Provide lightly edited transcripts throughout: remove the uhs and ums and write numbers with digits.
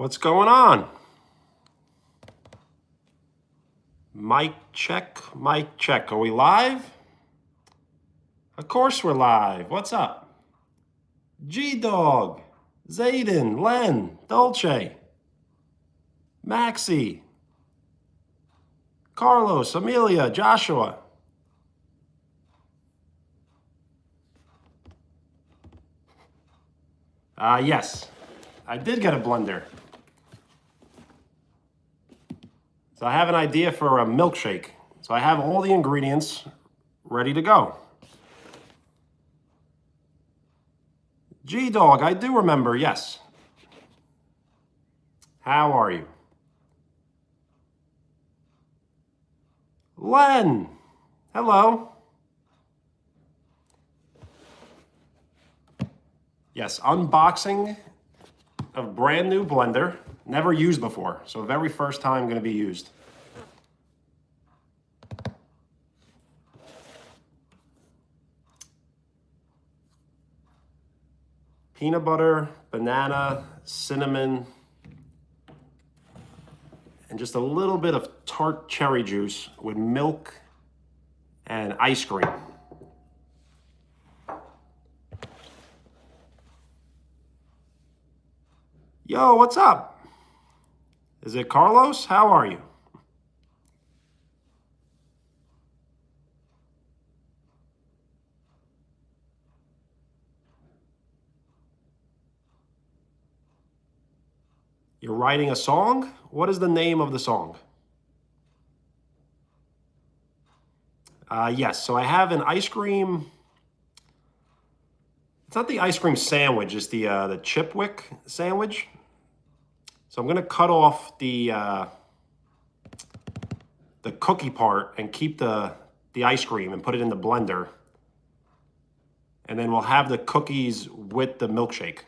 What's going on? Mic check, mic check. Are we live? Of course we're live. What's up? G-Dog, Zayden, Len, Dolce, Maxie, Carlos, Amelia, Joshua. Yes, I did get a blender. So I have an idea for a milkshake. So I have all the ingredients ready to go. G-Dog, I do remember, yes. How are you? Len, hello. Yes, unboxing of brand new blender, never used before, so very first time going to be used. Peanut butter, banana, cinnamon, and just a little bit of tart cherry juice with milk and ice cream. Yo, what's up? Is it Carlos? How are you? You're writing a song? What is the name of the song? Yes, so I have an ice cream. It's not the ice cream sandwich, it's the Chipwick sandwich. So I'm gonna cut off the cookie part and keep the ice cream and put it in the blender. And then we'll have the cookies with the milkshake.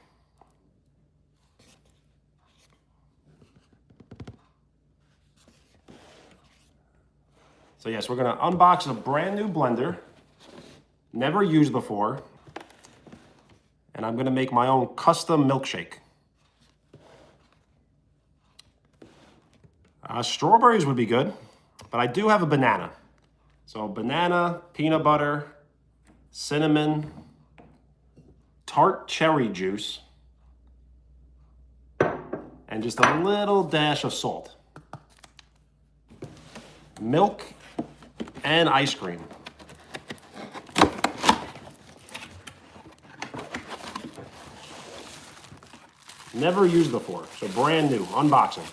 So yes, we're gonna unbox a brand new blender, never used before. And I'm gonna make my own custom milkshake. Strawberries would be good, but I do have a banana. So banana, peanut butter, cinnamon, tart cherry juice, and just a little dash of salt. Milk and ice cream. Never used before, so brand new, unboxing.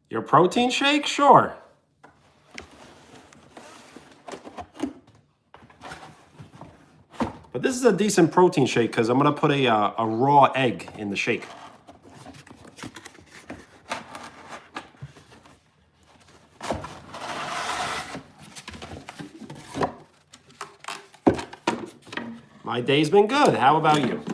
Your protein shake? Sure. But this is a decent protein shake because I'm gonna put a raw egg in the shake. My day's been good. How about you?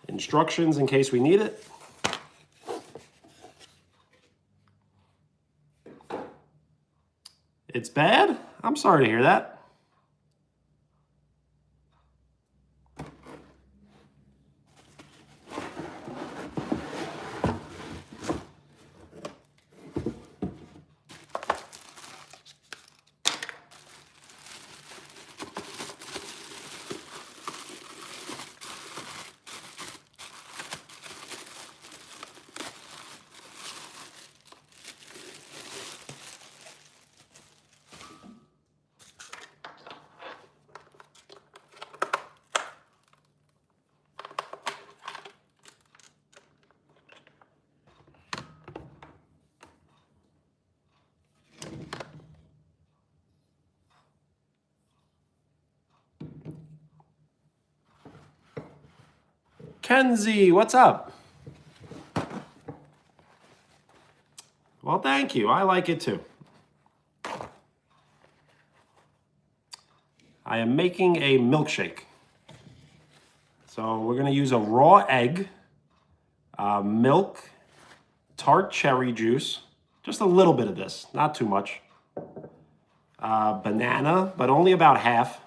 Instructions in case we need it. It's bad? I'm sorry to hear that. Kenzie, what's up? Well, thank you. I like it too. I am making a milkshake. So we're going to use a raw egg, milk, tart cherry juice, just a little bit of this, not too much. Banana, but only about half.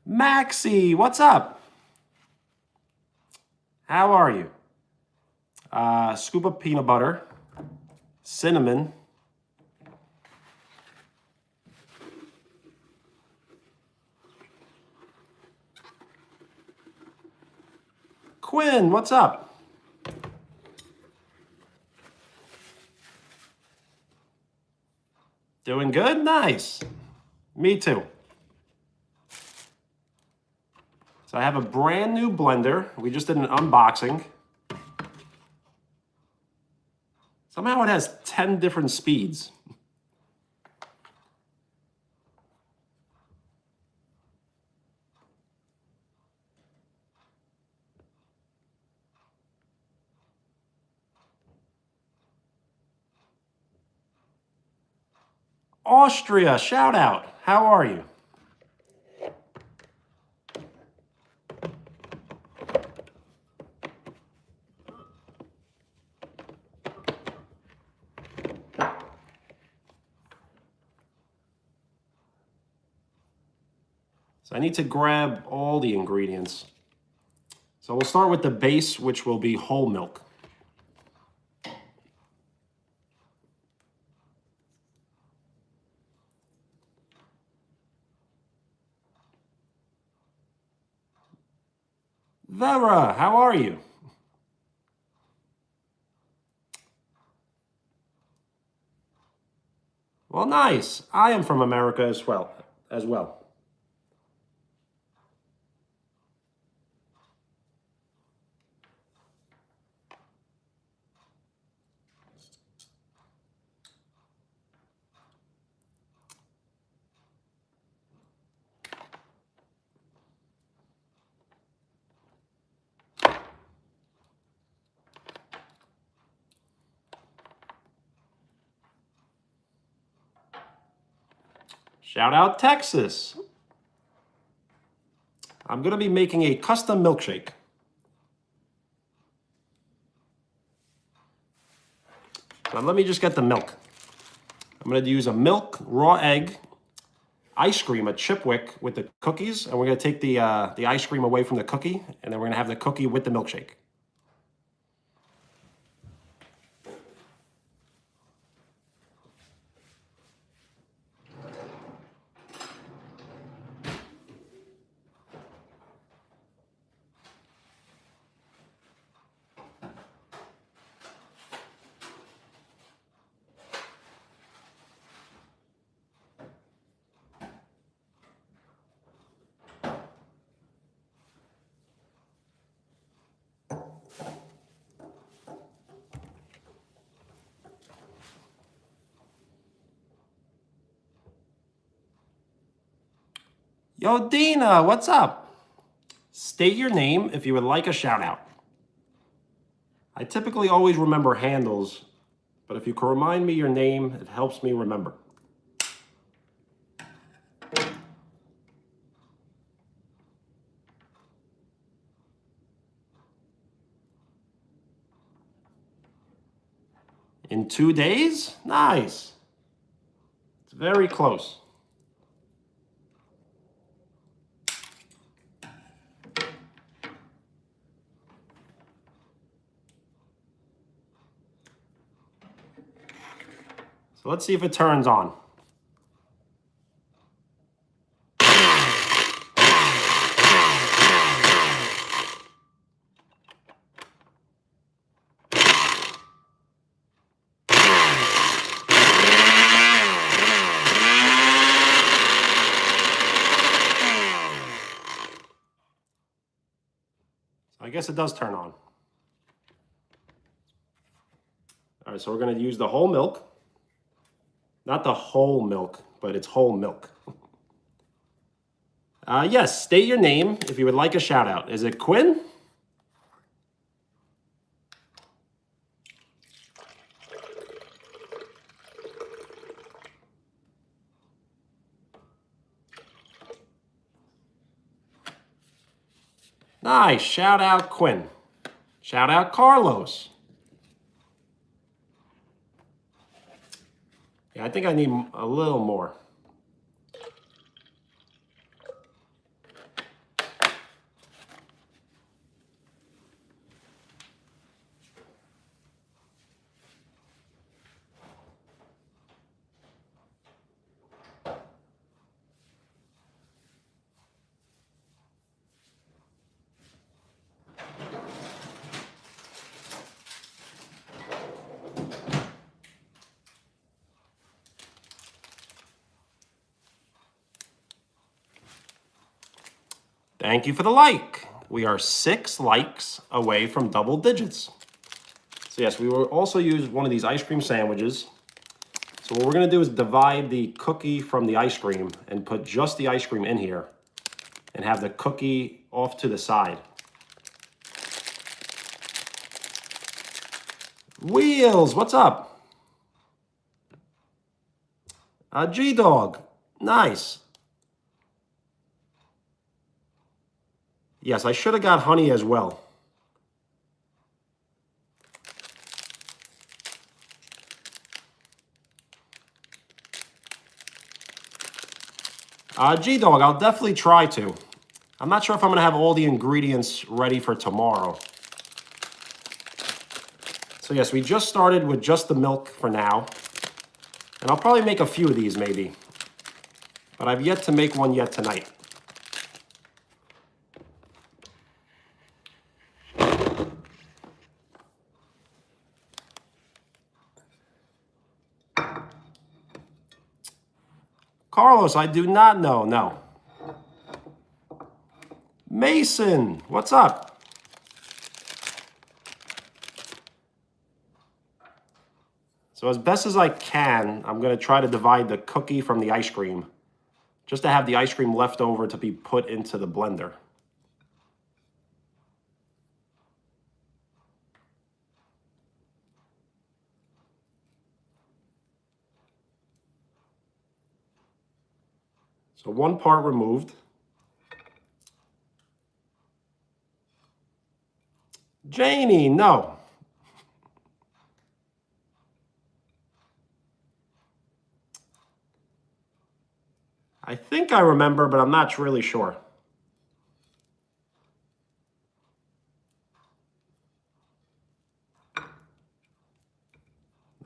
Maxie, what's up? How are you? Scoop of peanut butter, cinnamon, Quinn, what's up? Doing good? Nice. Me too. So I have a brand new blender. We just did an unboxing. Somehow it has 10 different speeds. Austria, shout out. How are you? So I need to grab all the ingredients. So we'll start with the base, which will be whole milk. Vera, how are you? Well, nice. I am from America as well. Shout out Texas. I'm going to be making a custom milkshake. So let me just get the milk. I'm going to use a milk, raw egg, ice cream, a Chipwick with the cookies, and we're going to take the ice cream away from the cookie, and then we're going to have the cookie with the milkshake. Yo, Dina, what's up? State your name if you would like a shout out. I typically always remember handles, but if you can remind me your name, it helps me remember. In 2 days? Nice. It's very close. So let's see if it turns on. I guess it does turn on. All right, so we're going to use the whole milk. Not the whole milk, but it's whole milk. Yes, state your name if you would like a shout out. Is it Quinn? Nice. Shout out Quinn. Shout out Carlos. Yeah, I think I need a little more. Thank you for the like. We are 6 likes away from double digits. So yes, we will also use one of these ice cream sandwiches. So what we're gonna do is divide the cookie from the ice cream and put just the ice cream in here and have the cookie off to the side. Wheels, what's up? G-Dog, nice. Yes, I should have got honey as well. G-Dog, I'll definitely try to. I'm not sure if I'm gonna have all the ingredients ready for tomorrow. So yes, we just started with just the milk for now. And I'll probably make a few of these maybe. But I've yet to make one yet tonight. Carlos, I do not know, no. Mason, what's up? So as best as I can, I'm gonna try to divide the cookie from the ice cream, just to have the ice cream left over to be put into the blender. So one part removed. Janie, no. I think I remember, but I'm not really sure.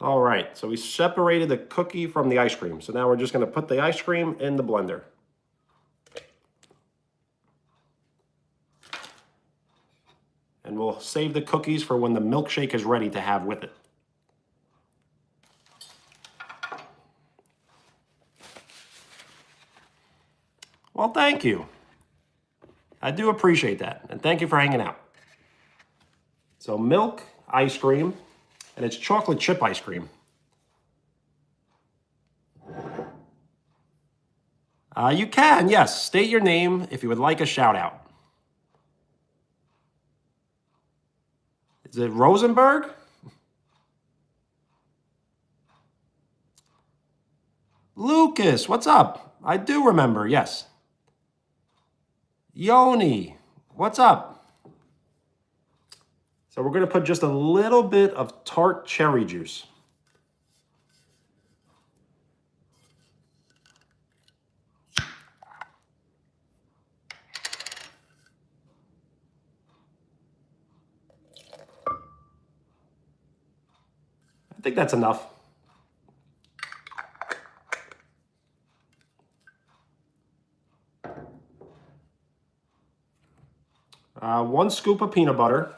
All right, so we separated the cookie from the ice cream. So now we're just gonna put the ice cream in the blender. And we'll save the cookies for when the milkshake is ready to have with it. Well, thank you. I do appreciate that, and thank you for hanging out. So milk, ice cream, and it's chocolate chip ice cream. You can, yes. State your name if you would like a shout out. Is it Rosenberg? Lucas, what's up? I do remember, yes. Yoni, what's up? So we're gonna put just a little bit of tart cherry juice. I think that's enough. One scoop of peanut butter.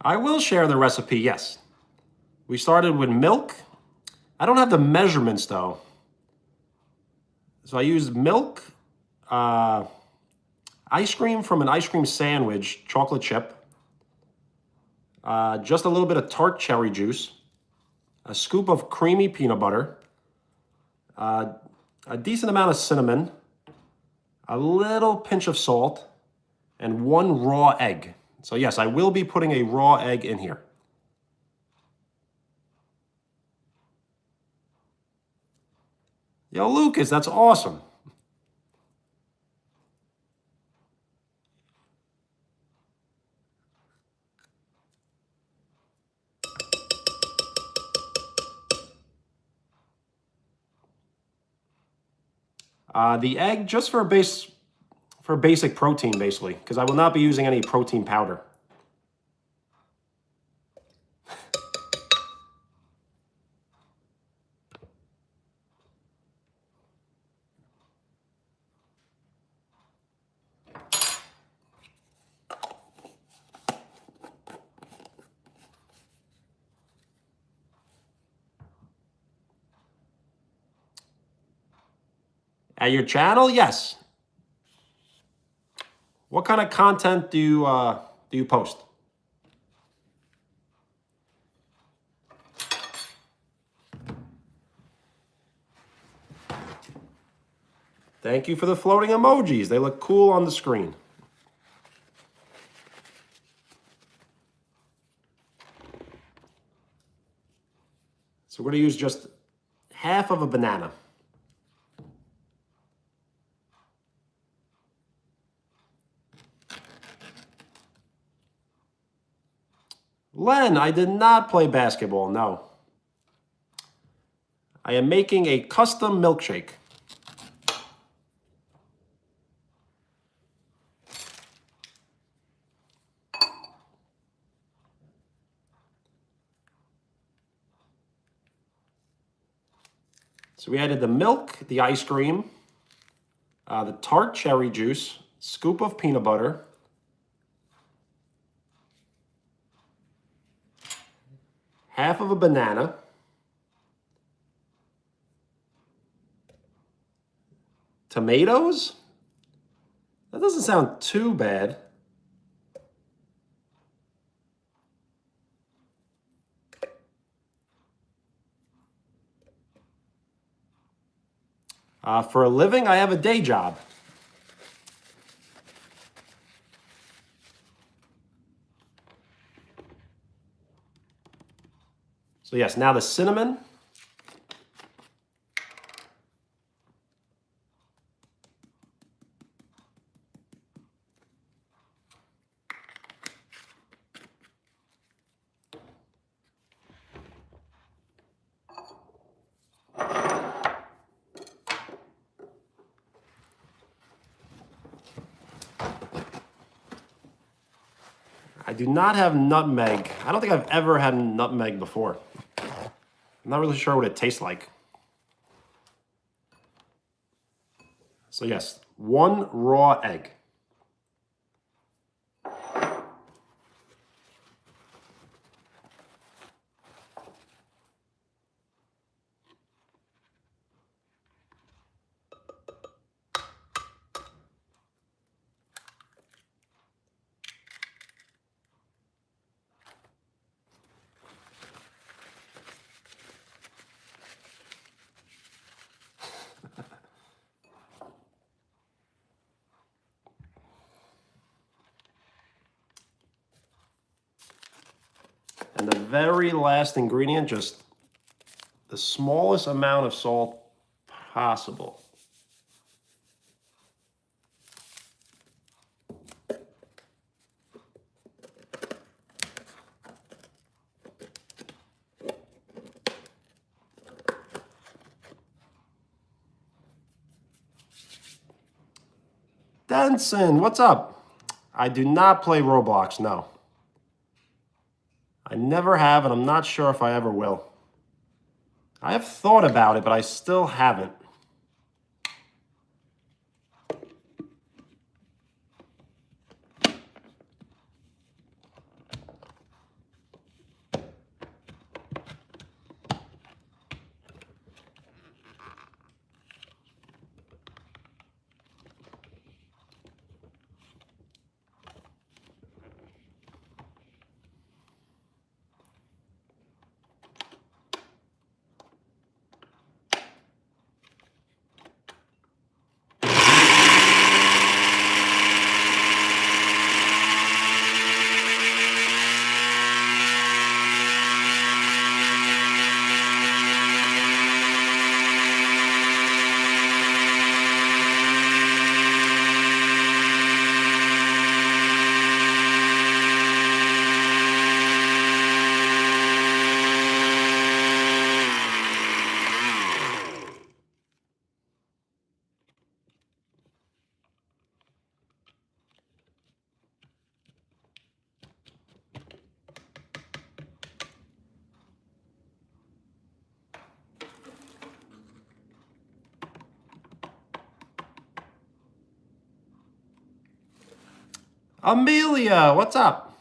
I will share the recipe, yes. We started with milk. I don't have the measurements though. So I used milk, ice cream from an ice cream sandwich, chocolate chip, just a little bit of tart cherry juice, a scoop of creamy peanut butter, a decent amount of cinnamon, a little pinch of salt, and 1 raw egg. So yes, I will be putting a raw egg in here. Yo, Lucas, that's awesome. The egg just for basic protein, basically, because I will not be using any protein powder. At your channel, yes. What kind of content do you post? Thank you for the floating emojis. They look cool on the screen. So we're going to use just half of a banana. Len, I did not play basketball, no. I am making a custom milkshake. So we added the milk, the ice cream, the tart cherry juice, scoop of peanut butter, half of a banana, tomatoes? That doesn't sound too bad. For a living, I have a day job. So yes, now the cinnamon. I do not have nutmeg. I don't think I've ever had nutmeg before. I'm not really sure what it tastes like. So yes, 1 raw egg. And the very last ingredient, just the smallest amount of salt possible. Denson, what's up? I do not play Roblox, no. I never have, and I'm not sure if I ever will. I have thought about it, but I still haven't. Amelia, what's up?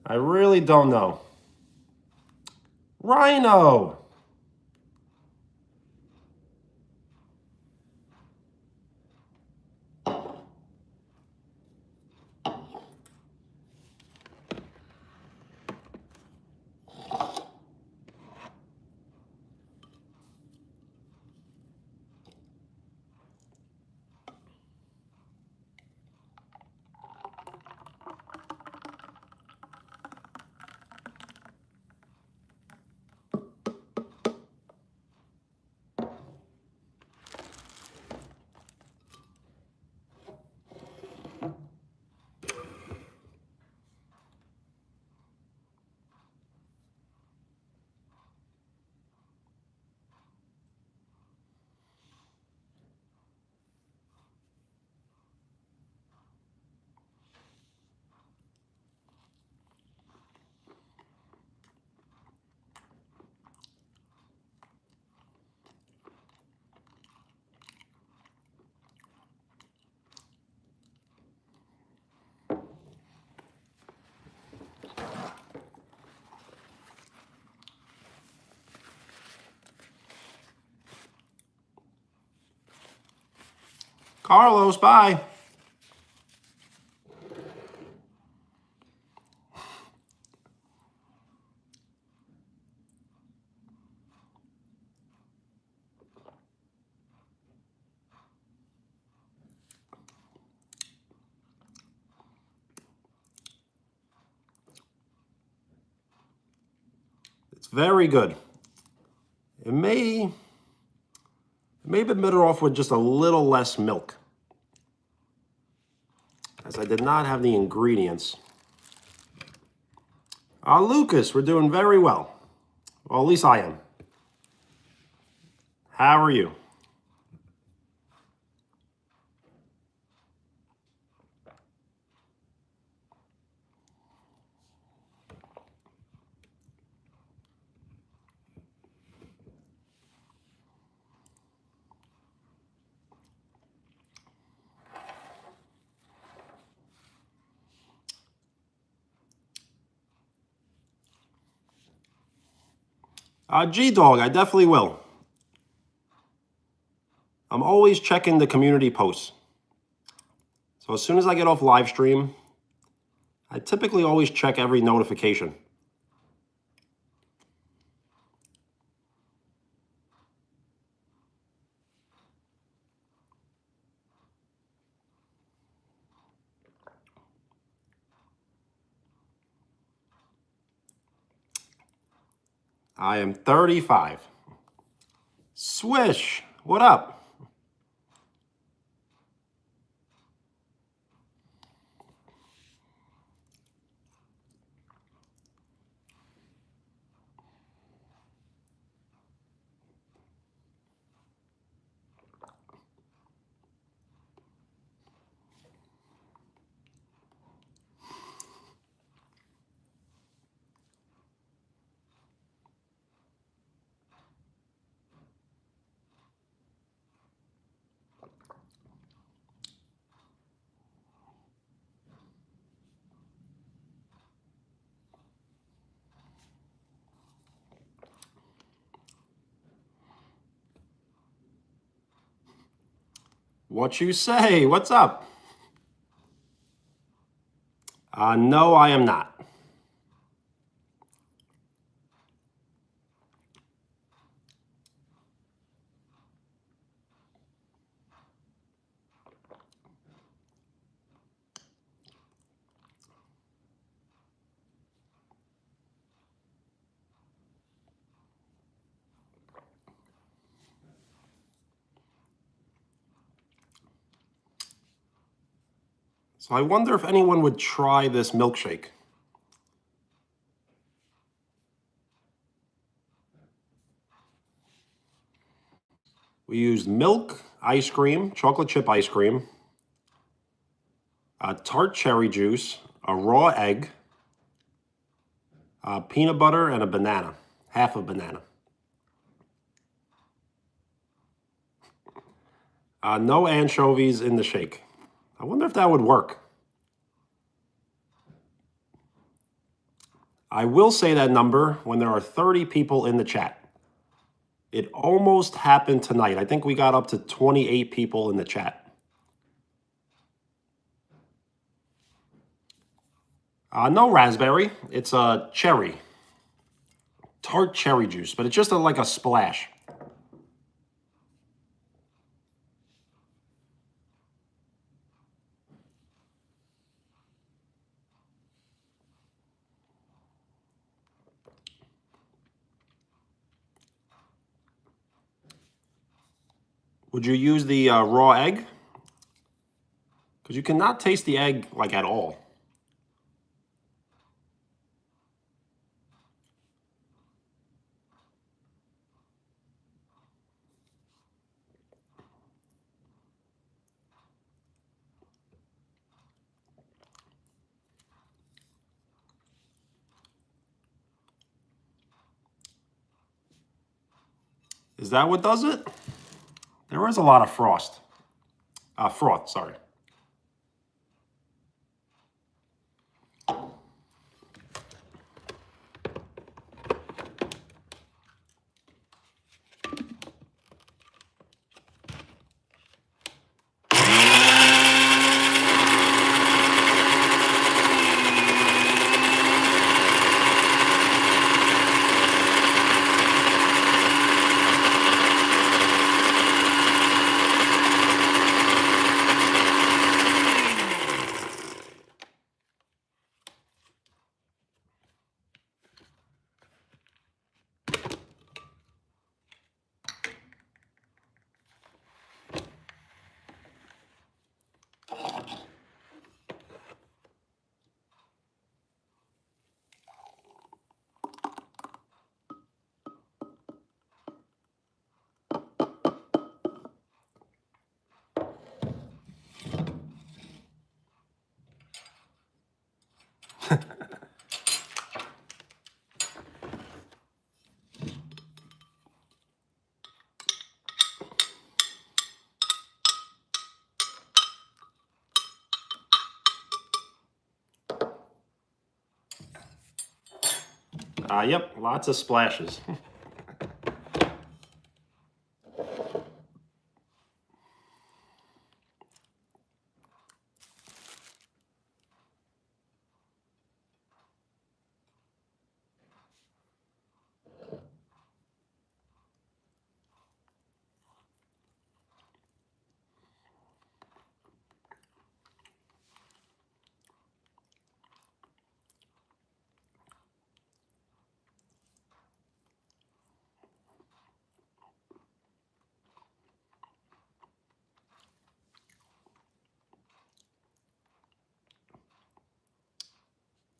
I really don't know. Rhino. Carlos, bye. It's very good. It may be better off with just a little less milk, as I did not have the ingredients. Lucas, we're doing very well. Well, at least I am. How are you? G-Dog, I definitely will. I'm always checking the community posts. So as soon as I get off live stream, I typically always check every notification. I am 35. Swish, what up? What you say? What's up? No, I am not. So I wonder if anyone would try this milkshake. We used milk, ice cream, chocolate chip ice cream, tart cherry juice, a raw egg, peanut butter, and a banana, half a banana. No anchovies in the shake. I wonder if that would work. I will say that number when there are 30 people in the chat. It almost happened tonight. I think we got up to 28 people in the chat. No raspberry. It's a cherry. Tart cherry juice, but it's just like a splash. Would you use the raw egg? Because you cannot taste the egg like at all. Is that what does it? There is a lot of froth, sorry. Yep, lots of splashes.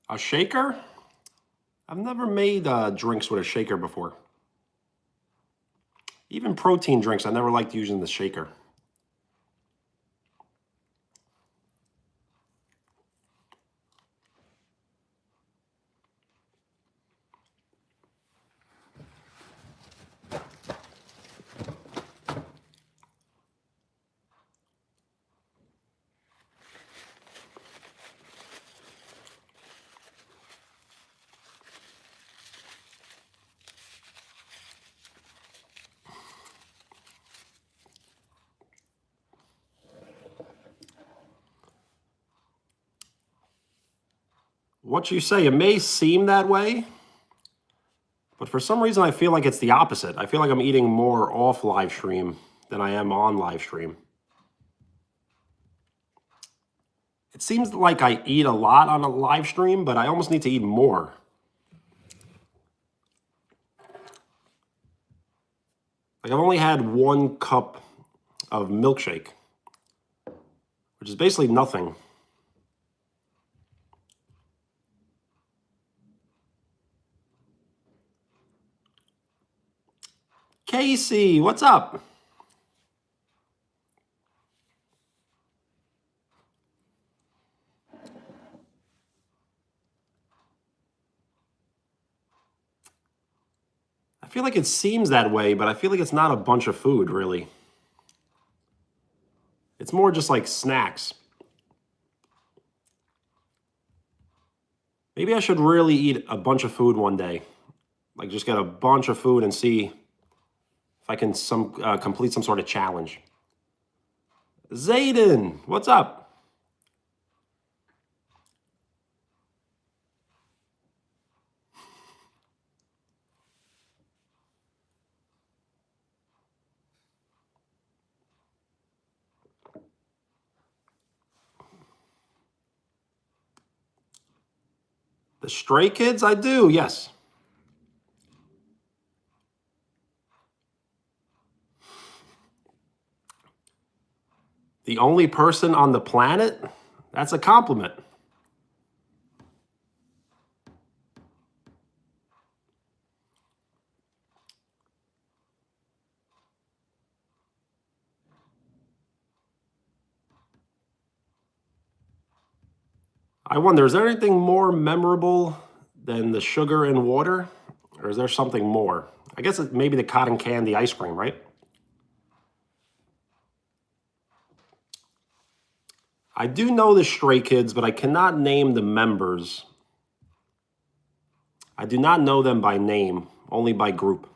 A shaker? I've never made drinks with a shaker before. Even protein drinks, I never liked using the shaker. What you say, it may seem that way, but for some reason I feel like it's the opposite. I feel like I'm eating more off live stream than I am on live stream. It seems like I eat a lot on a live stream, but I almost need to eat more. Like I've only had 1 cup of milkshake, which is basically nothing. Casey, what's up? I feel like it seems that way, but I feel like it's not a bunch of food, really. It's more just like snacks. Maybe I should really eat a bunch of food one day. Like just get a bunch of food and see if I can complete some sort of challenge. Zayden, what's up? The Stray Kids? I do, yes. The only person on the planet? That's a compliment. I wonder, is there anything more memorable than the sugar and water? Or is there something more? I guess maybe the cotton candy ice cream, right? I do know the Stray Kids, but I cannot name the members. I do not know them by name, only by group.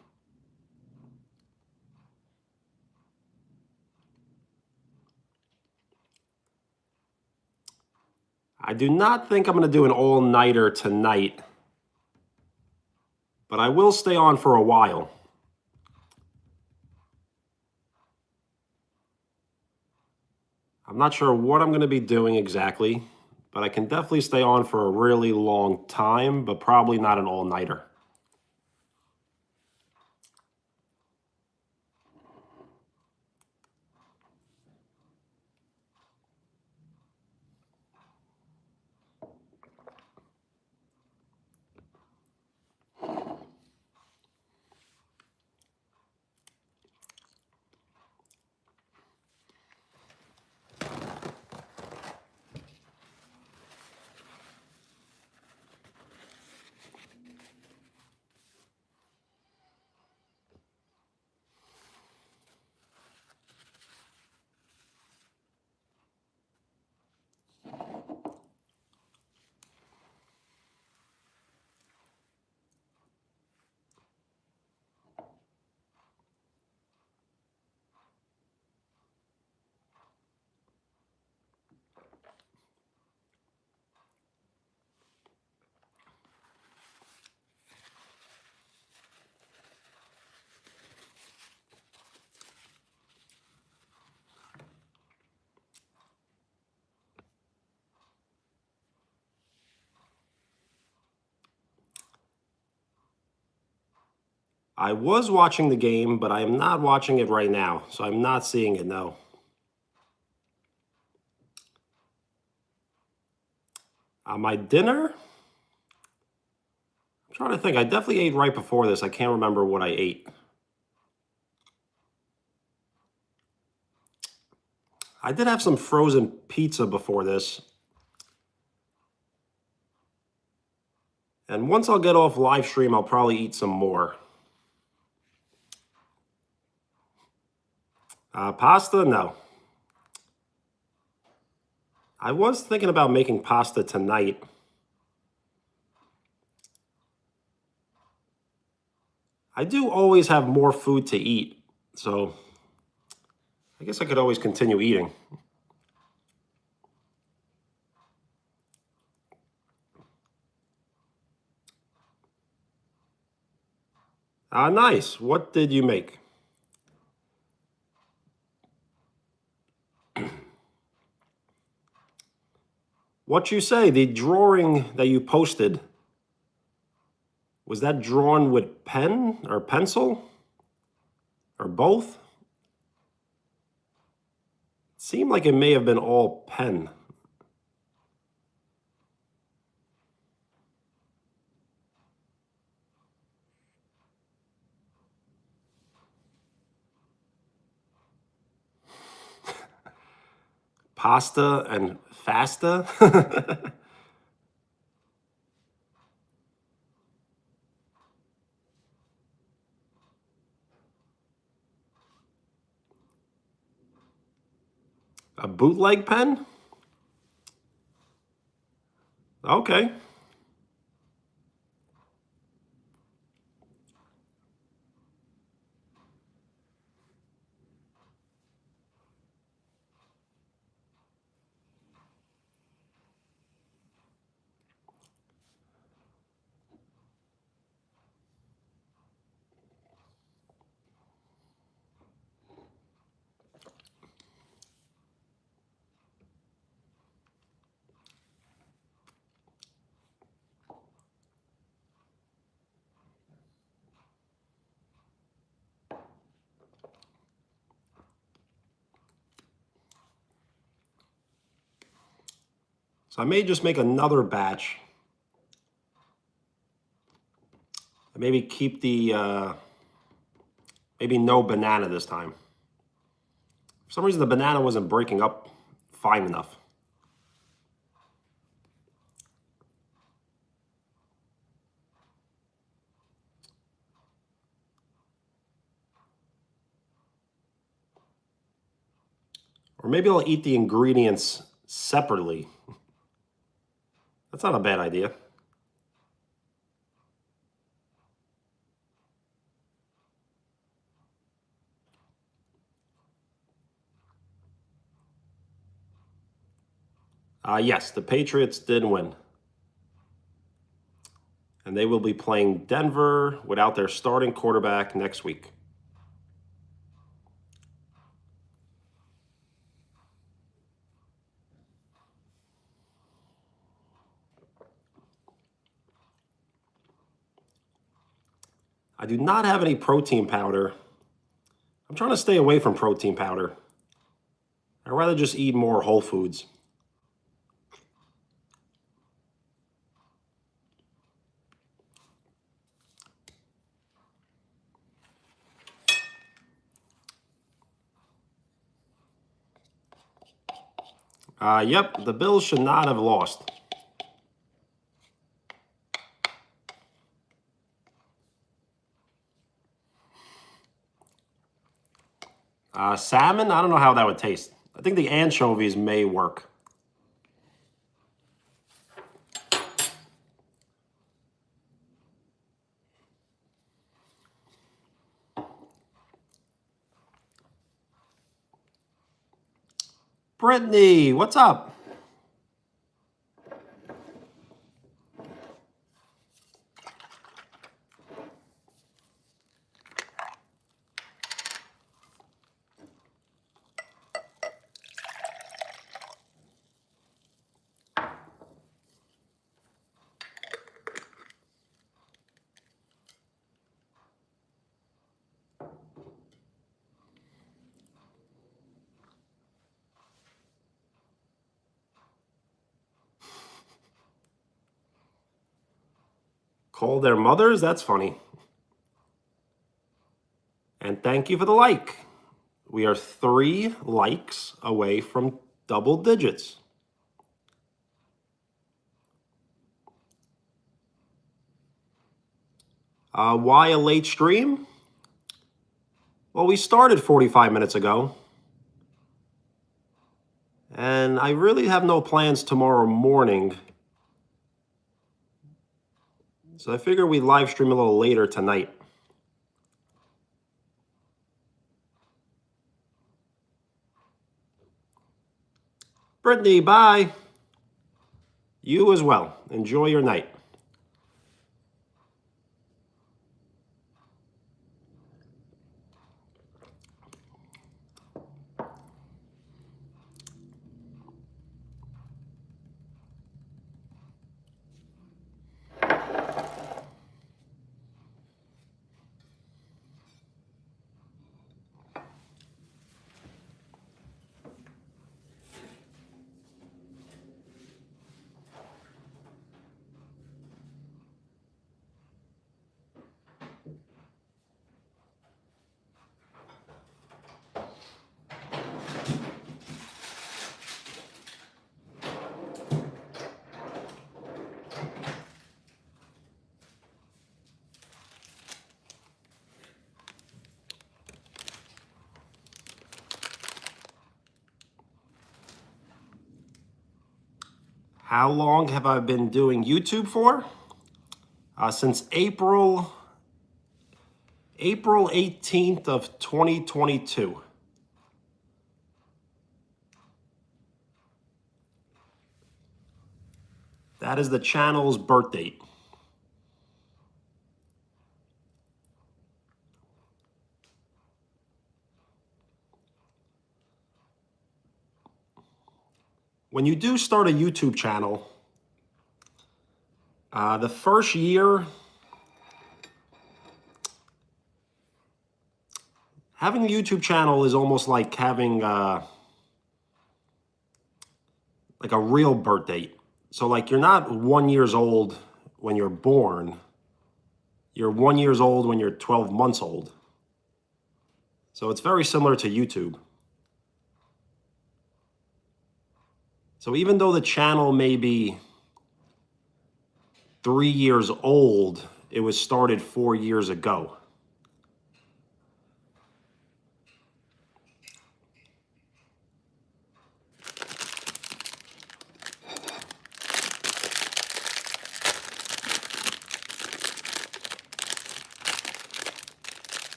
I do not think I'm going to do an all-nighter tonight, but I will stay on for a while. I'm not sure what I'm going to be doing exactly, but I can definitely stay on for a really long time, but probably not an all-nighter. I was watching the game, but I am not watching it right now, so I'm not seeing it, no. My dinner? I'm trying to think. I definitely ate right before this. I can't remember what I ate. I did have some frozen pizza before this. And once I'll get off live stream, I'll probably eat some more. Pasta? No. I was thinking about making pasta tonight. I do always have more food to eat, so I guess I could always continue eating. Nice. What did you make? What you say, the drawing that you posted, was that drawn with pen or pencil? Or both? It seemed like it may have been all pen. Pasta and fasta? A bootleg pen? Okay. So I may just make another batch. Maybe keep the, maybe no banana this time. For some reason, the banana wasn't breaking up fine enough. Or maybe I'll eat the ingredients separately. That's not a bad idea. Yes, the Patriots did win. And they will be playing Denver without their starting quarterback next week. I do not have any protein powder. I'm trying to stay away from protein powder. I'd rather just eat more whole foods. Yep, the Bills should not have lost. Salmon, I don't know how that would taste. I think the anchovies may work. Brittany, what's up? Call their mothers? That's funny. And thank you for the like. We are 3 likes away from double digits. Why a late stream? Well, we started 45 minutes ago. And I really have no plans tomorrow morning. So I figure we live stream a little later tonight. Brittany, bye. You as well. Enjoy your night. How long have I been doing YouTube for? Since April 18th of 2022. That is the channel's birth date. When you do start a YouTube channel, the first year, having a YouTube channel is almost like having like a real birth date. So like you're not 1 year old when you're born. You're 1 year old when you're 12 months old. So it's very similar to YouTube. So even though the channel may be 3 years old, it was started 4 years ago.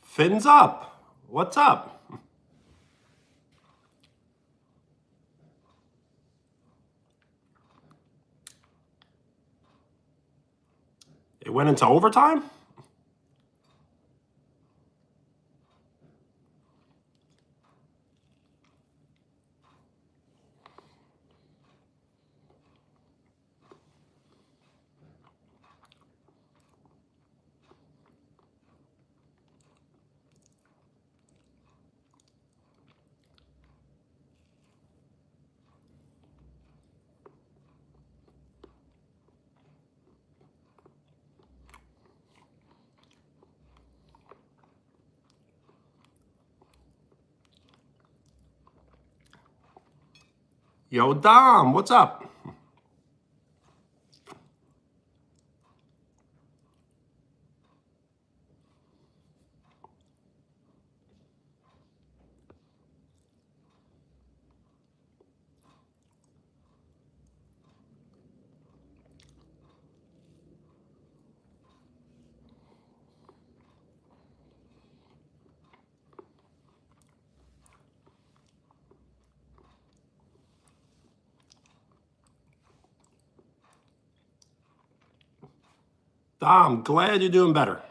Fins up. What's up? It went into overtime? Yo, Dom, what's up? Dom, glad you're doing better.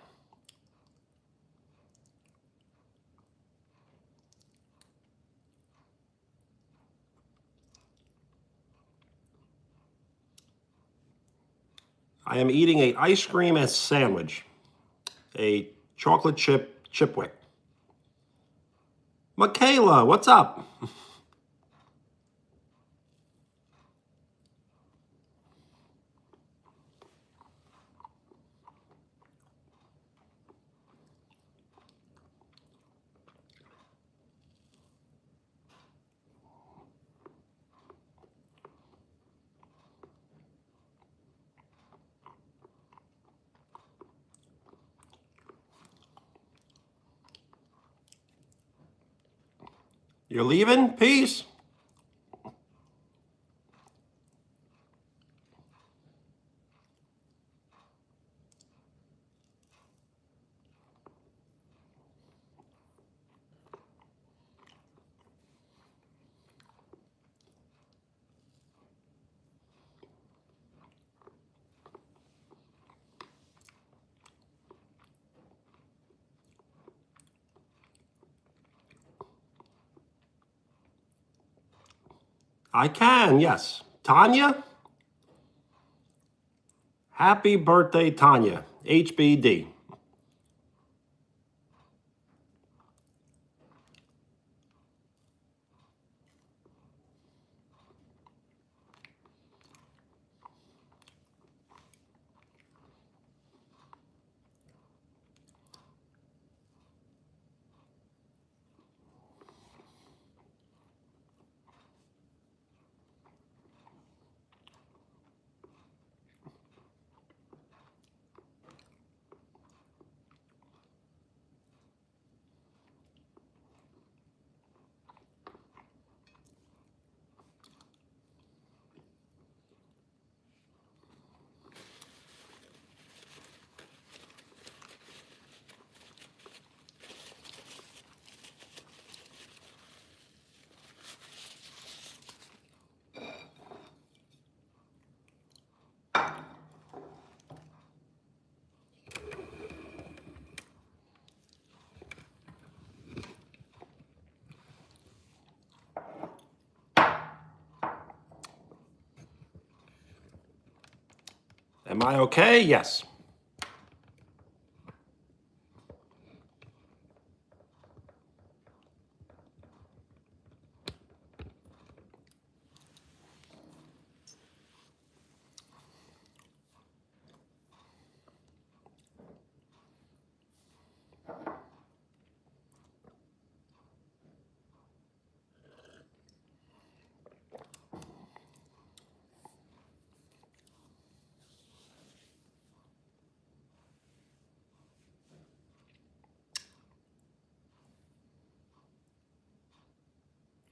I am eating a ice cream and sandwich, a chocolate chip chipwick. Michaela, what's up? You're leaving? Peace. I can, yes. Tanya? Happy birthday, Tanya. HBD. Am I okay? Yes.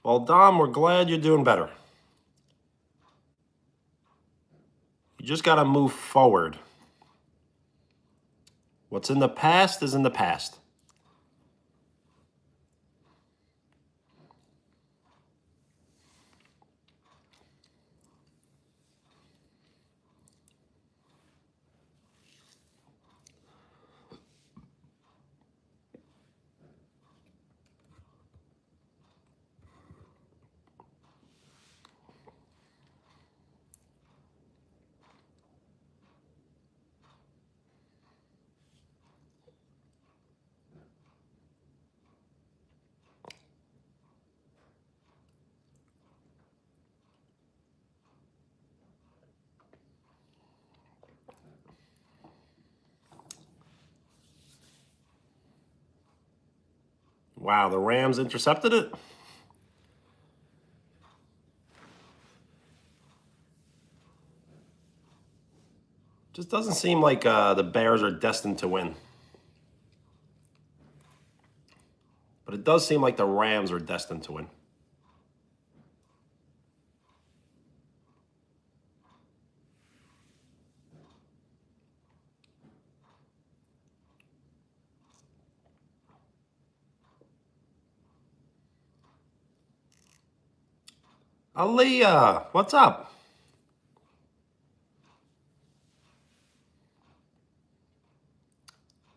Well, Dom, we're glad you're doing better. You just got to move forward. What's in the past is in the past. Wow, the Rams intercepted it? Just doesn't seem like the Bears are destined to win. But it does seem like the Rams are destined to win. Aaliyah, what's up?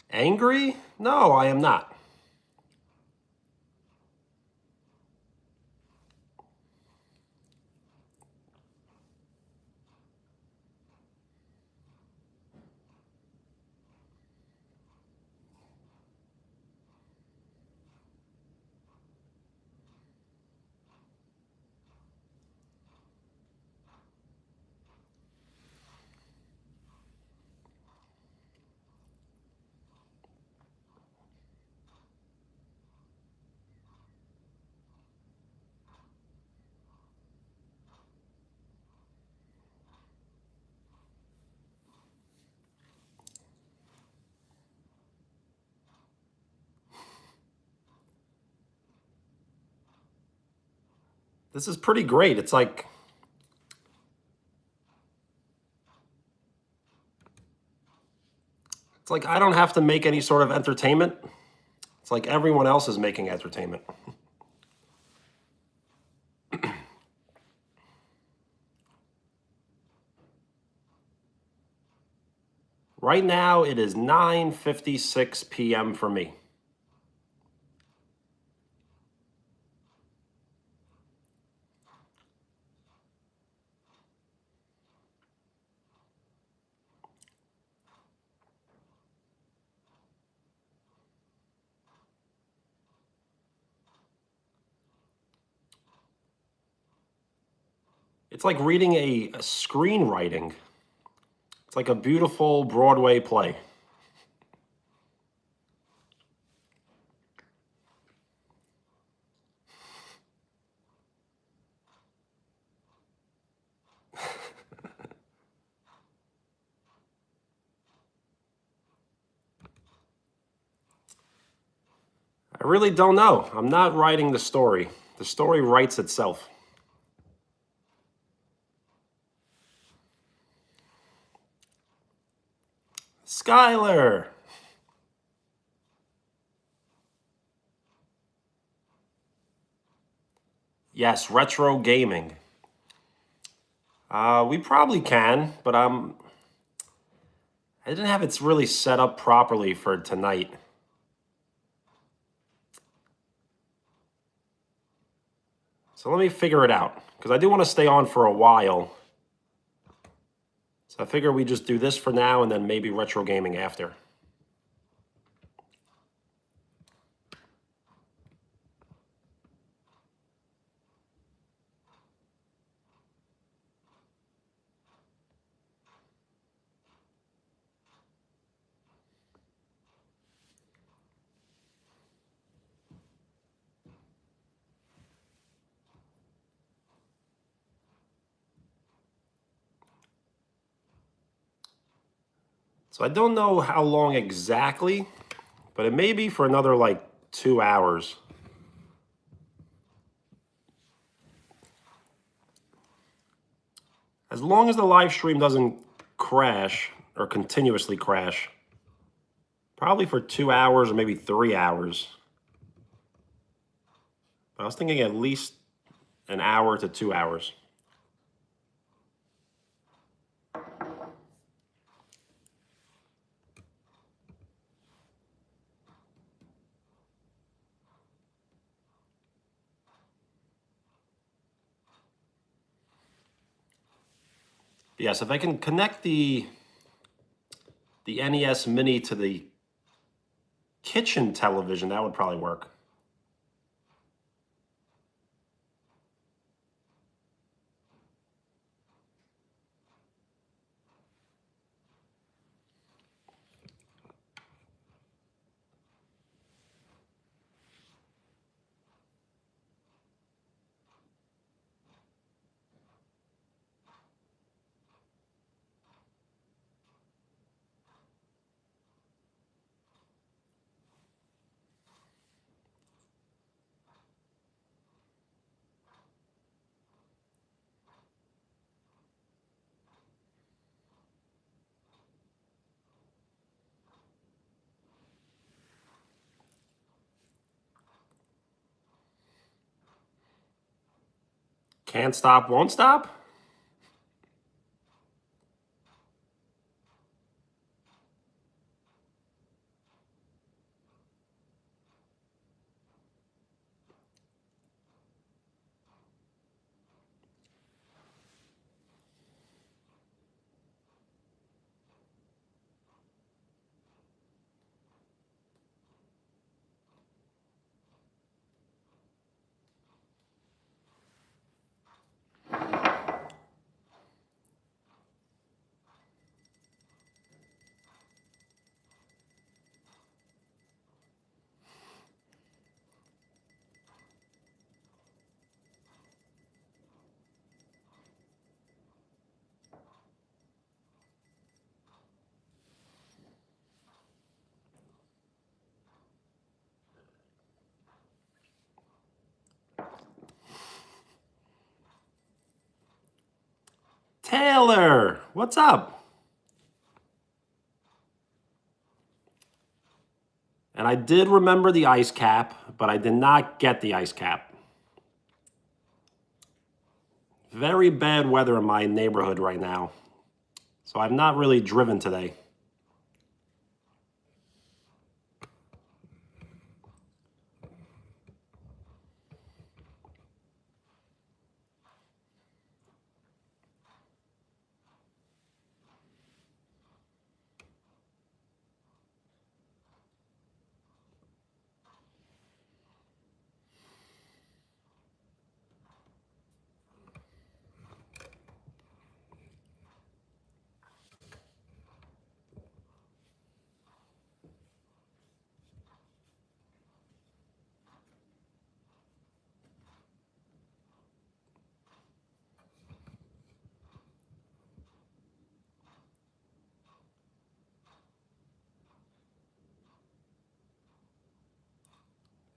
Angry? No, I am not. This is pretty great. It's like I don't have to make any sort of entertainment. It's like everyone else is making entertainment. Right now, it is 9:56 p.m. for me. It's like reading a screenwriting. It's like a beautiful Broadway play. I really don't know. I'm not writing the story. The story writes itself. Skylar! Yes, retro gaming. We probably can, but I didn't have it really set up properly for tonight. So let me figure it out, because I do want to stay on for a while. I figure we just do this for now and then maybe retro gaming after. So I don't know how long exactly, but it may be for another like 2 hours. As long as the live stream doesn't crash or continuously crash, probably for 2 hours or maybe 3 hours. But I was thinking at least an hour to 2 hours. Yes, if I can connect the NES Mini to the kitchen television, that would probably work. Can't stop, won't stop? Taylor, what's up? And I did remember the ice cap, but I did not get the ice cap. Very bad weather in my neighborhood right now, so I've not really driven today.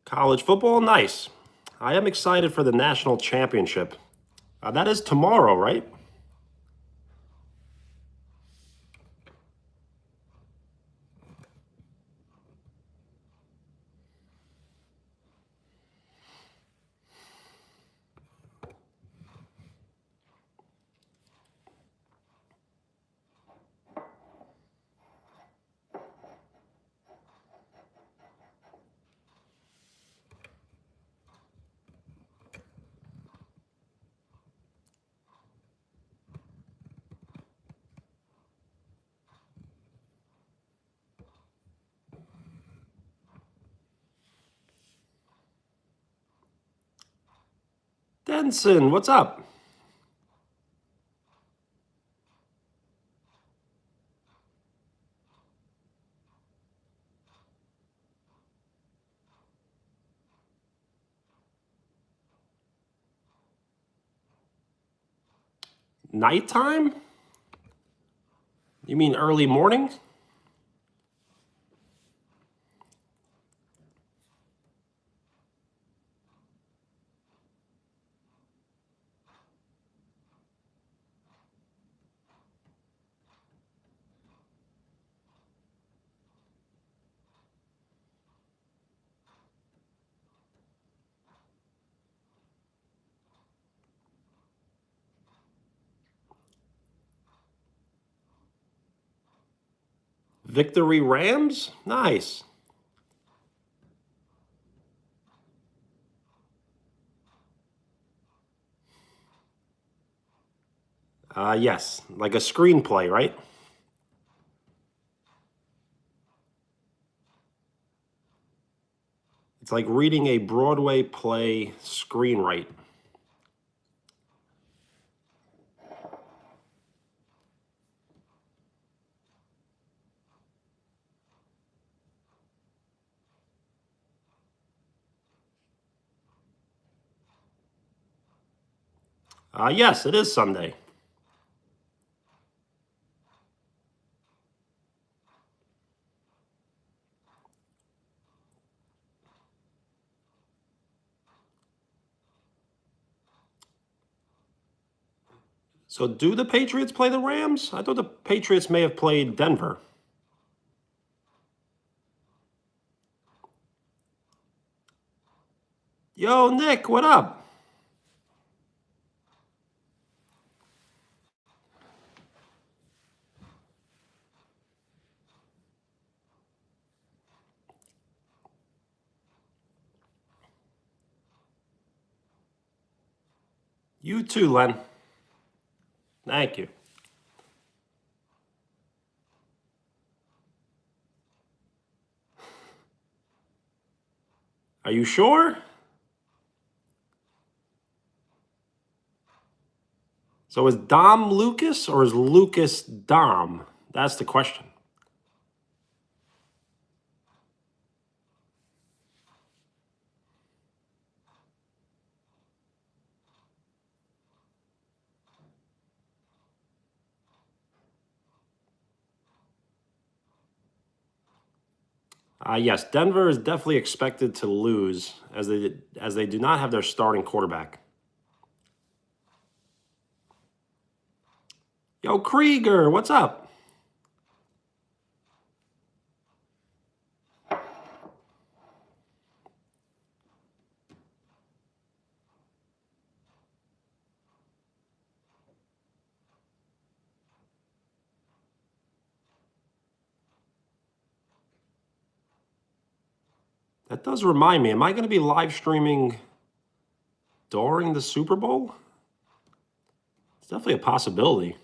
College football, nice. I am excited for the national championship. That is tomorrow, right? Denson, what's up? Nighttime? You mean early morning? Victory Rams? Nice. Yes, like a screenplay, right? It's like reading a Broadway play screenwrite. Yes, it is Sunday. So do the Patriots play the Rams? I thought the Patriots may have played Denver. Yo, Nick, what up? You too, Len. Thank you. Are you sure? So is Dom Lucas or is Lucas Dom? That's the question. Yes, Denver is definitely expected to lose as they do not have their starting quarterback. Yo, Krieger, what's up? That does remind me, am I going to be live streaming during the Super Bowl? It's definitely a possibility.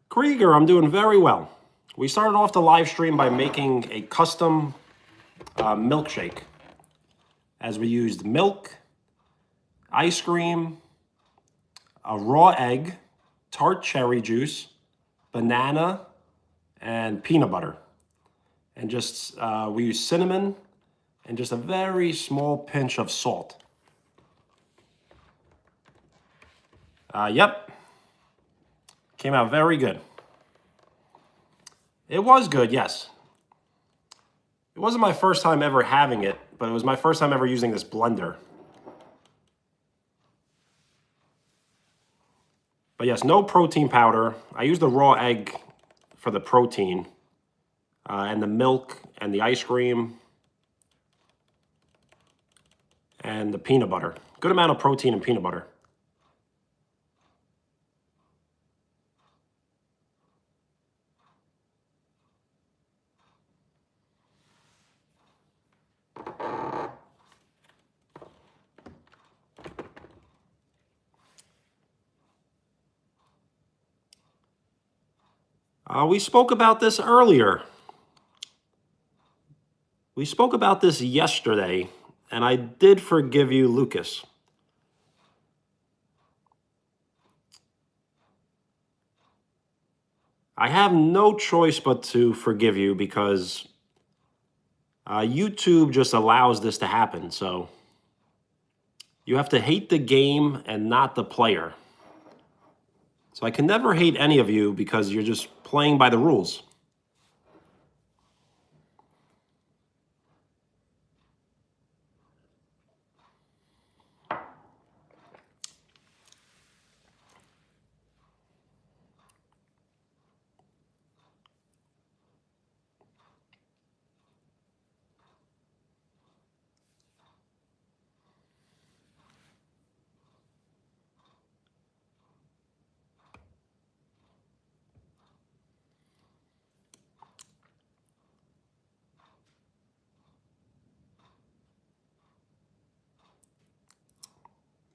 Krieger, I'm doing very well. We started off the live stream by making a custom milkshake, as we used milk, ice cream, a raw egg, tart cherry juice, banana, and peanut butter. And just, we used cinnamon and just a very small pinch of salt. Yep. Came out very good. It was good, yes. It wasn't my first time ever having it, but it was my first time ever using this blender. But yes, no protein powder. I used the raw egg for the protein, and the milk and the ice cream and the peanut butter. Good amount of protein and peanut butter. We spoke about this earlier. We spoke about this yesterday, and I did forgive you, Lucas. I have no choice but to forgive you because YouTube just allows this to happen. So you have to hate the game and not the player. So I can never hate any of you because you're just playing by the rules.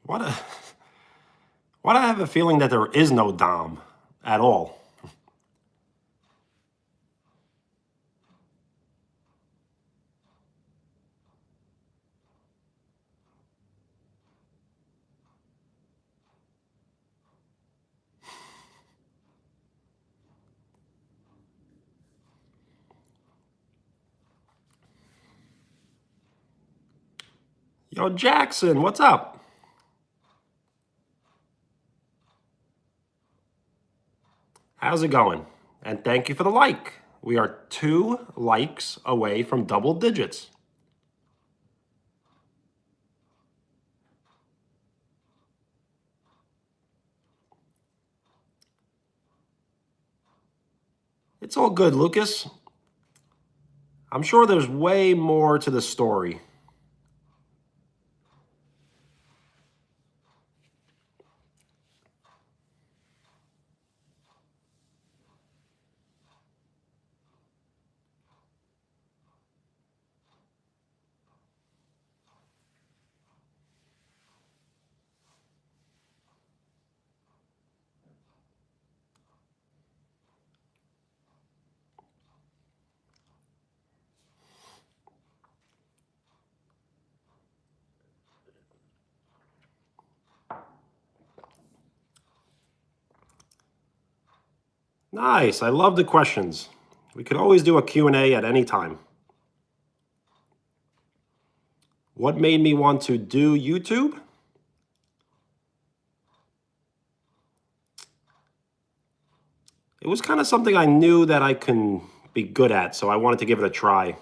What a, why do I have a feeling that there is no Dom at all? Yo, Jackson, what's up? How's it going? And thank you for the like. We are 2 likes away from double digits. It's all good, Lucas. I'm sure there's way more to the story. Nice. I love the questions. We could always do a Q&A at any time. What made me want to do YouTube? It was kind of something I knew that I can be good at, so I wanted to give it a try.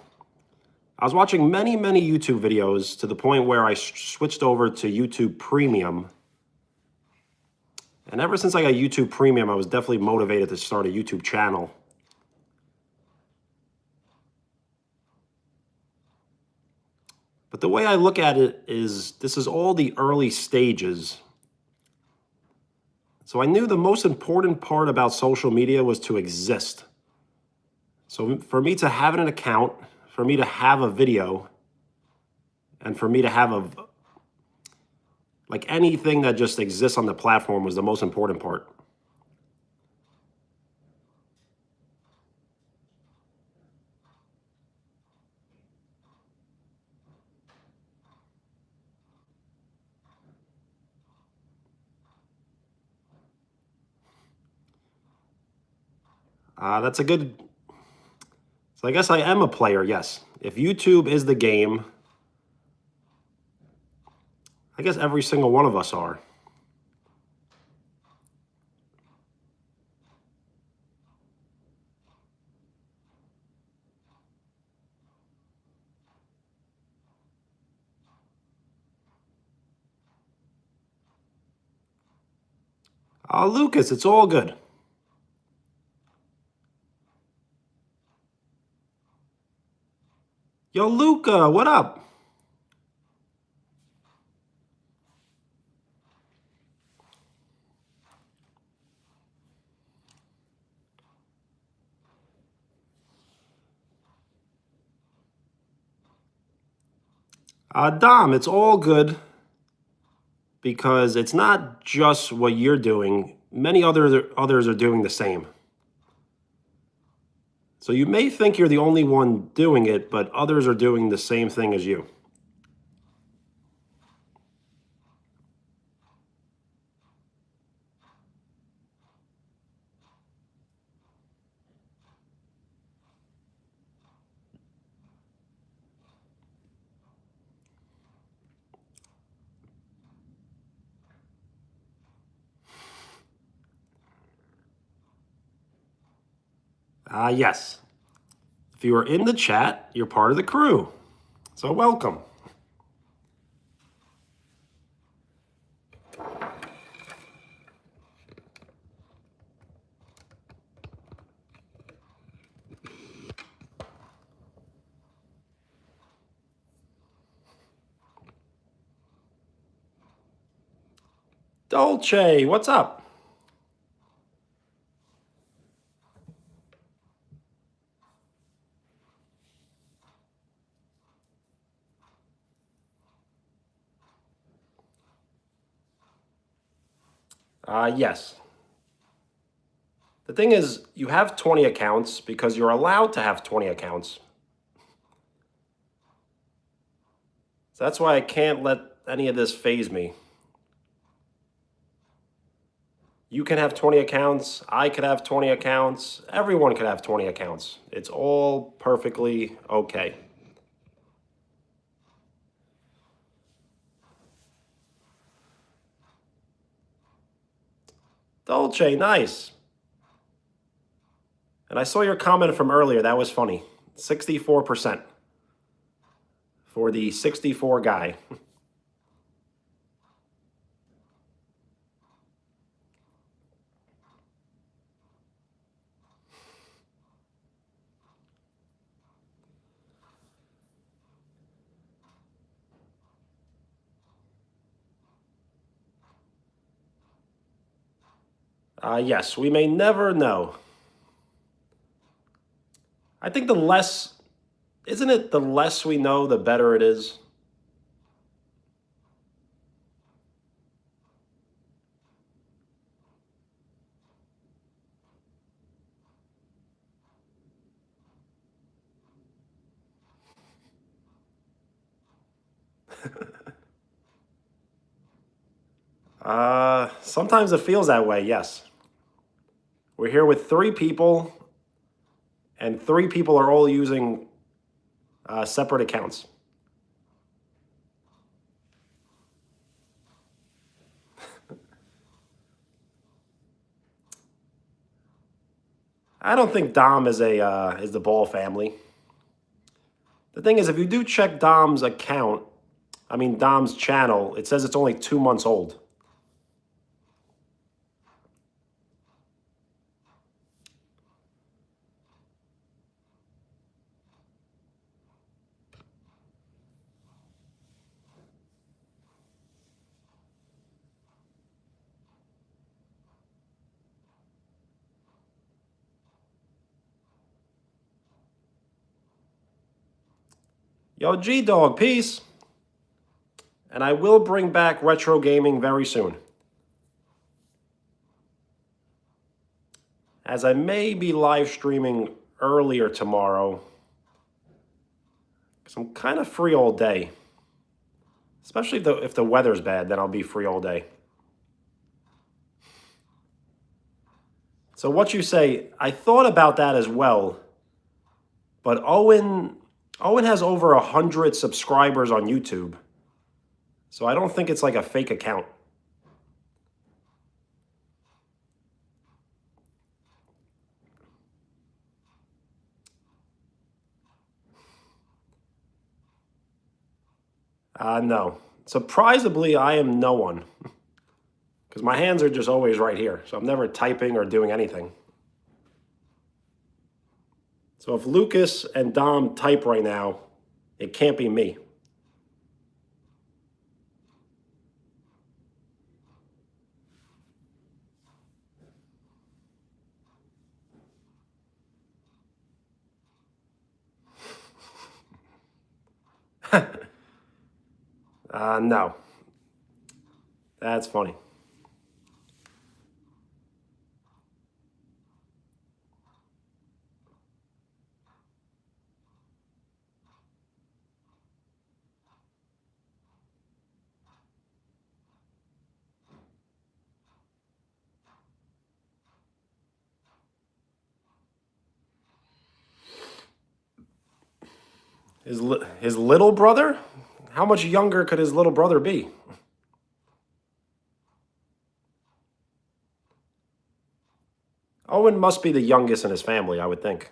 I was watching many YouTube videos to the point where I switched over to YouTube Premium. And ever since I got YouTube Premium, I was definitely motivated to start a YouTube channel. But the way I look at it is this is all the early stages. So I knew the most important part about social media was to exist. So for me to have an account, for me to have a video, and for me to have like anything that just exists on the platform was the most important part. That's a good, so I guess I am a player, yes. If YouTube is the game, I guess every single one of us are. Lucas, it's all good. Yo, Luca, what up? Dom, it's all good because it's not just what you're doing. Many others are doing the same. So you may think you're the only one doing it, but others are doing the same thing as you. Yes. If you are in the chat, you're part of the crew. So welcome. Dolce, what's up? Yes. The thing is, you have 20 accounts because you're allowed to have 20 accounts. So that's why I can't let any of this faze me. You can have 20 accounts. I could have 20 accounts. Everyone could have 20 accounts. It's all perfectly okay. Dolce, nice. And I saw your comment from earlier. That was funny. 64% for the 64 guy. Yes, we may never know. I think isn't it the less we know, the better it is? Sometimes it feels that way, yes. We're here with 3 people, and 3 people are all using separate accounts. I don't think Dom is is the Ball family. The thing is, if you do check Dom's channel, it says it's only 2 months old. Yo, G-Dog, peace. And I will bring back retro gaming very soon. As I may be live streaming earlier tomorrow, because I'm kind of free all day. Especially if the weather's bad, then I'll be free all day. So what you say, I thought about that as well. But Owen has over 100 subscribers on YouTube. So I don't think it's like a fake account. No. Surprisingly, I am no one. Because my hands are just always right here. So I'm never typing or doing anything. So if Lucas and Dom type right now, it can't be me. No. That's funny. His little brother? How much younger could his little brother be? Owen must be the youngest in his family, I would think.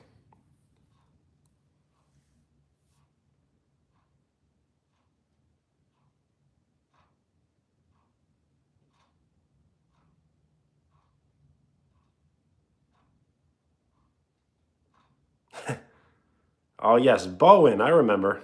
Oh, yes, Bowen, I remember.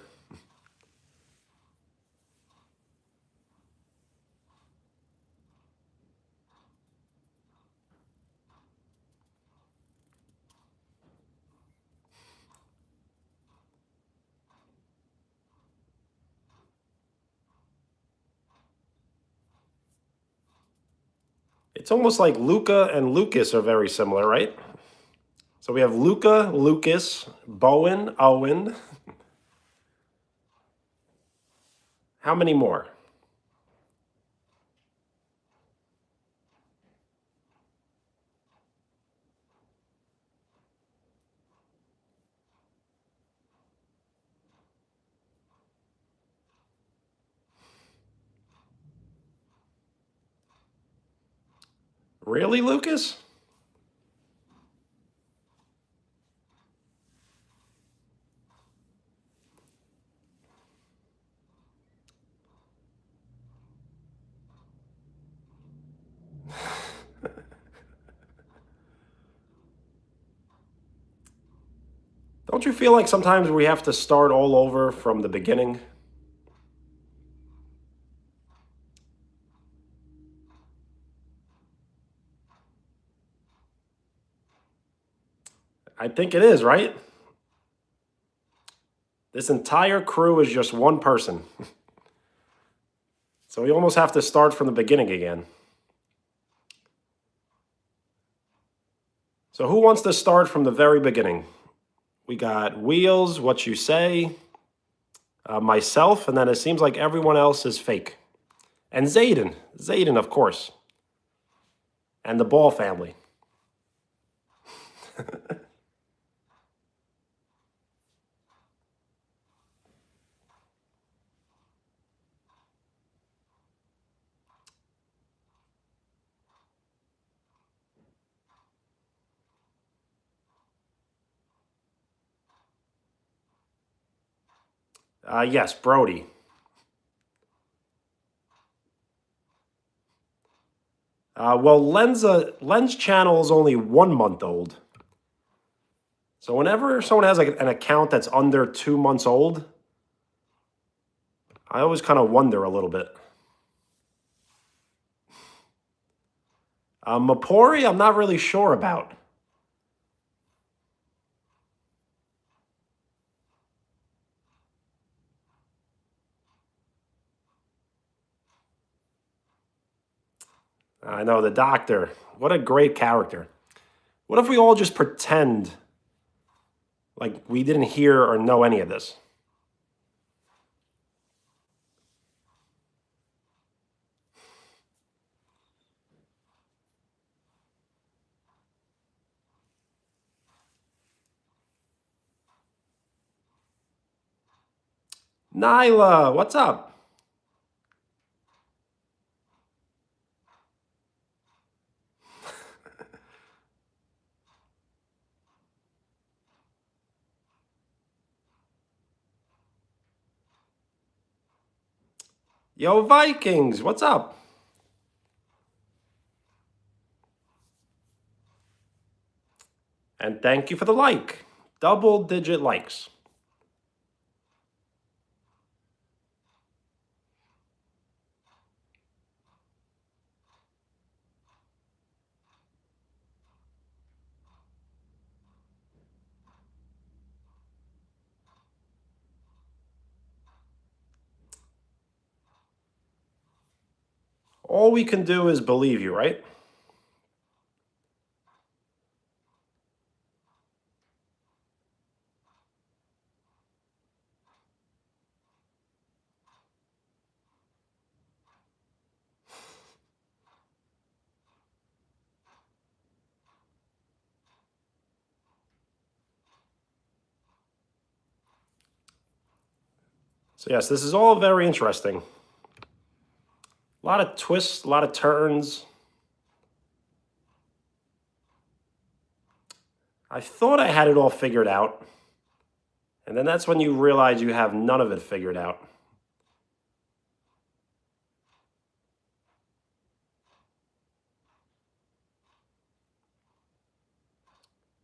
It's almost like Luca and Lucas are very similar, right? So we have Luca, Lucas, Bowen, Owen. How many more? Really, Lucas? Don't you feel like sometimes we have to start all over from the beginning? I think it is, right? This entire crew is just one person. So we almost have to start from the beginning again. So who wants to start from the very beginning? We got Wheels, What You Say, myself, and then it seems like everyone else is fake. And Zayden. Zayden, of course. And the Ball family. Yes, Brody. Well, Len's channel is only 1 month old. So whenever someone has like an account that's under 2 months old, I always kind of wonder a little bit. Mapori, I'm not really sure about. I know the doctor. What a great character. What if we all just pretend like we didn't hear or know any of this? Nyla, what's up? Yo, Vikings, what's up? And thank you for the like. Double digit likes. All we can do is believe you, right? So, yes, this is all very interesting. A lot of twists, a lot of turns. I thought I had it all figured out. And then that's when you realize you have none of it figured out.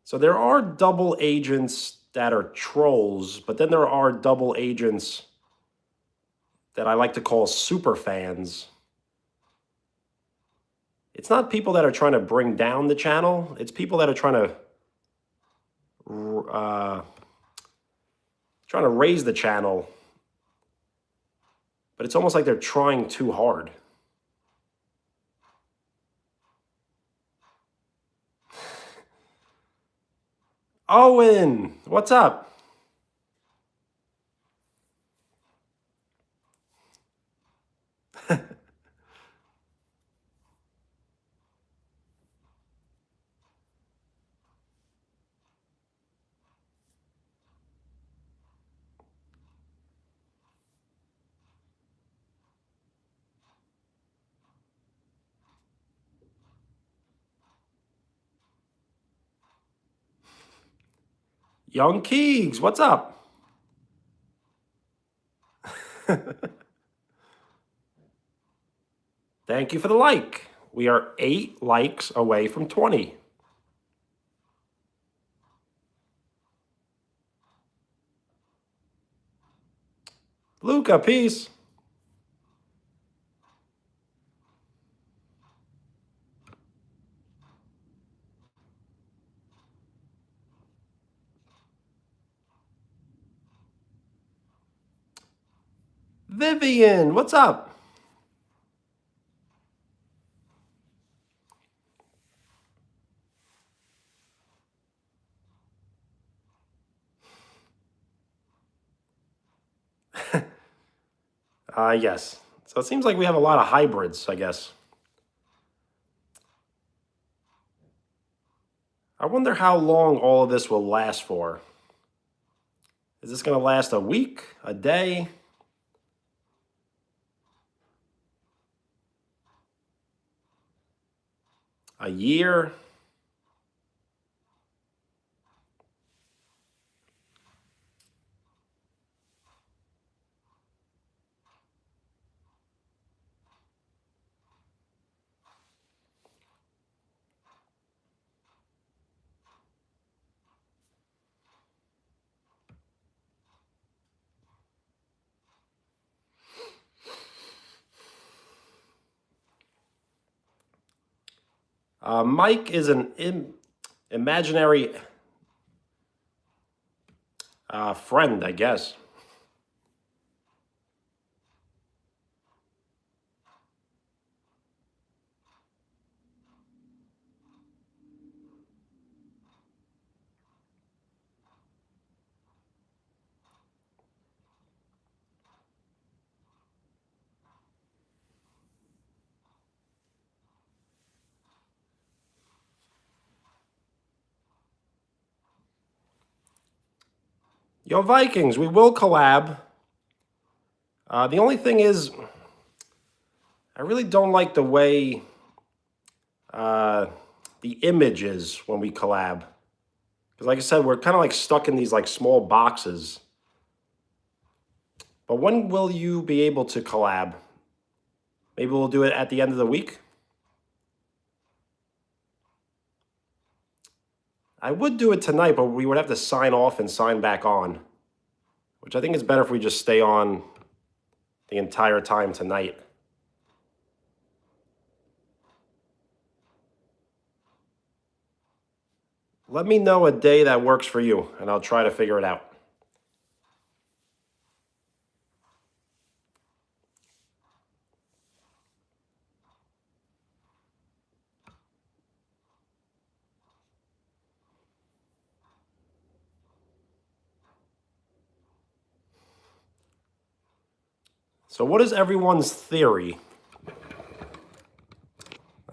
So there are double agents that are trolls, but then there are double agents that I like to call super fans. It's not people that are trying to bring down the channel. It's people that are trying to raise the channel, but it's almost like they're trying too hard. Owen, what's up? Young Keegs, what's up? Thank you for the like. We are 8 likes away from 20. Luca, peace. Vivian, what's up? Yes. So it seems like we have a lot of hybrids, I guess. I wonder how long all of this will last for. Is this going to last a week, a day? A year? Mike is an imaginary friend, I guess. Yo, Vikings, we will collab. The only thing is, I really don't like the way the image is when we collab. Because like I said, we're kind of like stuck in these like small boxes. But when will you be able to collab? Maybe we'll do it at the end of the week. I would do it tonight, but we would have to sign off and sign back on, which I think is better if we just stay on the entire time tonight. Let me know a day that works for you, and I'll try to figure it out. So what is everyone's theory?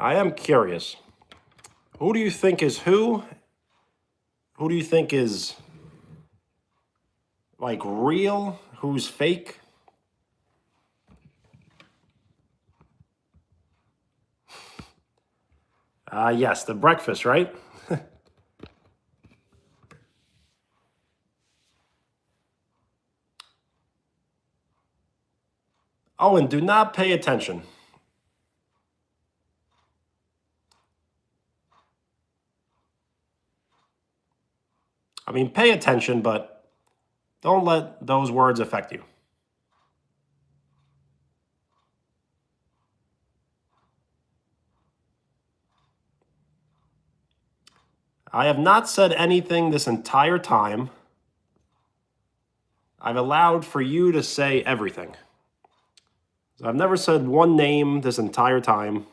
I am curious. Who do you think is who? Who do you think is like real? Who's fake? Yes, the breakfast, right? Oh, and do not pay attention. I mean, pay attention, but don't let those words affect you. I have not said anything this entire time. I've allowed for you to say everything. I've never said one name this entire time.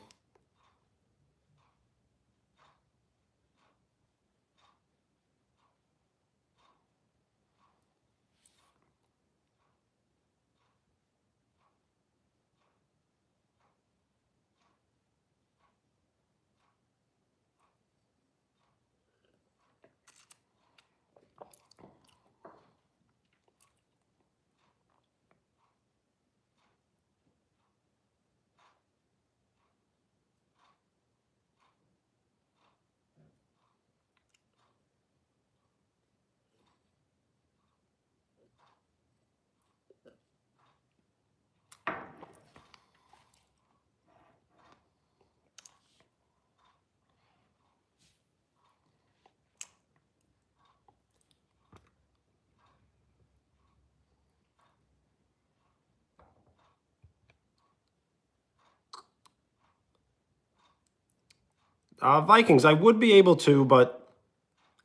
Vikings, I would be able to, but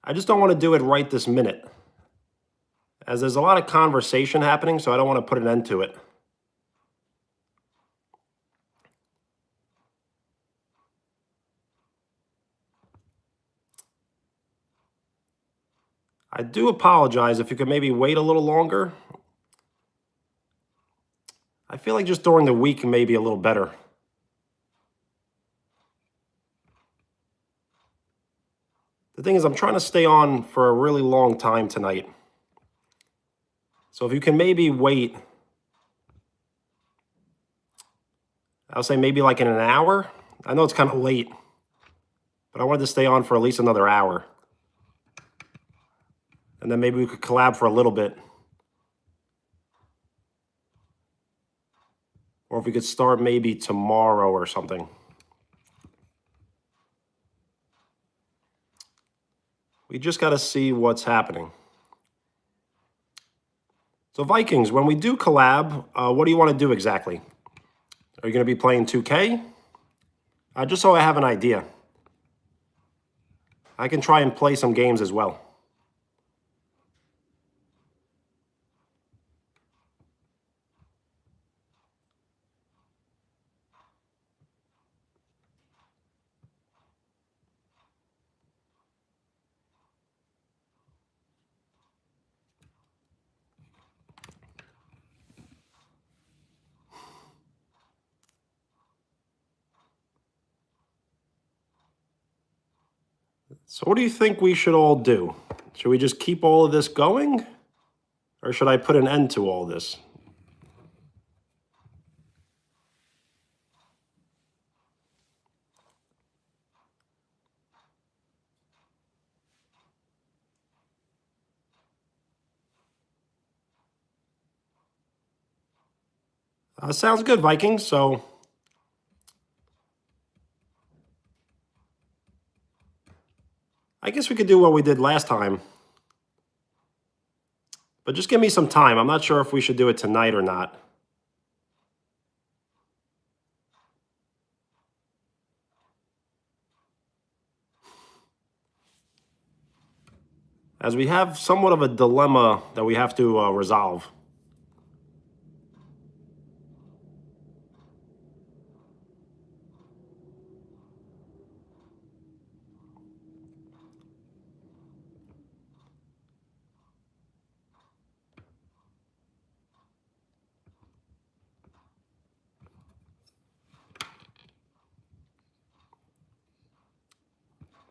I just don't want to do it right this minute, as there's a lot of conversation happening, so I don't want to put an end to it. I do apologize if you could maybe wait a little longer. I feel like just during the week may be a little better. The thing is, I'm trying to stay on for a really long time tonight. So if you can maybe wait, I'll say maybe like in an hour. I know it's kind of late, but I wanted to stay on for at least another hour. And then maybe we could collab for a little bit. Or if we could start maybe tomorrow or something. We just got to see what's happening. So Vikings, when we do collab, what do you want to do exactly? Are you going to be playing 2K? Just so I have an idea. I can try and play some games as well. So what do you think we should all do? Should we just keep all of this going? Or should I put an end to all this? Sounds good, Vikings. So I guess we could do what we did last time. But just give me some time. I'm not sure if we should do it tonight or not. As we have somewhat of a dilemma that we have to resolve.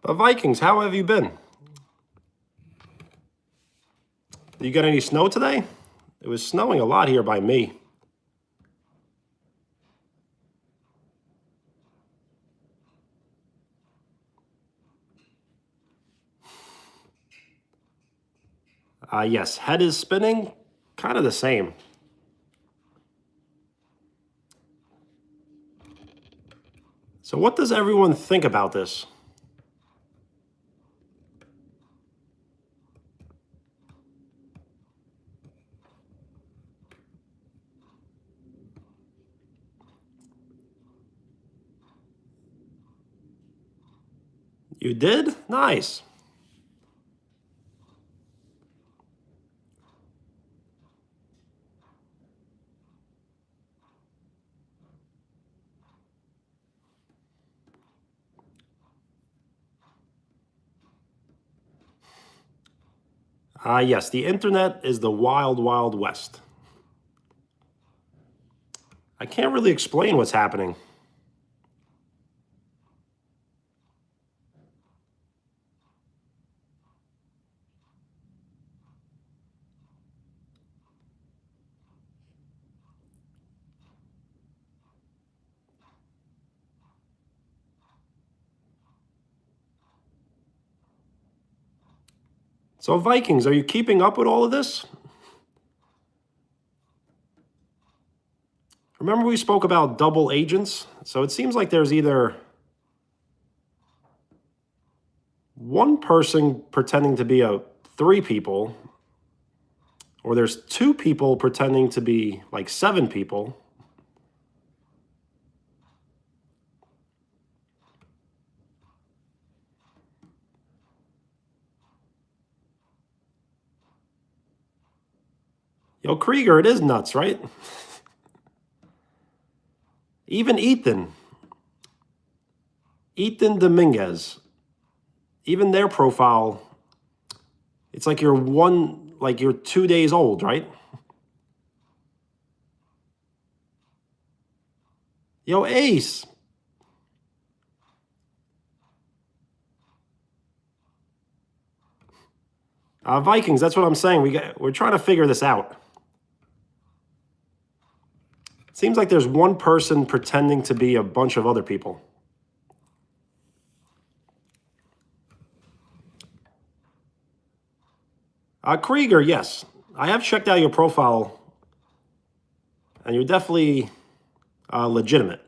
But Vikings, how have you been? Did you get any snow today? It was snowing a lot here by me. Yes, head is spinning. Kind of the same. So what does everyone think about this? You did? Nice. Yes, the internet is the wild, wild west. I can't really explain what's happening. So Vikings, are you keeping up with all of this? Remember we spoke about double agents? So it seems like there's either one person pretending to be three people, or there's two people pretending to be like seven people. Yo, Krieger, it is nuts, right? Even Ethan Dominguez, even their profile, it's like you're 2 days old, right? Yo, Ace. Vikings, that's what I'm saying. We're trying to figure this out. Seems like there's one person pretending to be a bunch of other people. Krieger, yes. I have checked out your profile, and you're definitely legitimate.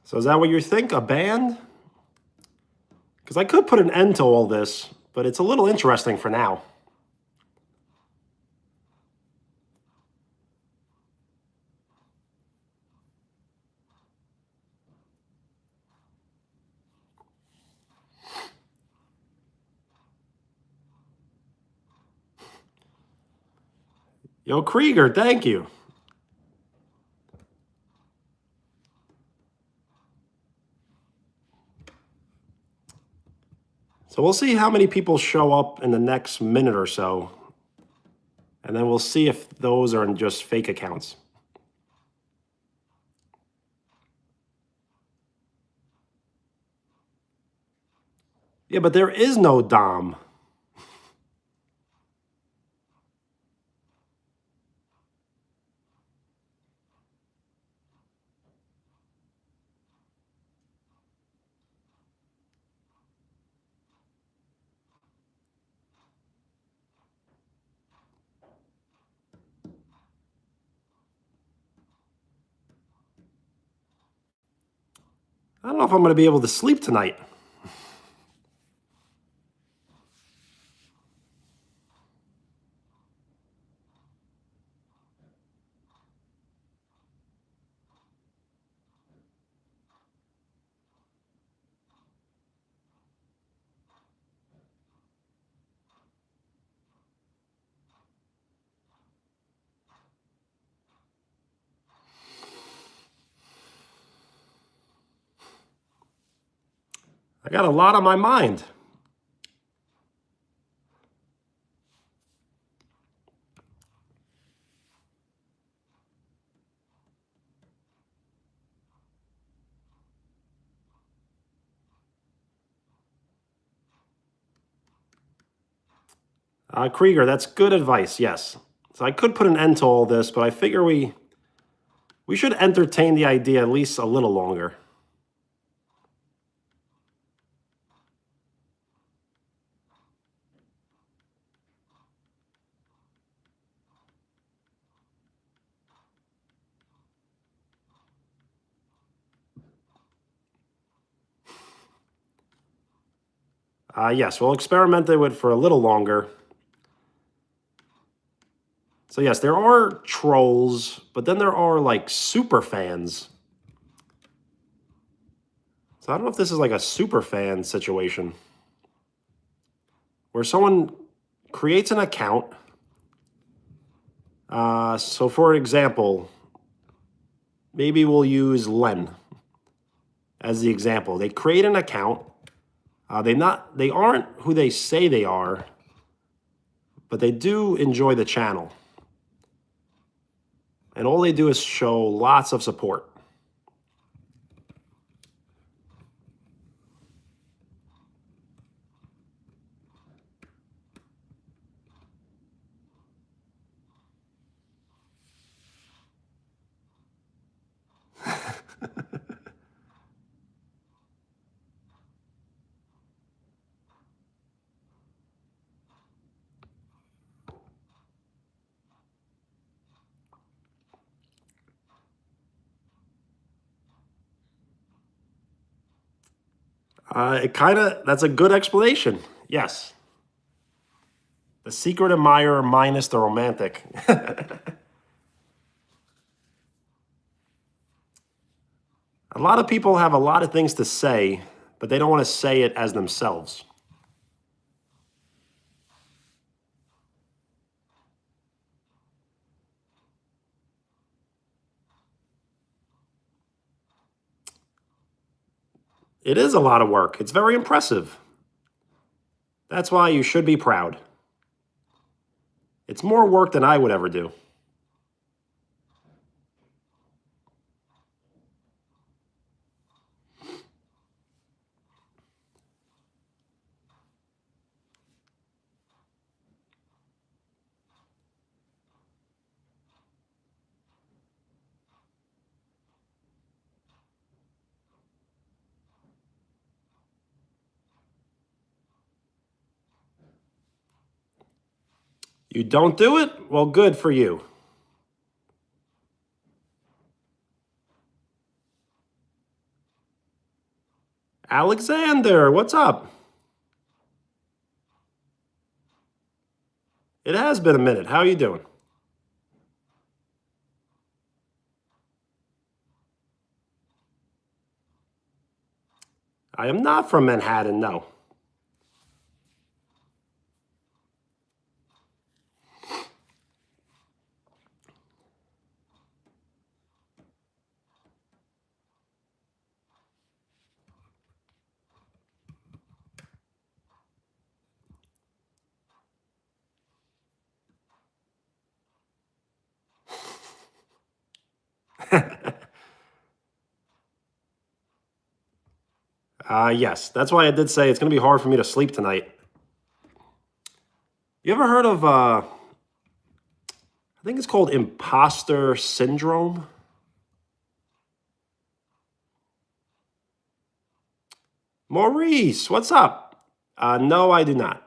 So is that what you think? A ban? Because I could put an end to all this, but it's a little interesting for now. Yo, Krieger, thank you. So we'll see how many people show up in the next minute or so, and then we'll see if those are just fake accounts. Yeah, but there is no Dom. I don't know if I'm going to be able to sleep tonight. I got a lot on my mind. Krieger, that's good advice, yes. So I could put an end to all this, but I figure we should entertain the idea at least a little longer. Yes, we'll experiment with for a little longer. So yes, there are trolls, but then there are like super fans. So I don't know if this is like a super fan situation where someone creates an account. So for example, maybe we'll use Len as the example. They create an account. They aren't who they say they are, but they do enjoy the channel. And all they do is show lots of support. That's a good explanation. Yes. The secret admirer minus the romantic. A lot of people have a lot of things to say, but they don't want to say it as themselves. It is a lot of work. It's very impressive. That's why you should be proud. It's more work than I would ever do. You don't do it? Well, good for you. Alexander, what's up? It has been a minute. How are you doing? I am not from Manhattan, no. Yes, that's why I did say it's going to be hard for me to sleep tonight. You ever heard of, I think it's called imposter syndrome? Maurice, what's up? No, I do not.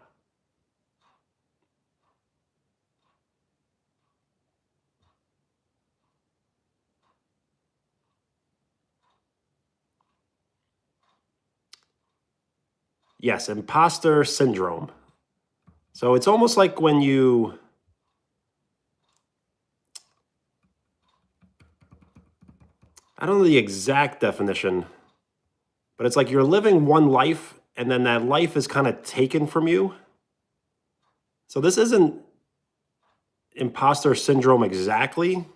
Yes, imposter syndrome. So it's almost like when you, I don't know the exact definition, but it's like you're living one life and then that life is kind of taken from you. So this isn't imposter syndrome exactly,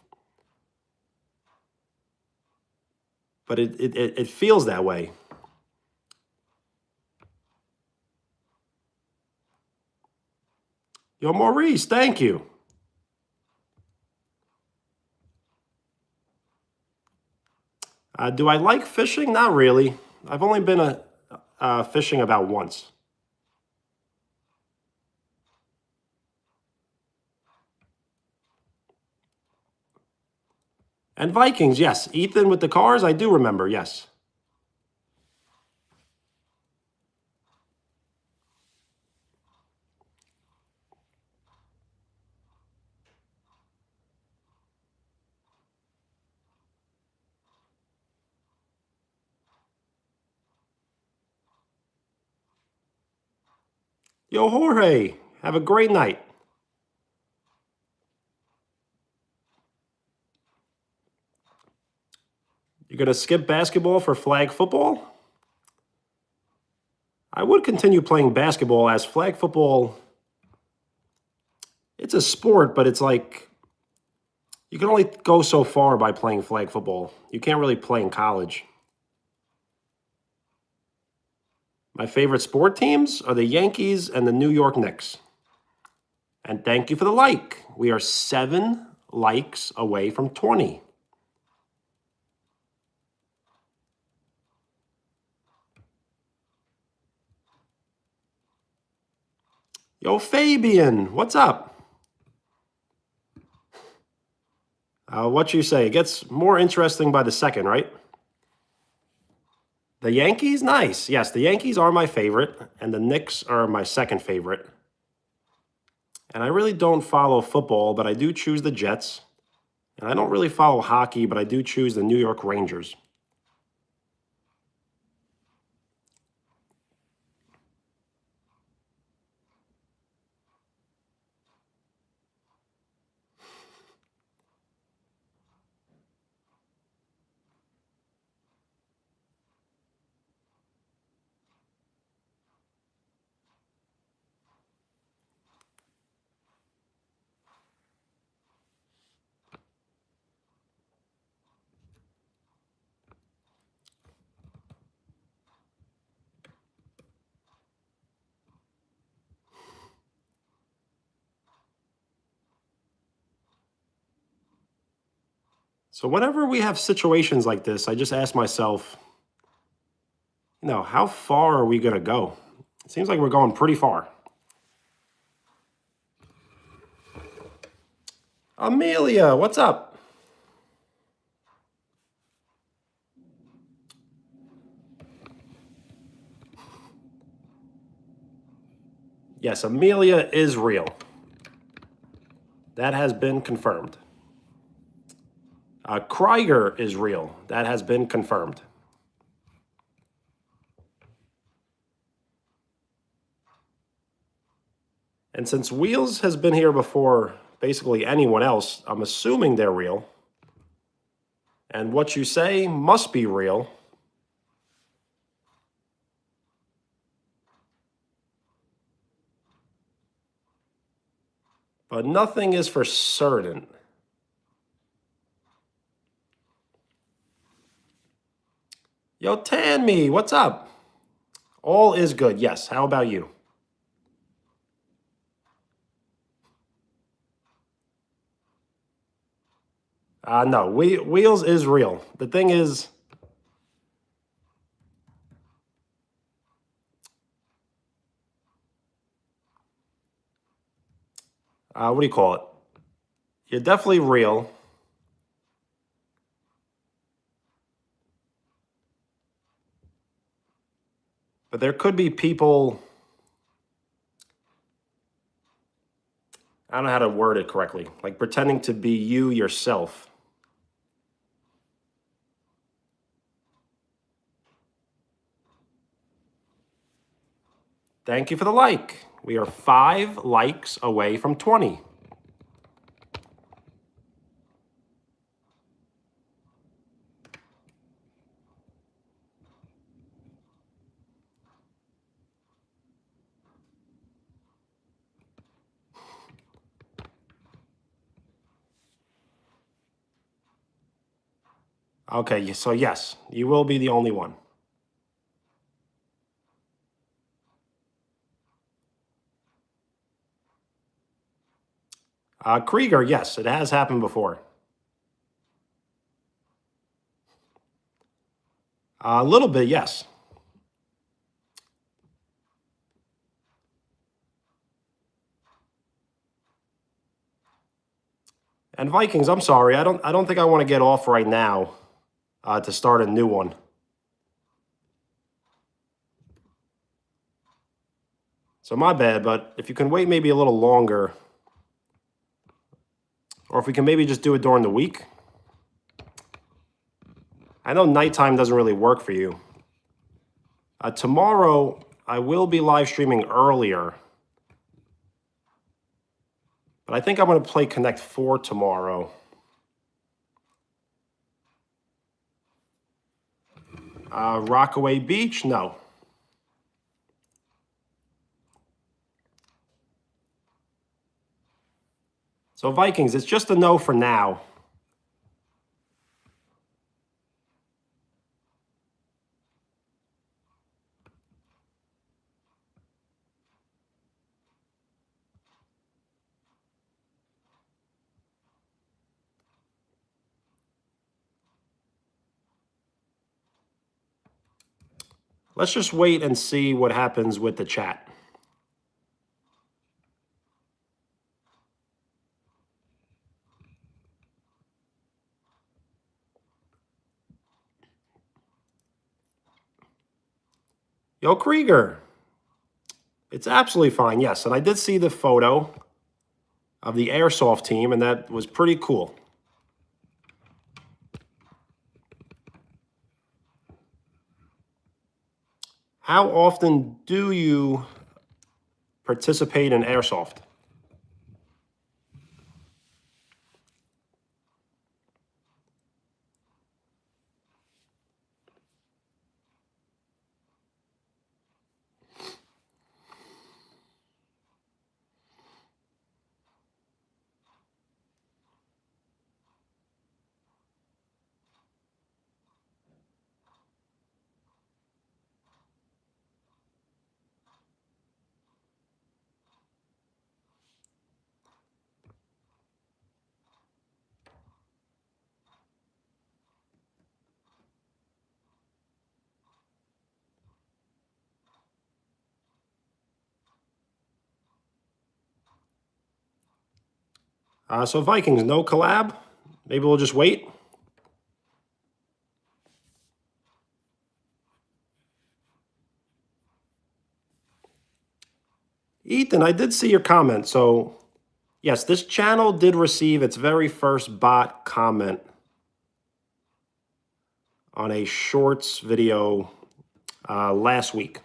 but it feels that way. Yo, Maurice, thank you. Do I like fishing? Not really. I've only been fishing about once. And Vikings, yes. Ethan with the cars, I do remember, yes. Yo, Jorge, have a great night. You're going to skip basketball for flag football? I would continue playing basketball as flag football. It's a sport, but it's like you can only go so far by playing flag football. You can't really play in college. My favorite sport teams are the Yankees and the New York Knicks. And thank you for the like. We are 7 likes away from 20. Yo, Fabian, what's up? What you say? It gets more interesting by the second, right? The Yankees? Nice. Yes, the Yankees are my favorite, and the Knicks are my second favorite. And I really don't follow football, but I do choose the Jets. And I don't really follow hockey, but I do choose the New York Rangers. So whenever we have situations like this, I just ask myself, how far are we going to go? It seems like we're going pretty far. Amelia, what's up? Yes, Amelia is real. That has been confirmed. Krieger is real. That has been confirmed. And since Wheels has been here before basically anyone else, I'm assuming they're real. And what you say must be real. But nothing is for certain. Yo, Tanmi, what's up? All is good, yes. How about you? No, Wheels is real. The thing is, what do you call it? You're definitely real. But there could be people, I don't know how to word it correctly, like pretending to be you yourself. Thank you for the like. We are 5 likes away from 20. Okay, so yes, you will be the only one. Krieger, yes, it has happened before. A little bit, yes. And Vikings, I'm sorry, I don't think I want to get off right now to start a new one. So my bad, but if you can wait maybe a little longer, or if we can maybe just do it during the week. I know nighttime doesn't really work for you. Tomorrow, I will be live streaming earlier. But I think I'm going to play Connect 4 tomorrow. Rockaway Beach? No. So Vikings, it's just a no for now. Let's just wait and see what happens with the chat. Yo, Krieger. It's absolutely fine, yes. And I did see the photo of the airsoft team, and that was pretty cool. How often do you participate in airsoft? So Vikings, no collab? Maybe we'll just wait? Ethan, I did see your comment. So, yes, this channel did receive its very first bot comment on a shorts video last week.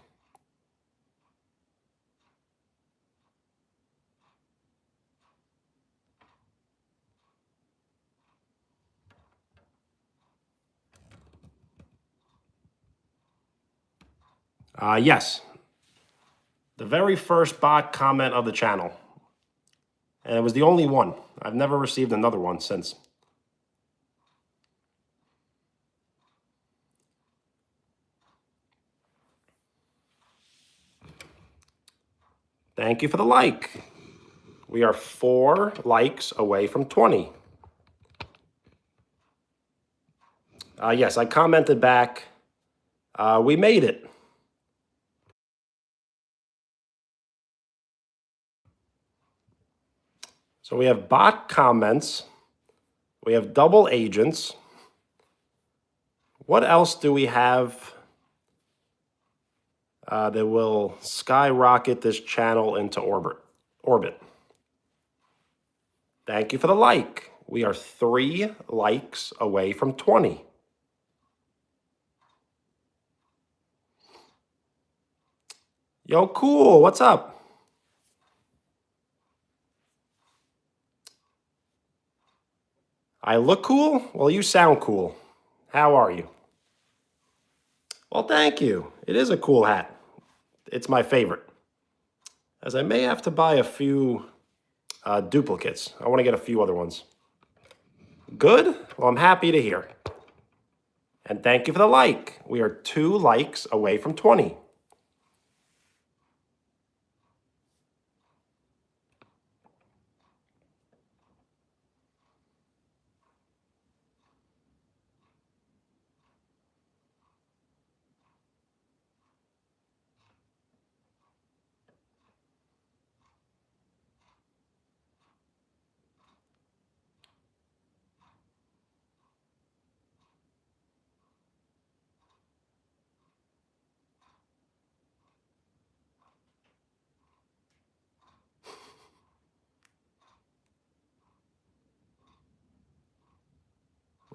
Yes, the very first bot comment of the channel. And it was the only one. I've never received another one since. Thank you for the like. We are 4 likes away from 20. Yes, I commented back. We made it. So we have bot comments. We have double agents. What else do we have that will skyrocket this channel into orbit? Thank you for the like. We are 3 likes away from 20. Yo, cool. What's up? I look cool? Well, you sound cool. How are you? Well, thank you. It is a cool hat. It's my favorite. As I may have to buy a few duplicates. I want to get a few other ones. Good? Well, I'm happy to hear. And thank you for the like. We are 2 likes away from 20.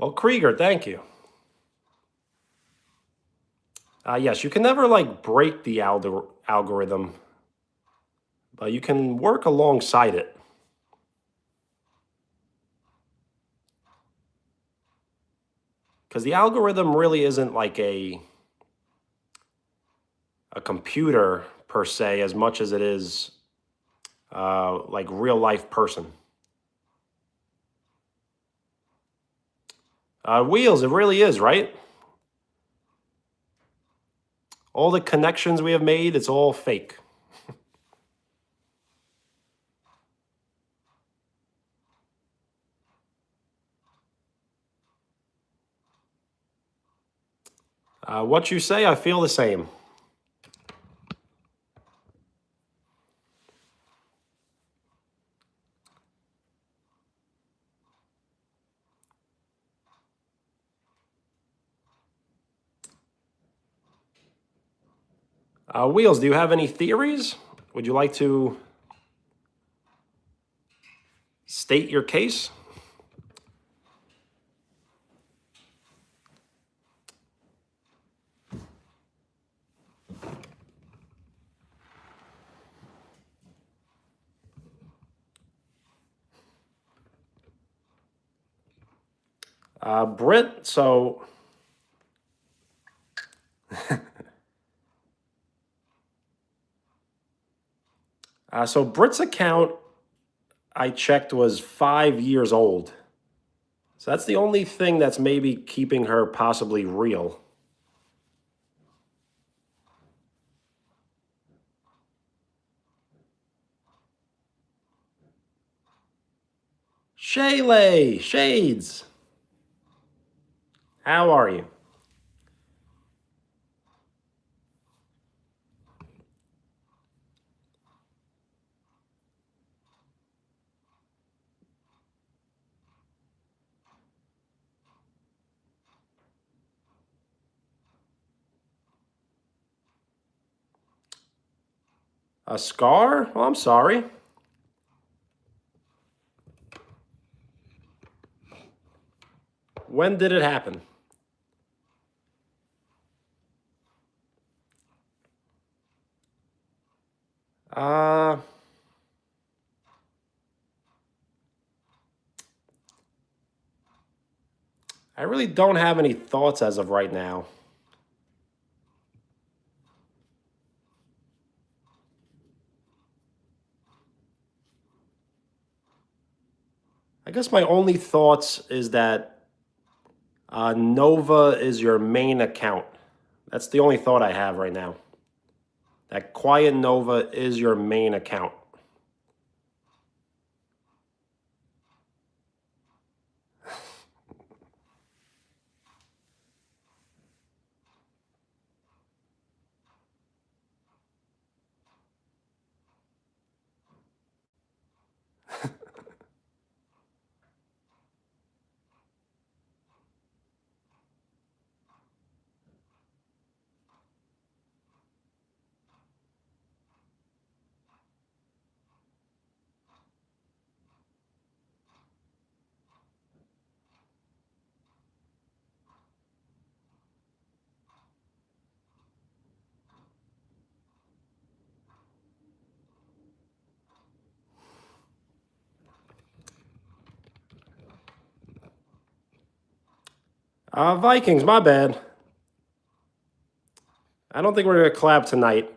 Well, Krieger, thank you. Yes, you can never like break the algorithm, but you can work alongside it. Because the algorithm really isn't like a computer per se as much as it is like real life person. Wheels, it really is, right? All the connections we have made, it's all fake. What you say, I feel the same. Wheels, do you have any theories? Would you like to state your case? Britt, so so Britt's account I checked was 5 years old. So that's the only thing that's maybe keeping her possibly real. Shaylay, Shades, how are you? A scar? Oh, I'm sorry. When did it happen? Uh, I really don't have any thoughts as of right now. I guess my only thoughts is that Nova is your main account. That's the only thought I have right now. That Quiet Nova is your main account. Vikings, my bad. I don't think we're gonna collab tonight.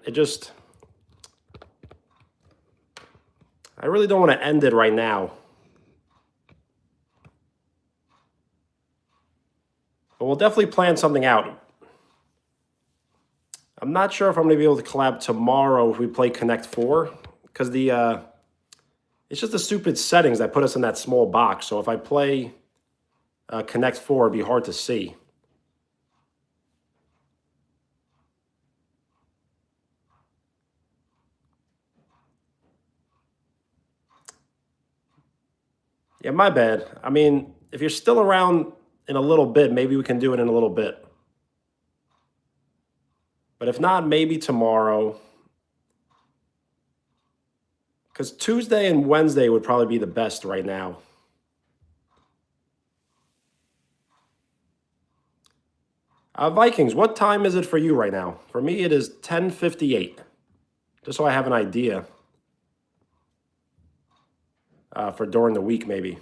I really don't want to end it right now. But we'll definitely plan something out. I'm not sure if I'm gonna be able to collab tomorrow if we play Connect 4, because it's just the stupid settings that put us in that small box. So if I play Connect 4, it'd be hard to see. Yeah, my bad. I mean, if you're still around in a little bit, maybe we can do it in a little bit. But if not, maybe tomorrow. Because Tuesday and Wednesday would probably be the best right now. Vikings, what time is it for you right now? For me, it is 10:58. Just so I have an idea for during the week, maybe.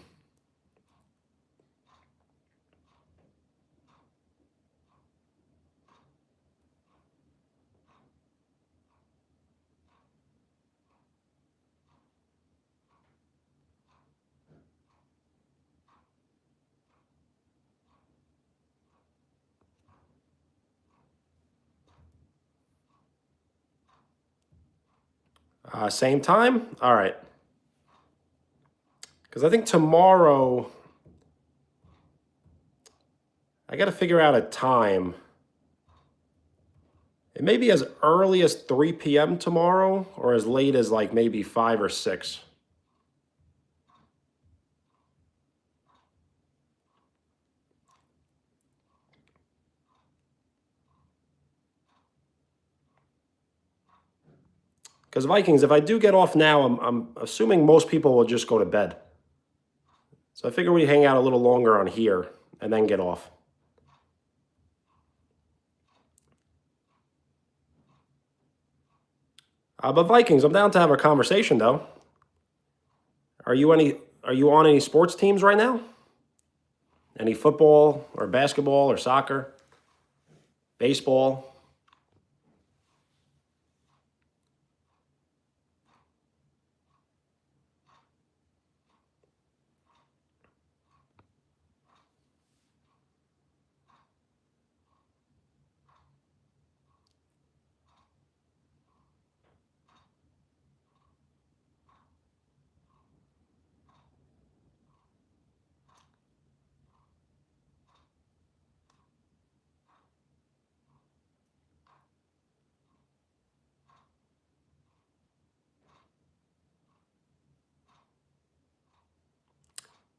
Same time? All right. Because I think tomorrow, I got to figure out a time. It may be as early as 3 p.m. tomorrow or as late as like maybe 5 or 6. Because Vikings, if I do get off now, I'm assuming most people will just go to bed. So I figure we hang out a little longer on here and then get off. But Vikings, I'm down to have a conversation though. Are you on any sports teams right now? Any football or basketball or soccer? Baseball?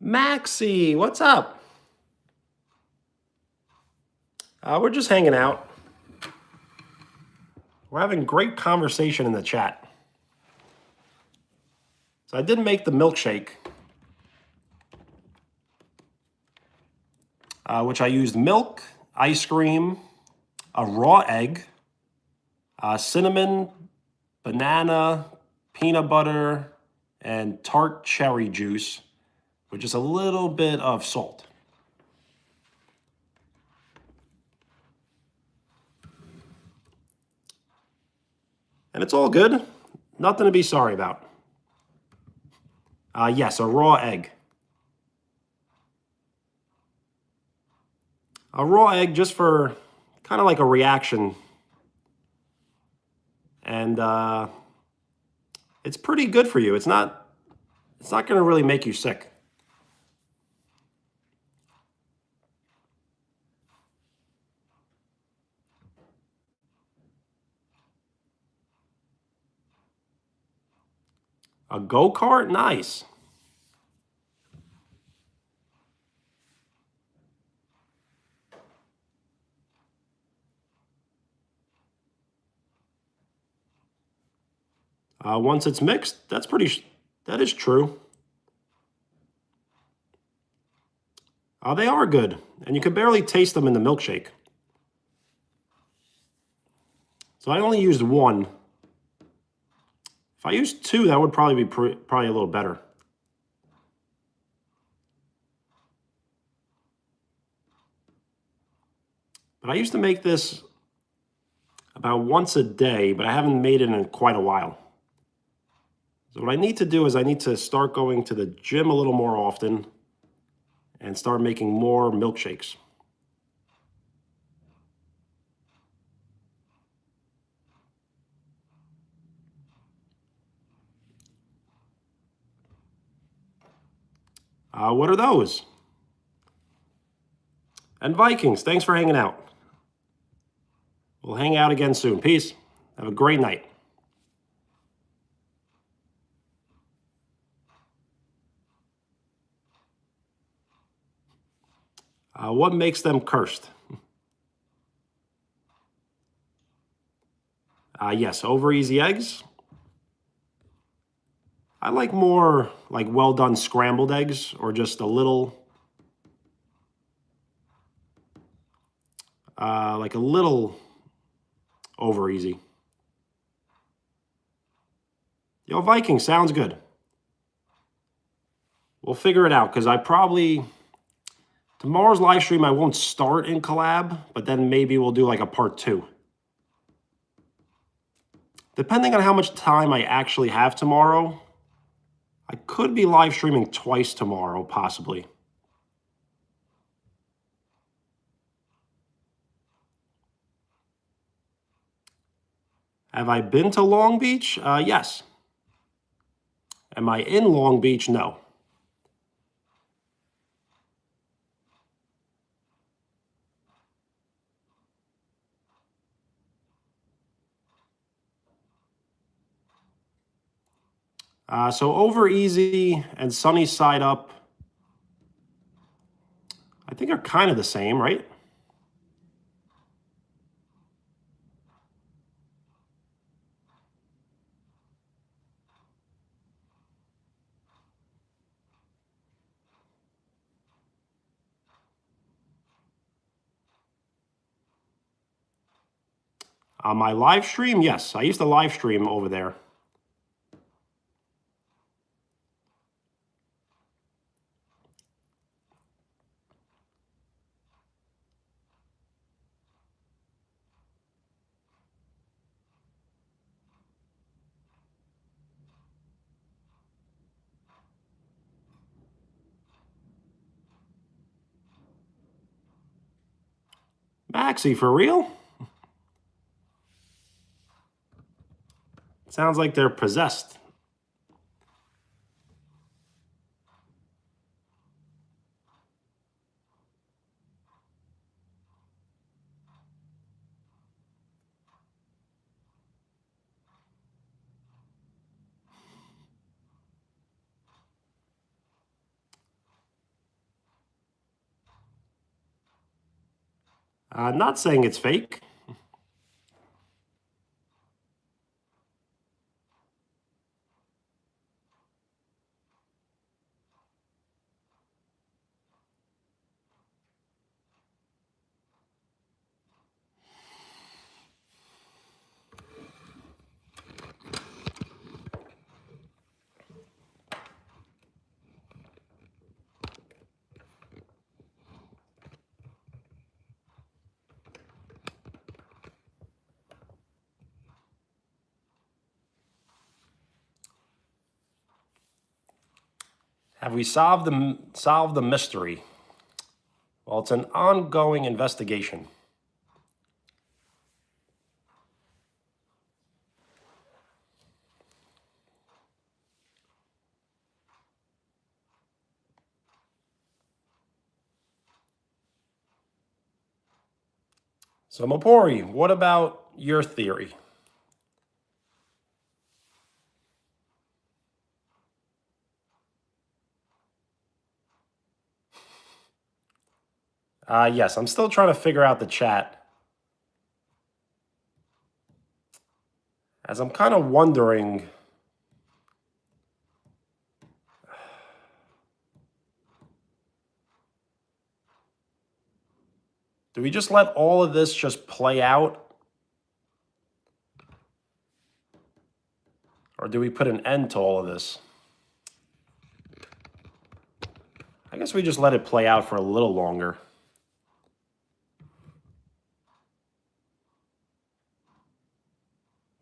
Maxie, what's up? We're just hanging out. We're having great conversation in the chat. So I did make the milkshake, which I used milk, ice cream, a raw egg, cinnamon, banana, peanut butter, and tart cherry juice with just a little bit of salt. And it's all good. Nothing to be sorry about. Yes, a raw egg. A raw egg just for kind of like a reaction. And it's pretty good for you. It's not going to really make you sick. A go-kart? Nice. Once it's mixed, that is true. They are good, and you can barely taste them in the milkshake. So I only used one. If I used two, that would probably be probably a little better. But I used to make this about once a day, but I haven't made it in quite a while. So what I need to do is I need to start going to the gym a little more often and start making more milkshakes. What are those? And Vikings, thanks for hanging out. We'll hang out again soon. Peace. Have a great night. What makes them cursed? Yes, over easy eggs. I like more like well done scrambled eggs or just a little like a little over easy. Yo, Viking, sounds good. We'll figure it out, because tomorrow's live stream I won't start in collab, but then maybe we'll do like a part 2. Depending on how much time I actually have tomorrow, I could be live streaming twice tomorrow, possibly. Have I been to Long Beach? Yes. Am I in Long Beach? No. So over easy and sunny side up, I think are kind of the same, right? On my live stream, yes, I used to live stream over there. Maxie, for real? Sounds like they're possessed. Not saying it's fake. Have we solved the mystery? Well, it's an ongoing investigation. So Mapori, what about your theory? Yes, I'm still trying to figure out the chat, as I'm kind of wondering. Do we just let all of this just play out? Or do we put an end to all of this? I guess we just let it play out for a little longer.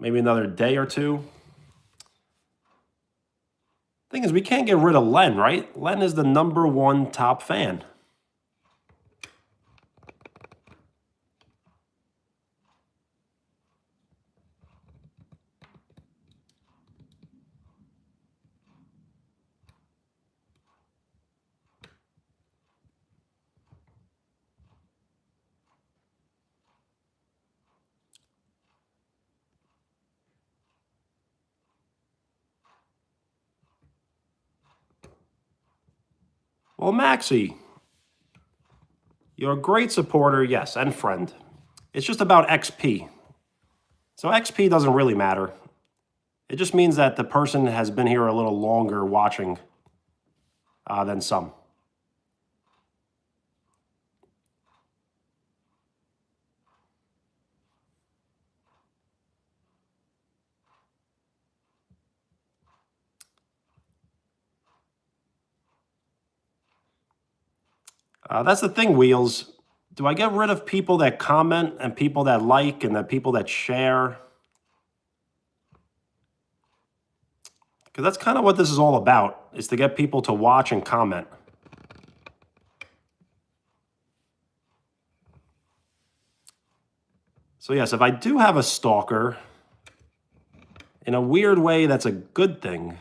Maybe another day or two. Thing is, we can't get rid of Len, right? Len is the #1 top fan. Well, Maxie, you're a great supporter, yes, and friend. It's just about XP. So XP doesn't really matter. It just means that the person has been here a little longer watching than some. That's the thing, Wheels. Do I get rid of people that comment and people that like and the people that share? Because that's kind of what this is all about, is to get people to watch and comment. So yes, if I do have a stalker, in a weird way, that's a good thing.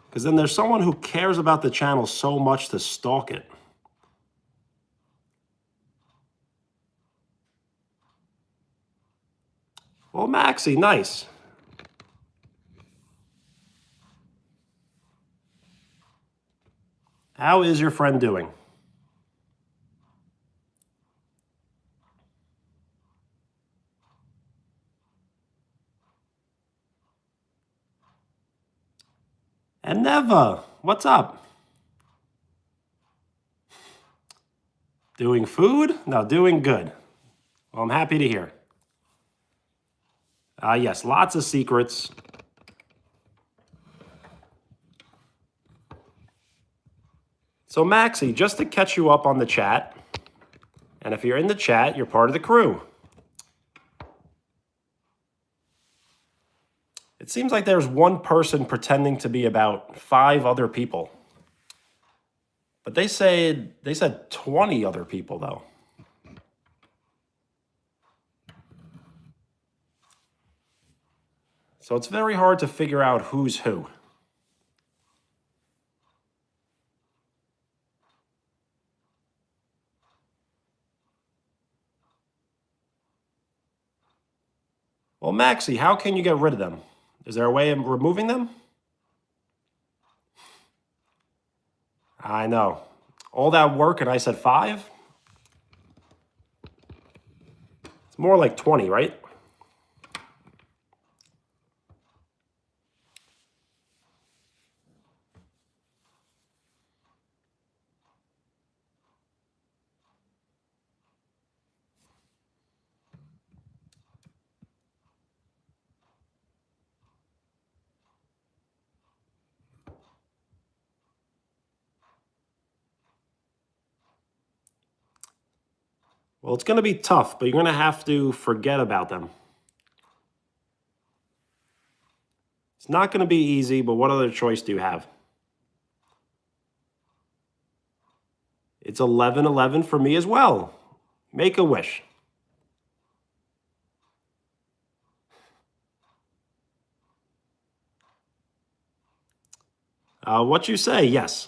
Because then there's someone who cares about the channel so much to stalk it. Well, Maxie, nice. How is your friend doing? And Neva, what's up? Doing food? No, doing good. Well, I'm happy to hear. Yes, lots of secrets. So Maxie, just to catch you up on the chat, and if you're in the chat, you're part of the crew. It seems like there's one person pretending to be about 5 other people. But they said 20 other people, though. So it's very hard to figure out who's who. Well, Maxie, how can you get rid of them? Is there a way of removing them? I know. All that work and I said 5? It's more like 20, right? Well, it's going to be tough, but you're going to have to forget about them. It's not going to be easy, but what other choice do you have? It's 11:11 for me as well. Make a wish. What you say, yes.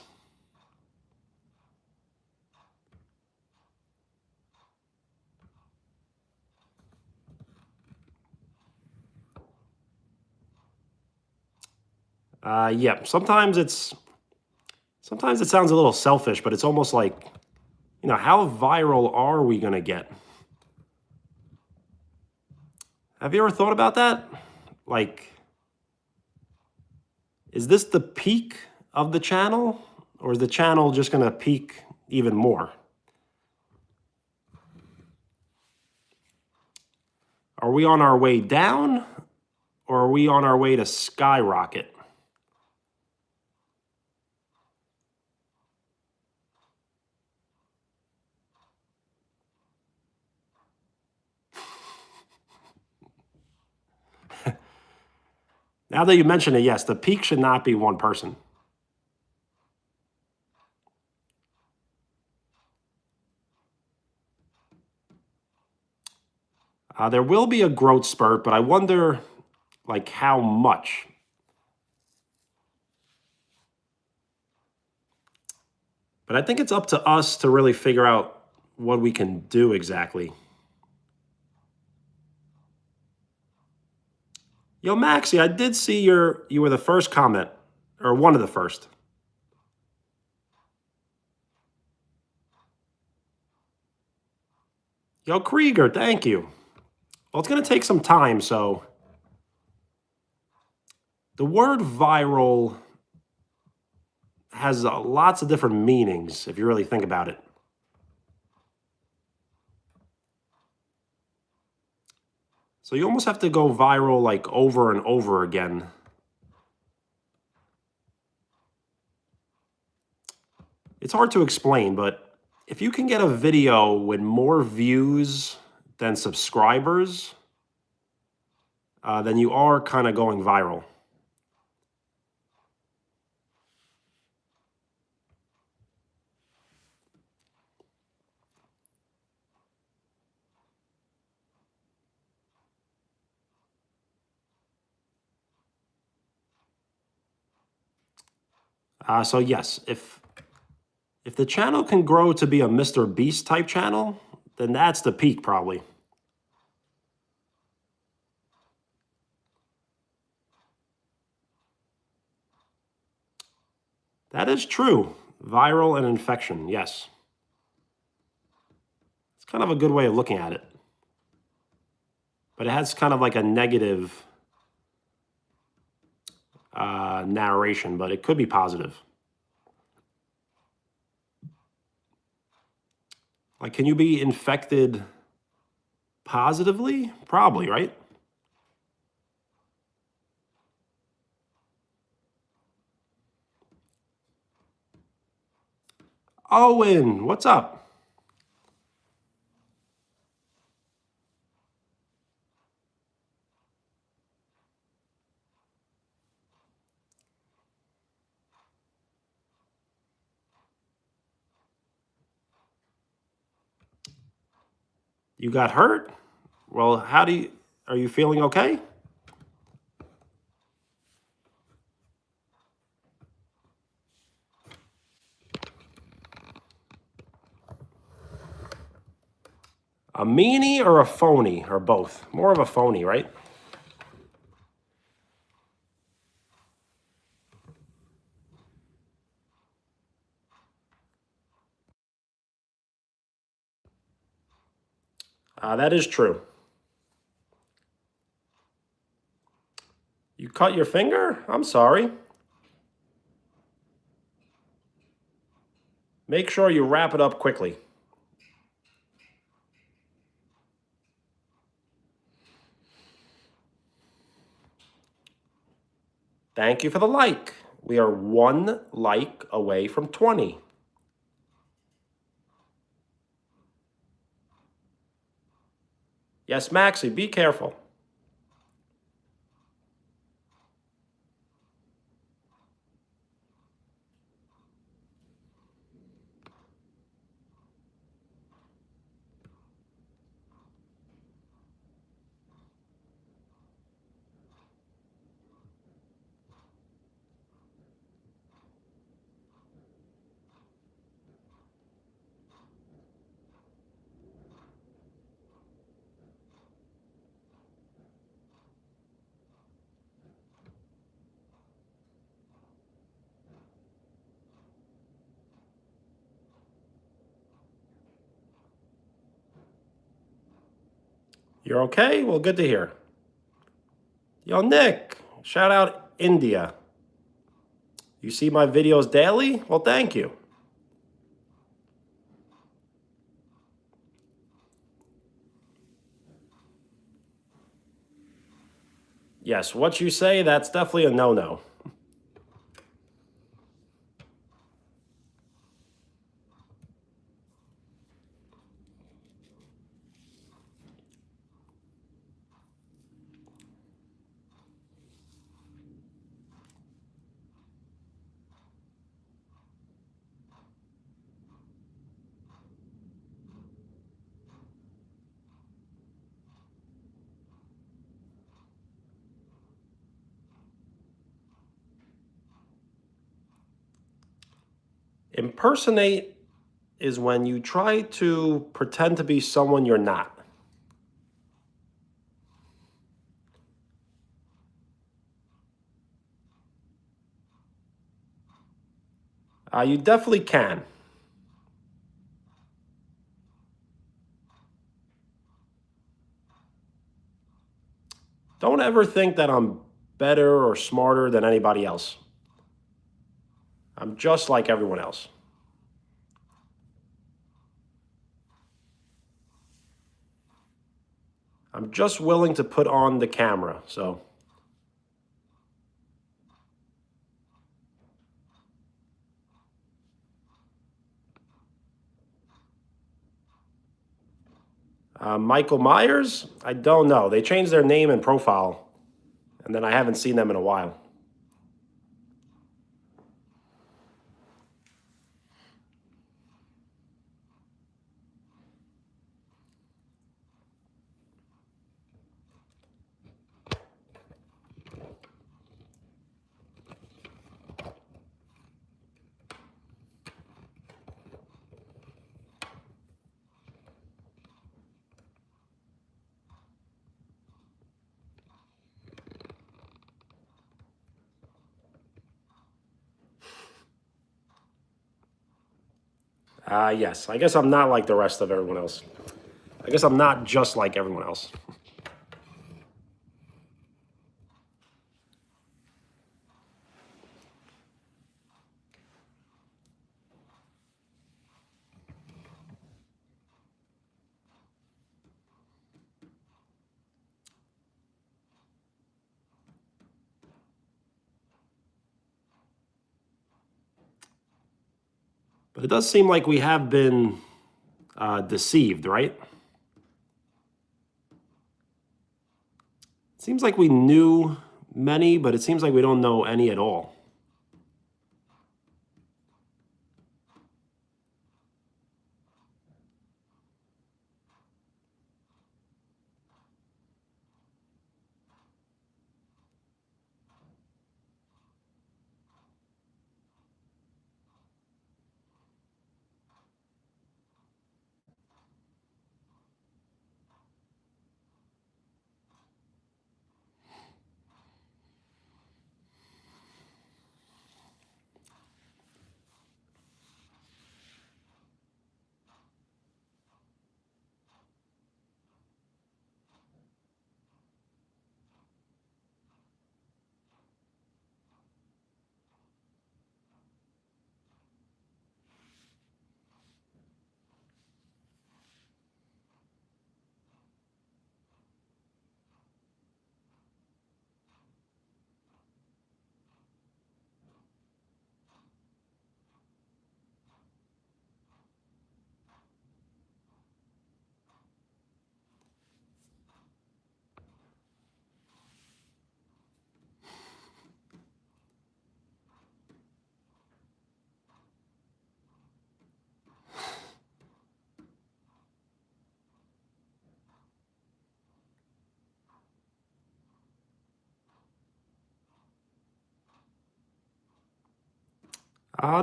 Yeah, sometimes it sounds a little selfish, but it's almost like, how viral are we going to get? Have you ever thought about that? Like, is this the peak of the channel, or is the channel just going to peak even more? Are we on our way down, or are we on our way to skyrocket? Now that you mention it, yes, the peak should not be one person. There will be a growth spurt, but I wonder, like, how much? But I think it's up to us to really figure out what we can do exactly. Yo, Maxie, I did see you were the first comment, or one of the first. Yo, Krieger, thank you. Well, it's going to take some time, so the word viral has lots of different meanings if you really think about it. So you almost have to go viral like over and over again. It's hard to explain, but if you can get a video with more views than subscribers, then you are kind of going viral. So yes, if the channel can grow to be a Mr. Beast type channel, then that's the peak probably. That is true. Viral and infection, yes. It's kind of a good way of looking at it. But it has kind of like a negative narration, but it could be positive. Like, can you be infected positively? Probably, right? Owen, what's up? You got hurt? Well, are you feeling okay? A meanie or a phony, or both? More of a phony, right? That is true. You cut your finger? I'm sorry. Make sure you wrap it up quickly. Thank you for the like. We are 1 like away from 20. Yes, Maxie, be careful. You're okay? Well, good to hear. Yo, Nick, shout out India. You see my videos daily? Well, thank you. Yes, what you say, that's definitely a no-no. Impersonate is when you try to pretend to be someone you're not. You definitely can. Don't ever think that I'm better or smarter than anybody else. I'm just like everyone else. I'm just willing to put on the camera, so. Michael Myers? I don't know. They changed their name and profile, and then I haven't seen them in a while. Yes, I guess I'm not like the rest of everyone else. I guess I'm not just like everyone else. But it does seem like we have been deceived, right? It seems like we knew many, but it seems like we don't know any at all.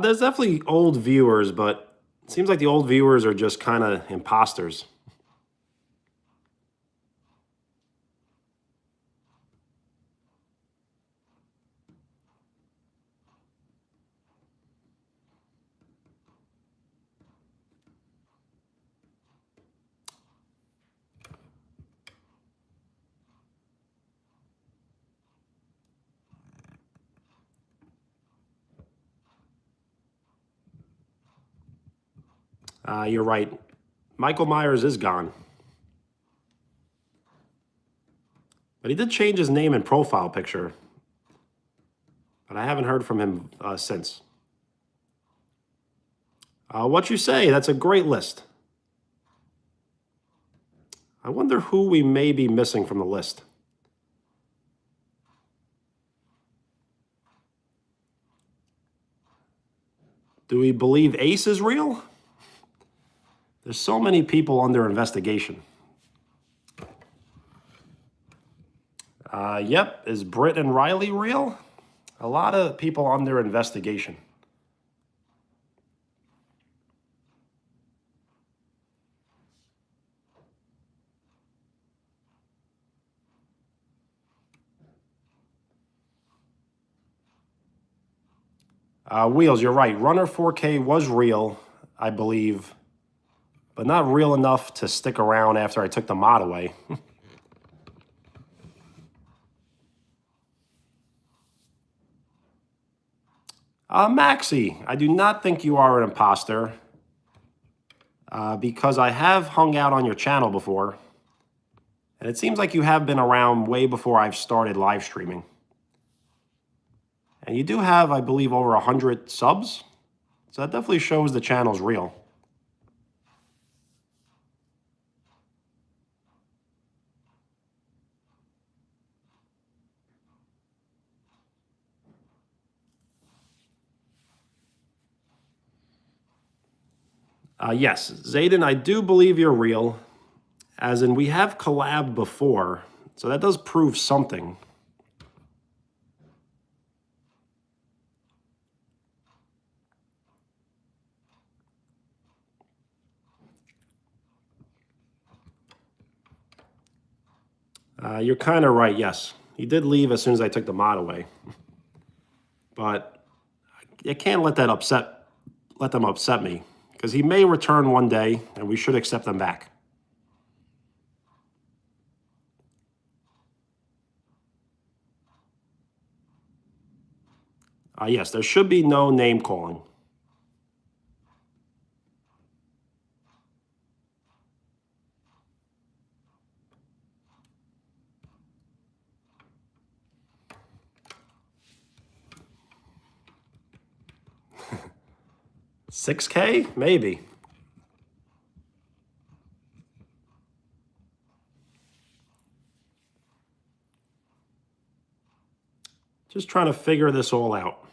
There's definitely old viewers, but it seems like the old viewers are just kind of imposters. You're right. Michael Myers is gone. But he did change his name and profile picture. But I haven't heard from him since. What you say? That's a great list. I wonder who we may be missing from the list. Do we believe Ace is real? There's so many people under investigation. Yep, is Britt and Riley real? A lot of people under investigation. Wheels, you're right. Runner 4K was real, I believe, but not real enough to stick around after I took the mod away. Maxie, I do not think you are an imposter because I have hung out on your channel before, and it seems like you have been around way before I've started live streaming. And you do have, I believe, over 100 subs, so that definitely shows the channel's real. Yes, Zayden, I do believe you're real, as in we have collabed before, so that does prove something. You're kind of right, yes. He did leave as soon as I took the mod away. But you can't let them upset me, because he may return one day, and we should accept them back. Yes, there should be no name calling. $6K? Maybe. Just trying to figure this all out.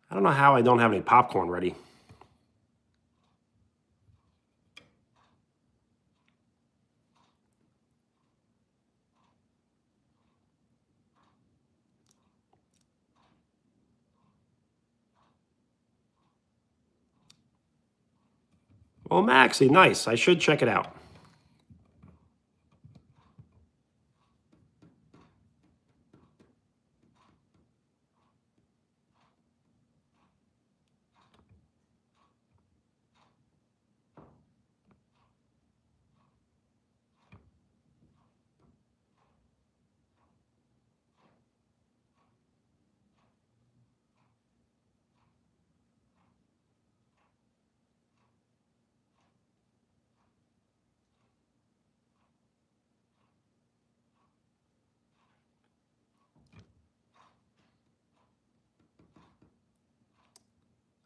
I don't know how I don't have any popcorn ready. Well, Maxie, nice. I should check it out.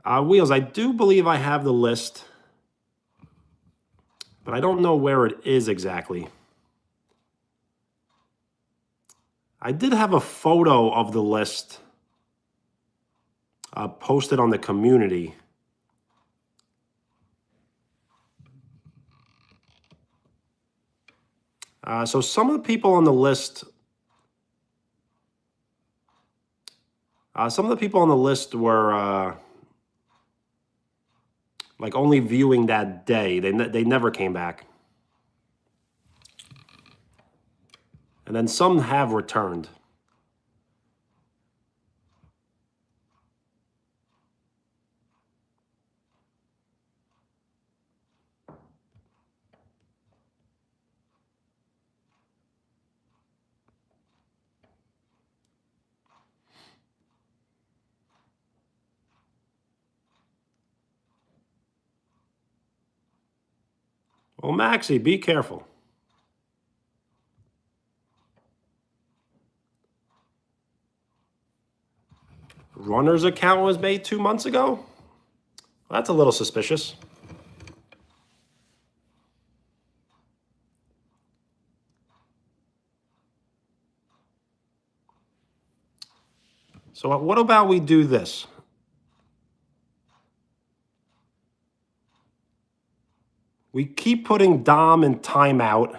Wheels, I do believe I have the list, but I don't know where it is exactly. I did have a photo of the list posted on the community. So some of the people on the list, were like only viewing that day. They never came back. And then some have returned. Well, Maxie, be careful. Runner's account was made 2 months ago? Well, that's a little suspicious. So what about we do this? We keep putting Dom in timeout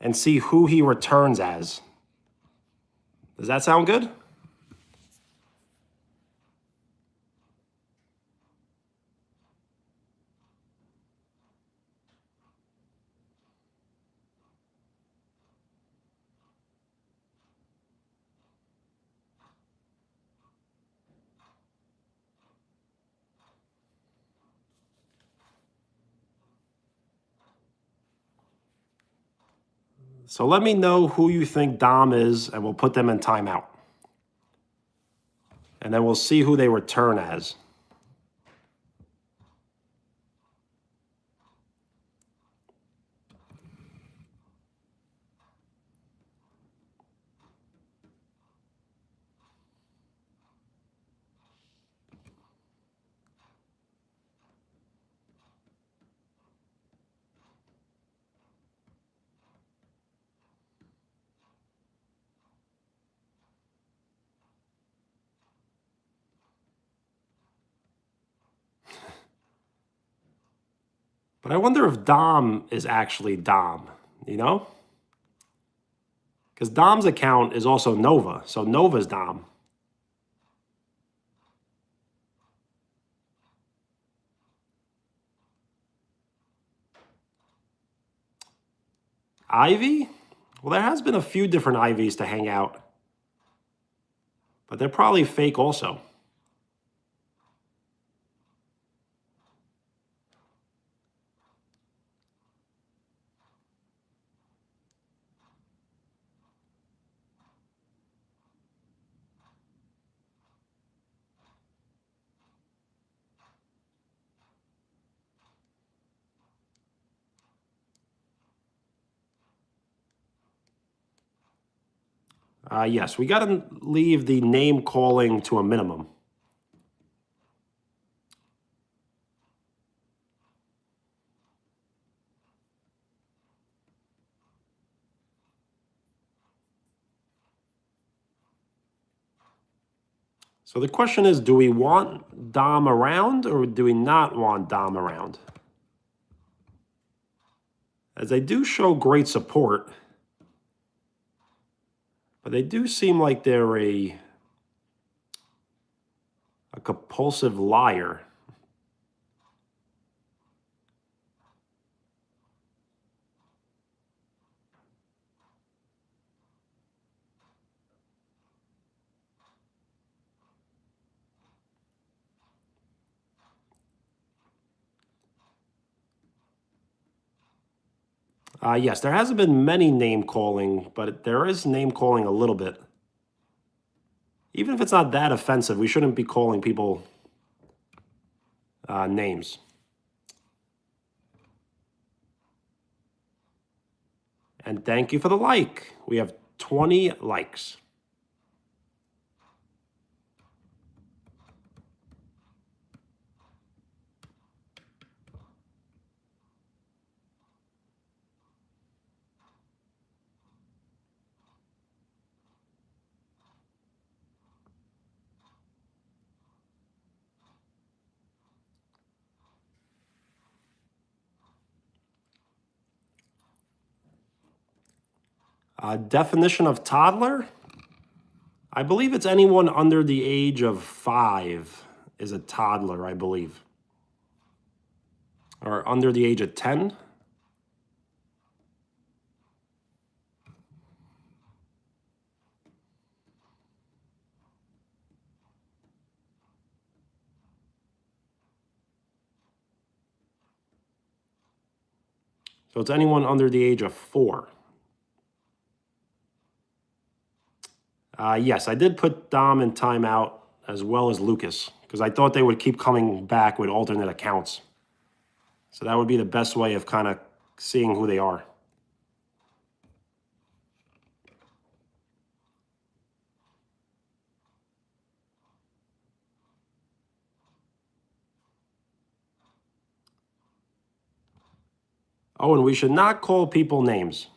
and see who he returns as. Does that sound good? So let me know who you think Dom is, and we'll put them in timeout. And then we'll see who they return as. But I wonder if Dom is actually Dom, you know? Because Dom's account is also Nova, so Nova's Dom. Ivy? Well, there has been a few different Ivies to hang out. But they're probably fake also. Yes, we got to leave the name calling to a minimum. So the question is, do we want Dom around or do we not want Dom around? As they do show great support, but they do seem like they're a compulsive liar. Yes, there hasn't been many name calling, but there is name calling a little bit. Even if it's not that offensive, we shouldn't be calling people names. And thank you for the like. We have 20 likes. Definition of toddler? I believe it's anyone under the age of 5 is a toddler, I believe. Or under the age of 10. So it's anyone under the age of 4. Yes, I did put Dom in timeout as well as Lucas because I thought they would keep coming back with alternate accounts. So that would be the best way of kind of seeing who they are. Oh, and we should not call people names.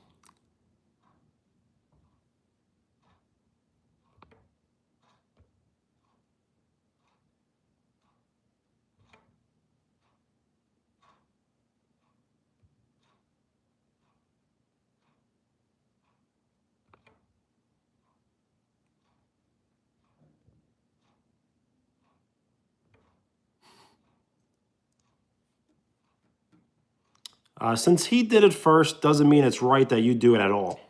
Since he did it first, doesn't mean it's right that you do it at all.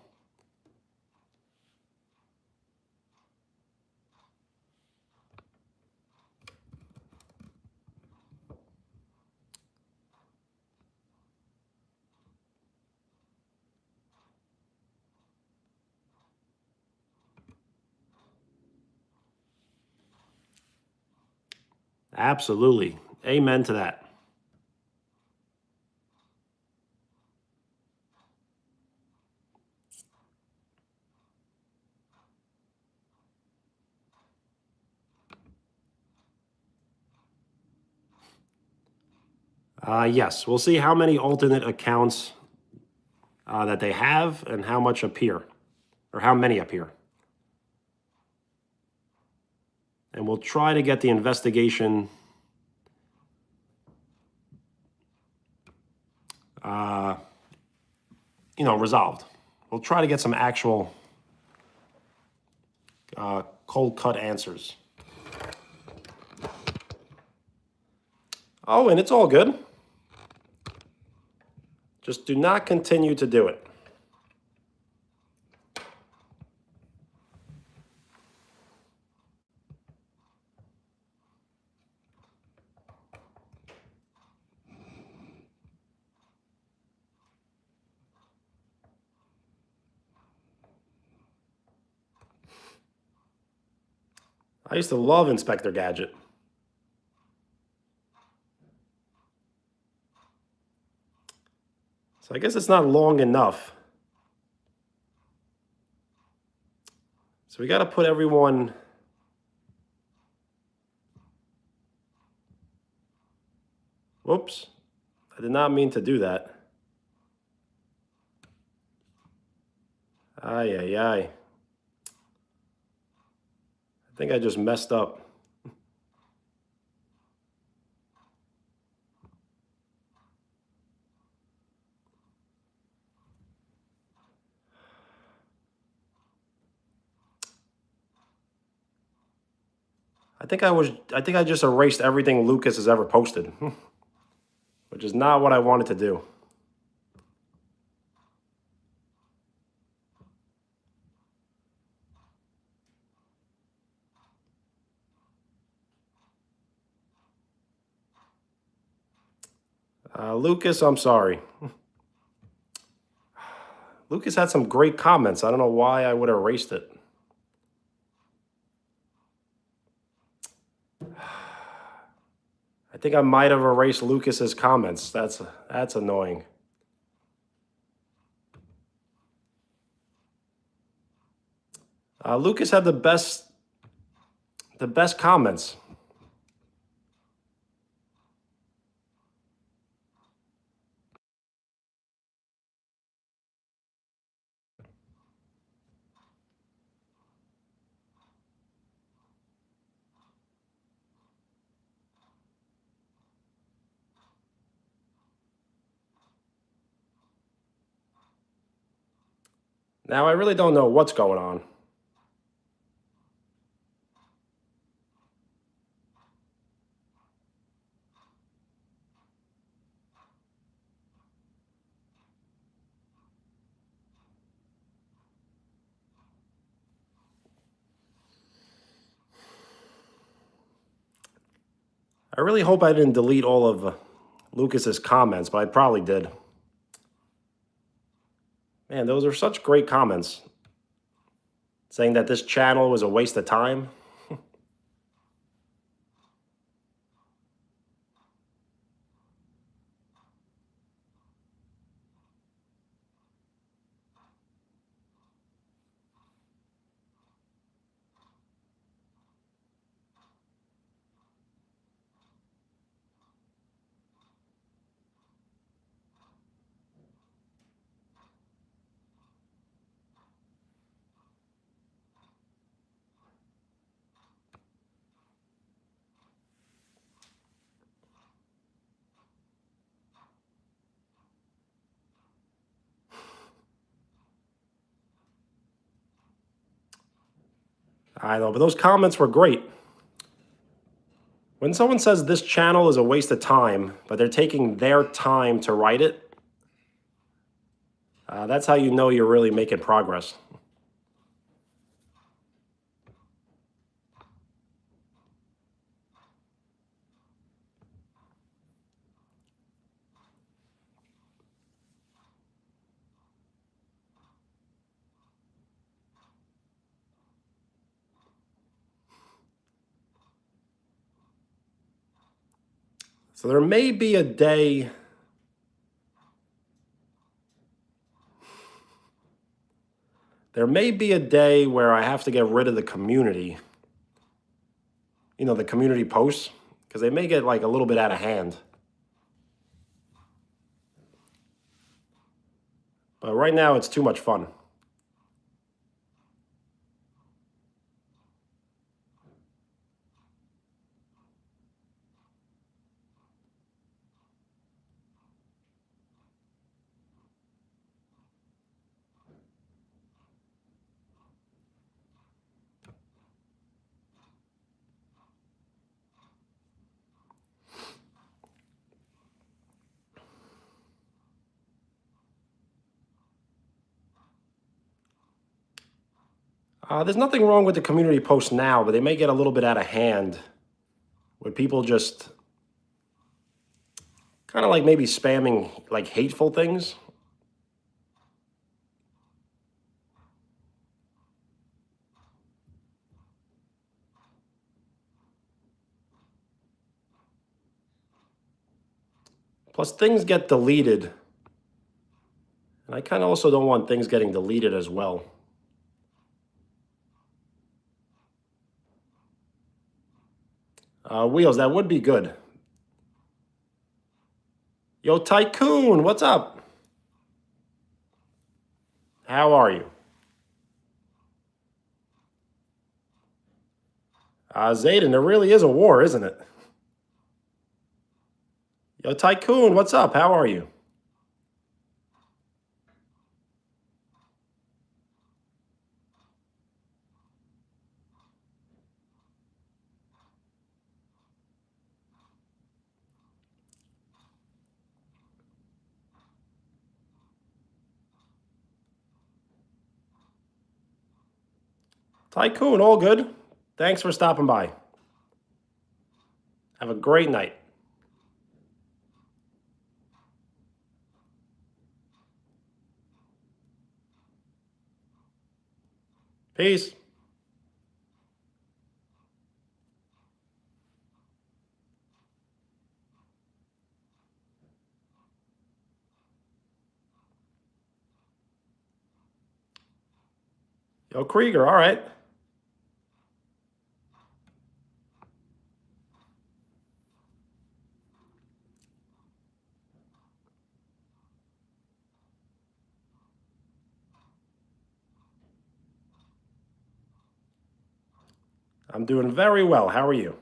Absolutely. Amen to that. Yes, we'll see how many alternate accounts that they have and how much appear, or how many appear. And we'll try to get the investigation resolved. We'll try to get some actual cold cut answers. Oh, and it's all good. Just do not continue to do it. I used to love Inspector Gadget. So I guess it's not long enough. So we got to put everyone. Whoops. I did not mean to do that. Ay, ay, ay. I think I just messed up. I think I just erased everything Lucas has ever posted, which is not what I wanted to do. Lucas, I'm sorry. Lucas had some great comments. I don't know why I would have erased it. I think I might have erased Lucas's comments. That's annoying. Lucas had the best comments. Now I really don't know what's going on. I really hope I didn't delete all of Lucas's comments, but I probably did. Man, those are such great comments. Saying that this channel was a waste of time. I know, but those comments were great. When someone says this channel is a waste of time, but they're taking their time to write it, that's how you know you're really making progress. So there may be a day where I have to get rid of the community. The community posts, because they may get like a little bit out of hand. But right now it's too much fun. There's nothing wrong with the community posts now, but they may get a little bit out of hand with people just kind of like maybe spamming like hateful things. Plus, things get deleted. And I kind of also don't want things getting deleted as well. Wheels, that would be good. Yo, Tycoon, what's up? How are you? Zayden, there really is a war, isn't it? Yo, Tycoon, what's up? How are you? Tycoon, all good. Thanks for stopping by. Have a great night. Peace. Yo, Krieger, all right. I'm doing very well. How are you?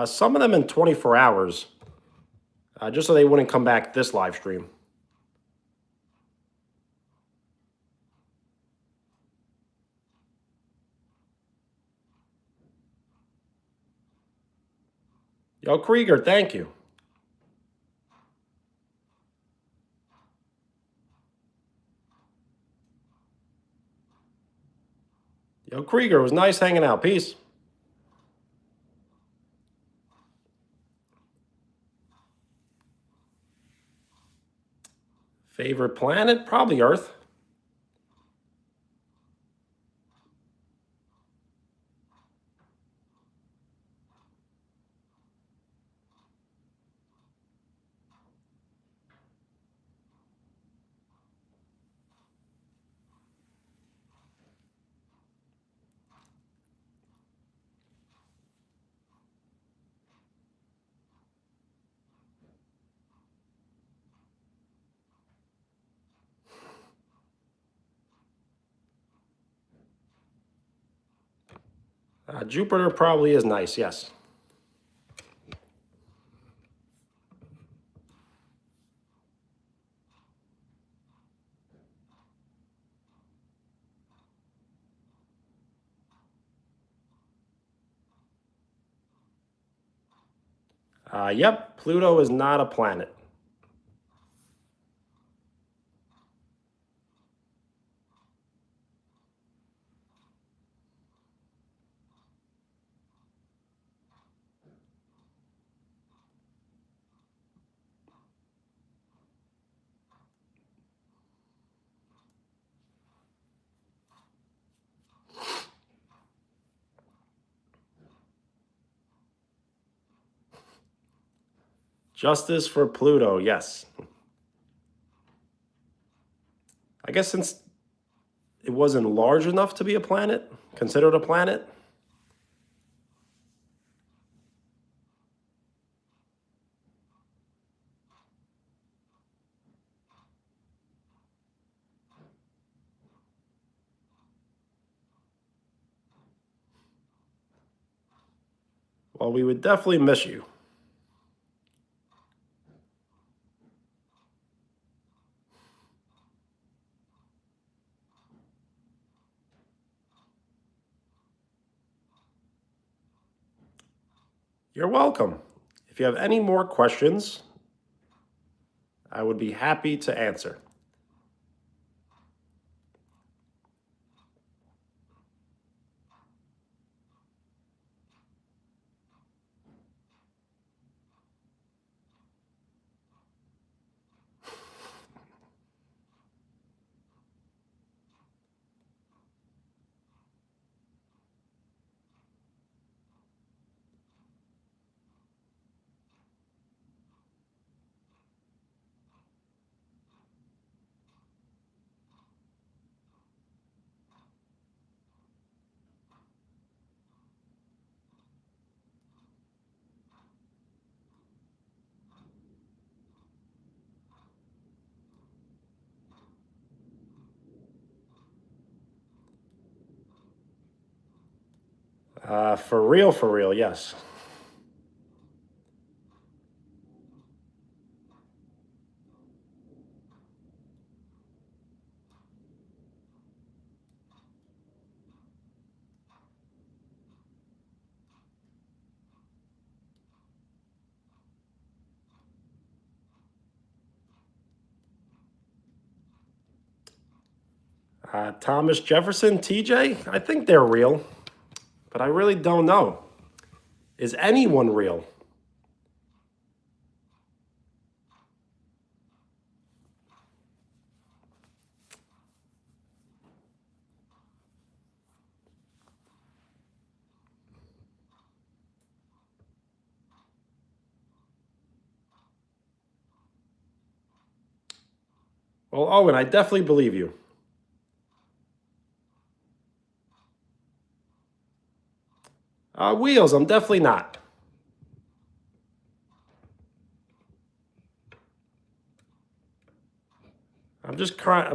Some of them in 24 hours, just so they wouldn't come back this live stream. Yo, Krieger, thank you. Yo, Krieger, it was nice hanging out. Peace. Favorite planet? Probably Earth. Jupiter probably is nice, yes. Yep, Pluto is not a planet. Justice for Pluto, yes. I guess since it wasn't large enough to be a planet, considered a planet. Well, we would definitely miss you. You're welcome. If you have any more questions, I would be happy to answer. For real, yes. Thomas Jefferson, TJ, I think they're real, but I really don't know. Is anyone real? Well, Owen, I definitely believe you. Wheels, I'm definitely not. I'm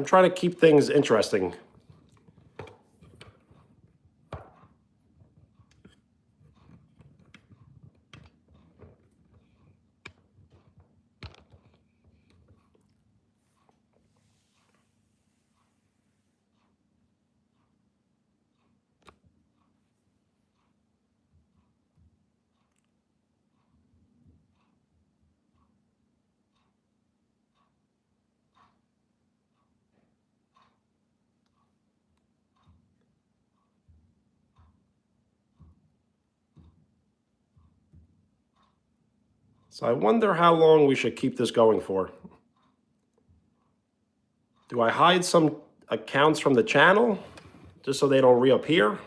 trying to keep things interesting. So I wonder how long we should keep this going for. Do I hide some accounts from the channel just so they don't reappear?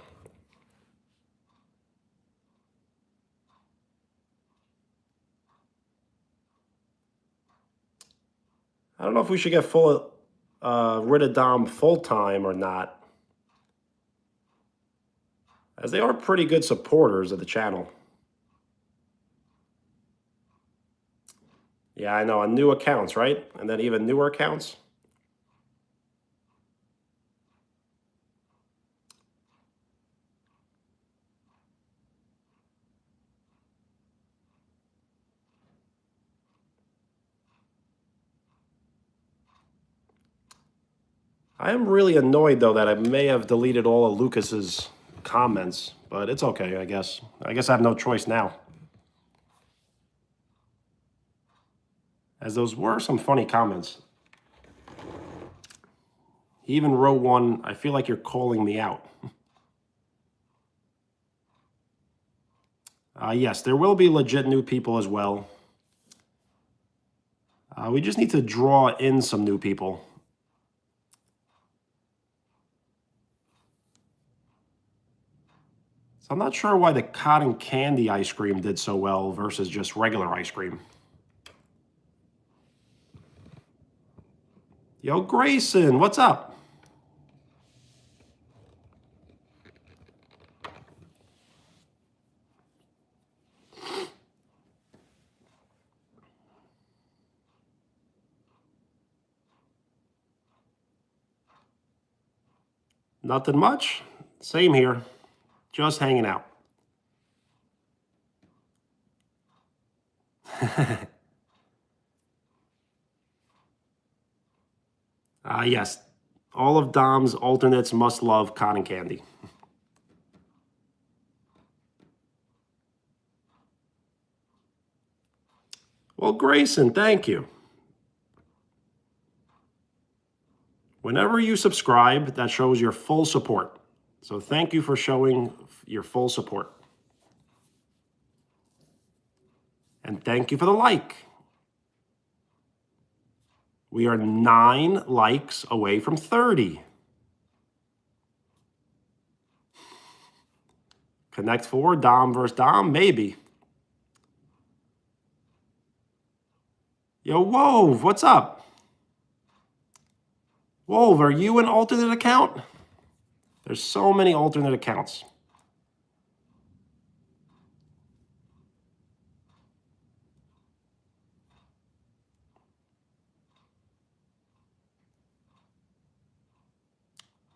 I don't know if we should get rid of Dom full time or not, as they are pretty good supporters of the channel. Yeah, I know, on new accounts, right? And then even newer accounts. I am really annoyed, though, that I may have deleted all of Lucas's comments, but it's okay, I guess. I guess I have no choice now, as those were some funny comments. He even wrote one, I feel like you're calling me out. Yes, there will be legit new people as well. We just need to draw in some new people. So I'm not sure why the cotton candy ice cream did so well versus just regular ice cream. Yo, Grayson, what's up? Nothing much. Same here. Just hanging out. Yes, all of Dom's alternates must love cotton candy. Well, Grayson, thank you. Whenever you subscribe, that shows your full support. So thank you for showing your full support. And thank you for the like. We are 9 likes away from 30. Connect 4, Dom versus Dom, maybe. Yo, Wove, what's up? Wove, are you an alternate account? There's so many alternate accounts.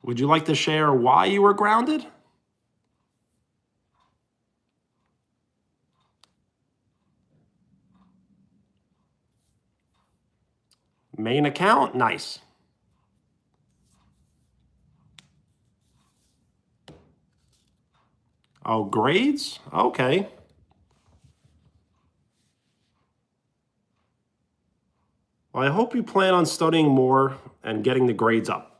Would you like to share why you were grounded? Main account, nice. Oh, grades? Okay. Well, I hope you plan on studying more and getting the grades up.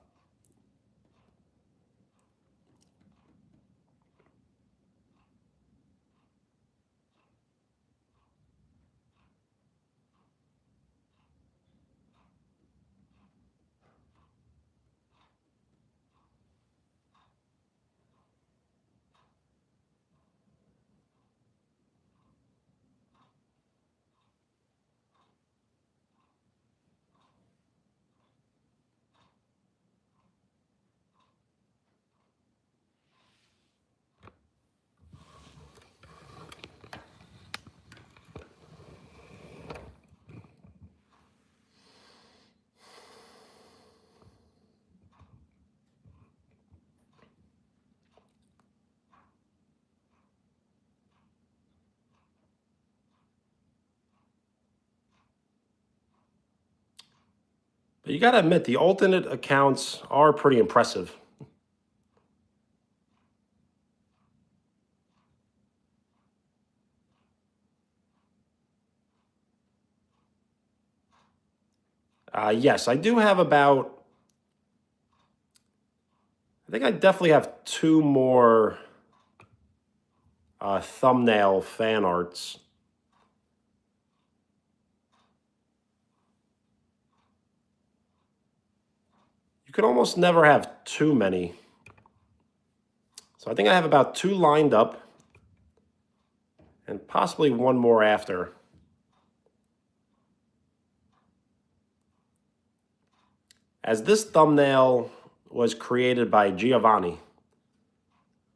But you got to admit, the alternate accounts are pretty impressive. Yes, I do have about, I think I definitely have 2 more thumbnail fan arts. You can almost never have too many. So I think I have about 2 lined up and possibly 1 more after. As this thumbnail was created by Giovanni,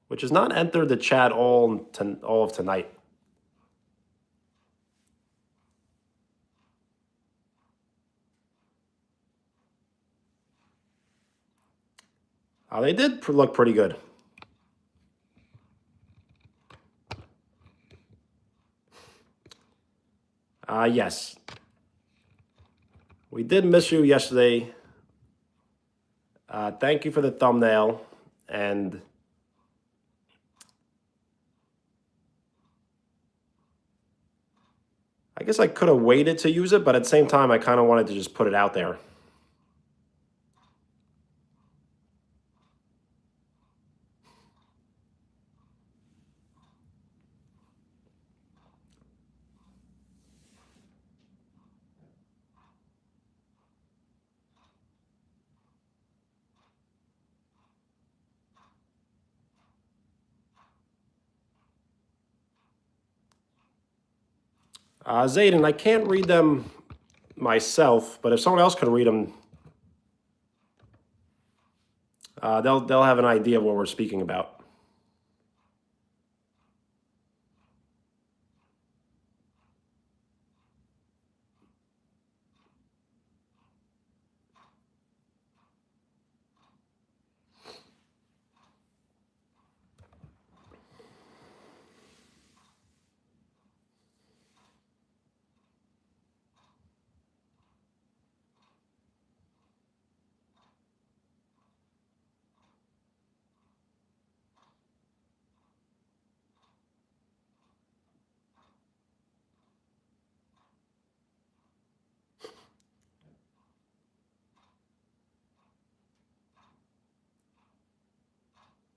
which has not entered the chat all of tonight. They did look pretty good. Yes. We did miss you yesterday. Thank you for the thumbnail. And I guess I could have waited to use it, but at the same time, I kind of wanted to just put it out there. Zayden, I can't read them myself, but if someone else can read them, they'll have an idea of what we're speaking about.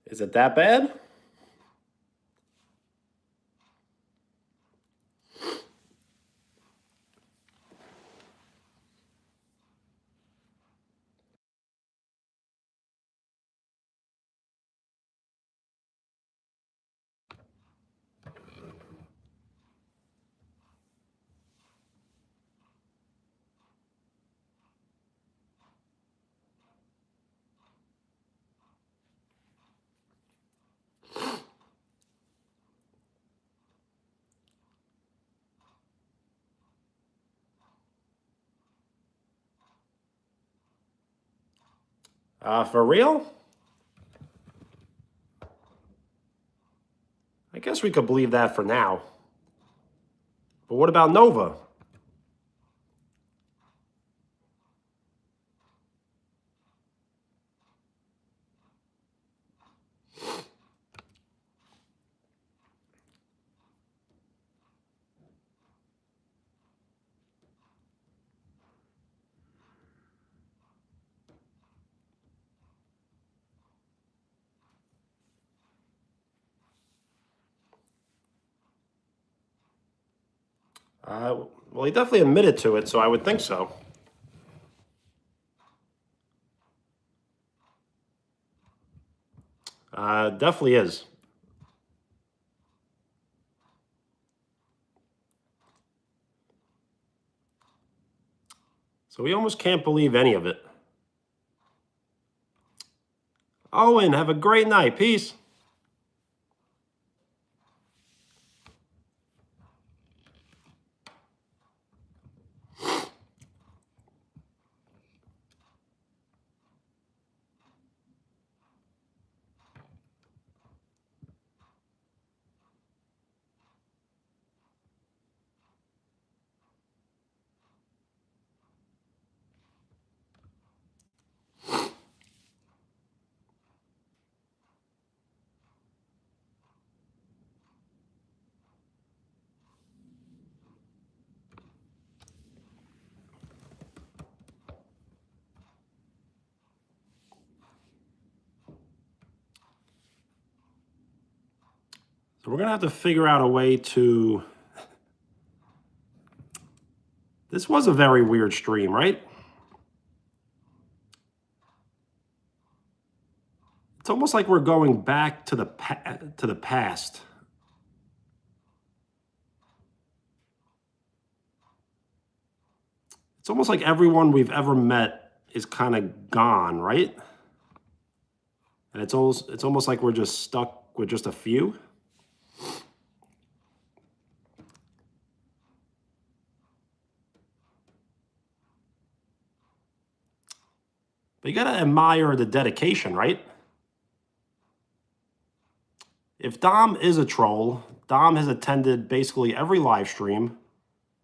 Is it that bad? For real? I guess we could believe that for now. But what about Nova? Well, he definitely admitted to it, so I would think so. Definitely is. So we almost can't believe any of it. Owen, have a great night. Peace. So we're going to have to figure out a way to... This was a very weird stream, right? It's almost like we're going back to the past. It's almost like everyone we've ever met is kind of gone, right? And it's almost like we're just stuck with just a few. But you got to admire the dedication, right? If Dom is a troll, Dom has attended basically every live stream,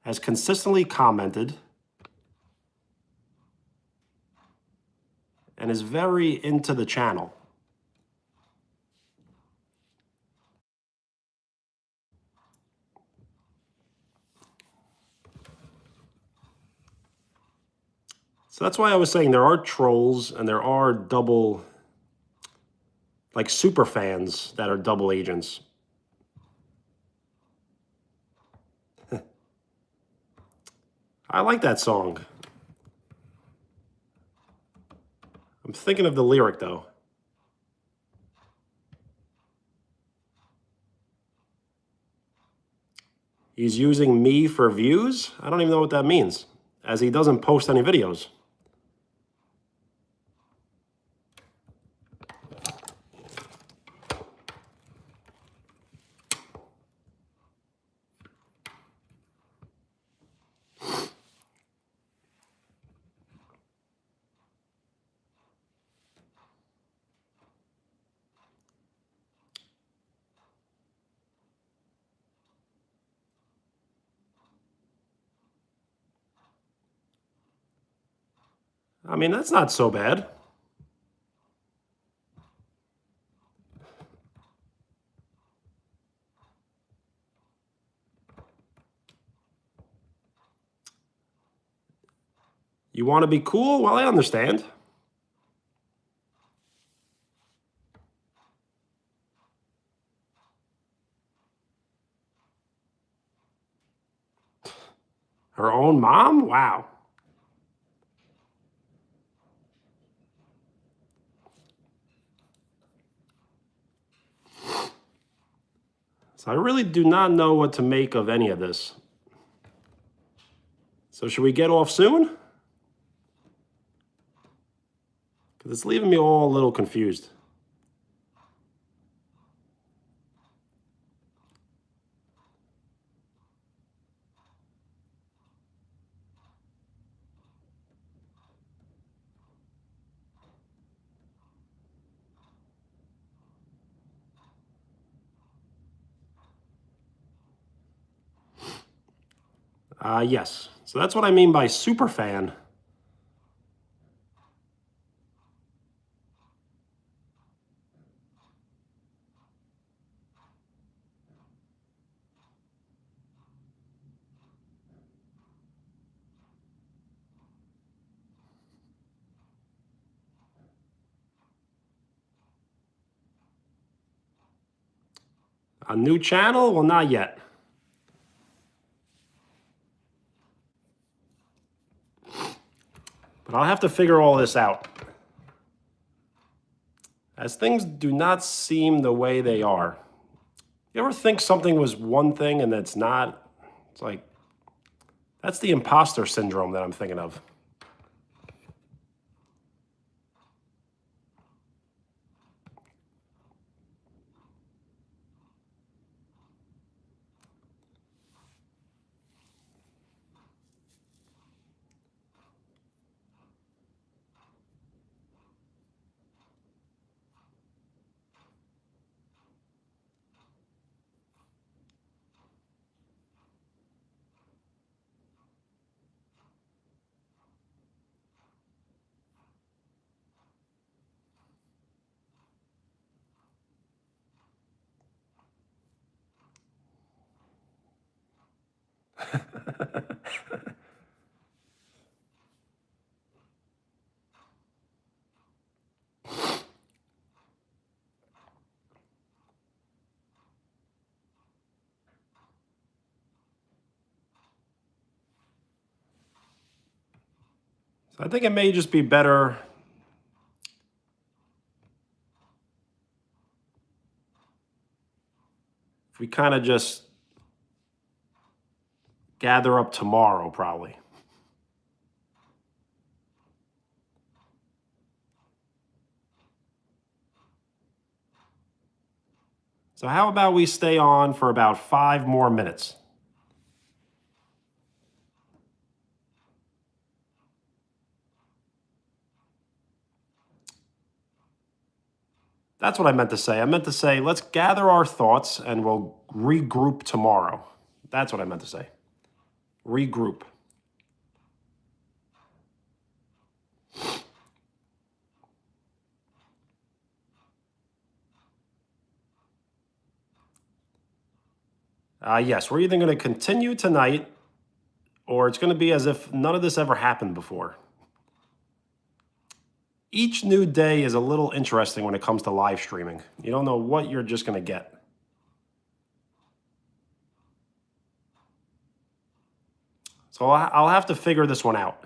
has consistently commented, and is very into the channel. So that's why I was saying there are trolls and there are double, like super fans that are double agents. I like that song. I'm thinking of the lyric though. He's using me for views? I don't even know what that means, as he doesn't post any videos. I mean, that's not so bad. You want to be cool? Well, I understand. Her own mom? Wow. So I really do not know what to make of any of this. So should we get off soon? Because it's leaving me all a little confused. Yes. So that's what I mean by super fan. A new channel? Well, not yet. But I'll have to figure all this out. As things do not seem the way they are. You ever think something was one thing and it's not? It's like, that's the imposter syndrome that I'm thinking of. So I think it may just be better if we kind of just gather up tomorrow, probably. So how about we stay on for about 5 more minutes? That's what I meant to say. I meant to say, let's gather our thoughts and we'll regroup tomorrow. That's what I meant to say. Regroup. Yes, we're either going to continue tonight or it's going to be as if none of this ever happened before. Each new day is a little interesting when it comes to live streaming. You don't know what you're just going to get. So I'll have to figure this one out.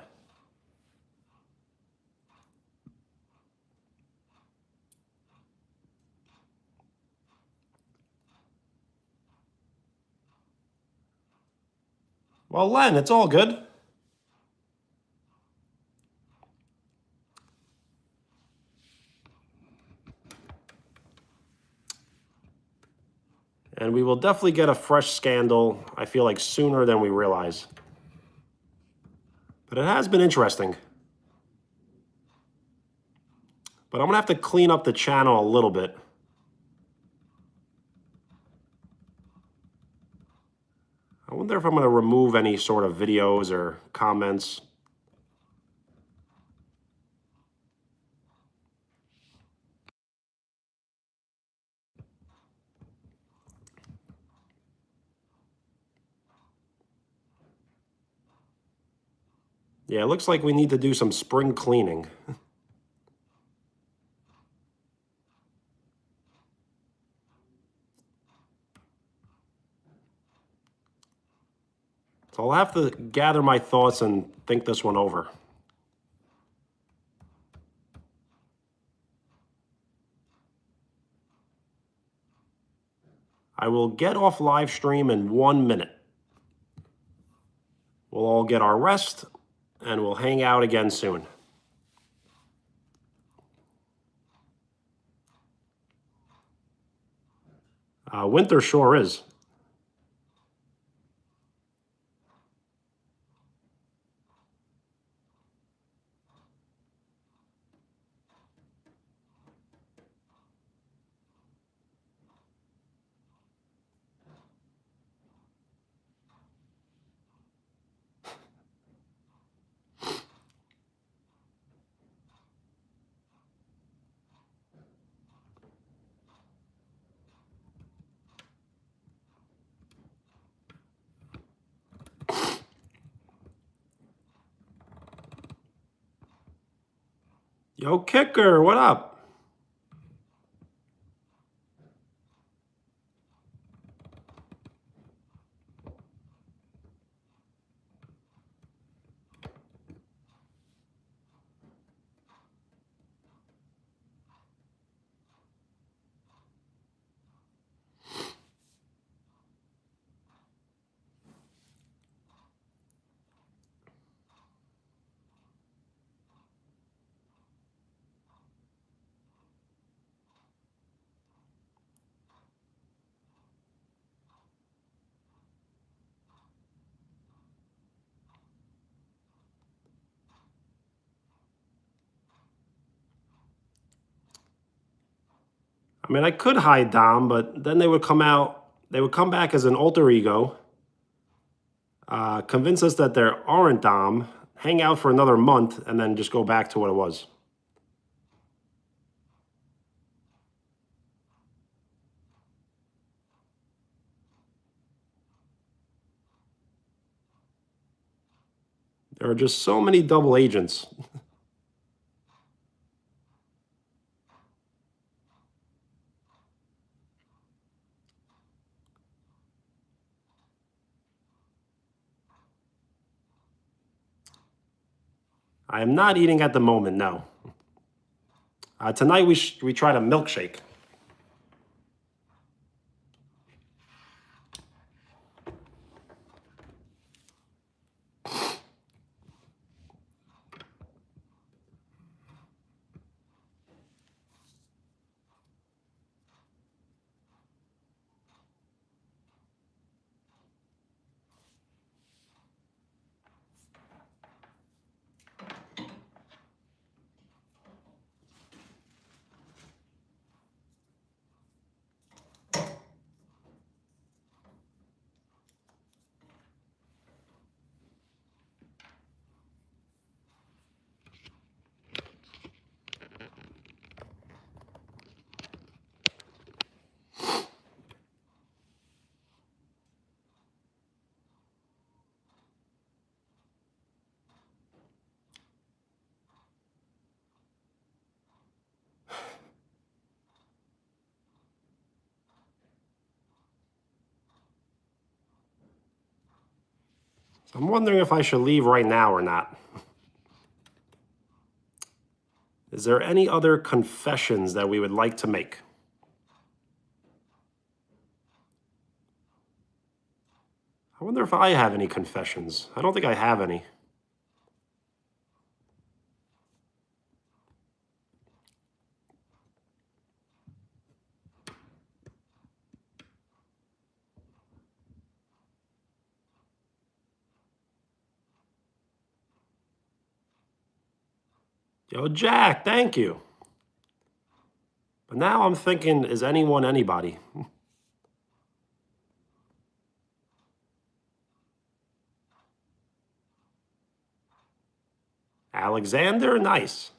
Well, Len, it's all good. And we will definitely get a fresh scandal, I feel like, sooner than we realize. But it has been interesting. But I'm going to have to clean up the channel a little bit. I wonder if I'm going to remove any sort of videos or comments. Yeah, it looks like we need to do some spring cleaning. So I'll have to gather my thoughts and think this one over. I will get off live stream in 1 minute. We'll all get our rest and we'll hang out again soon. Winter sure is. Yo, Kicker, what up? I mean, I could hide Dom, but then they would come out, they would come back as an alter ego, convince us that there aren't Dom, hang out for another month, and then just go back to what it was. There are just so many double agents. I am not eating at the moment, no. Tonight we tried a milkshake. I'm wondering if I should leave right now or not. Is there any other confessions that we would like to make? I wonder if I have any confessions. I don't think I have any. Yo, Jack, thank you. But now I'm thinking, is anyone anybody? Alexander, nice.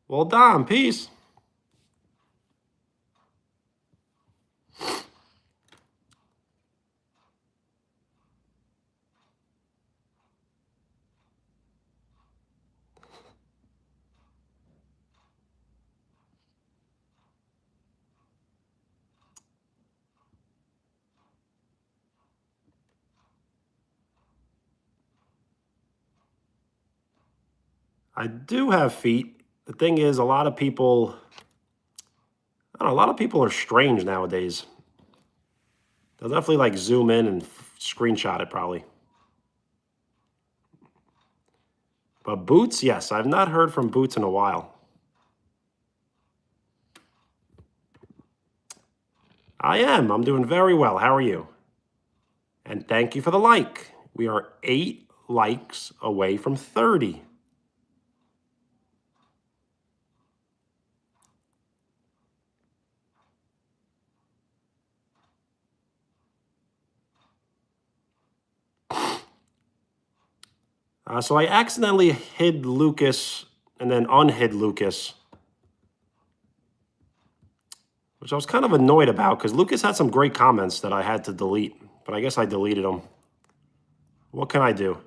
Well, Dom, peace. I do have feet. The thing is, a lot of people, I don't know, a lot of people are strange nowadays. They'll definitely like zoom in and screenshot it probably. But Boots, yes, I've not heard from Boots in a while. I am. I'm doing very well. How are you? And thank you for the like. We are 8 likes away from 30. So I accidentally hid Lucas and then unhid Lucas, which I was kind of annoyed about because Lucas had some great comments that I had to delete, but I guess I deleted them. What can I do?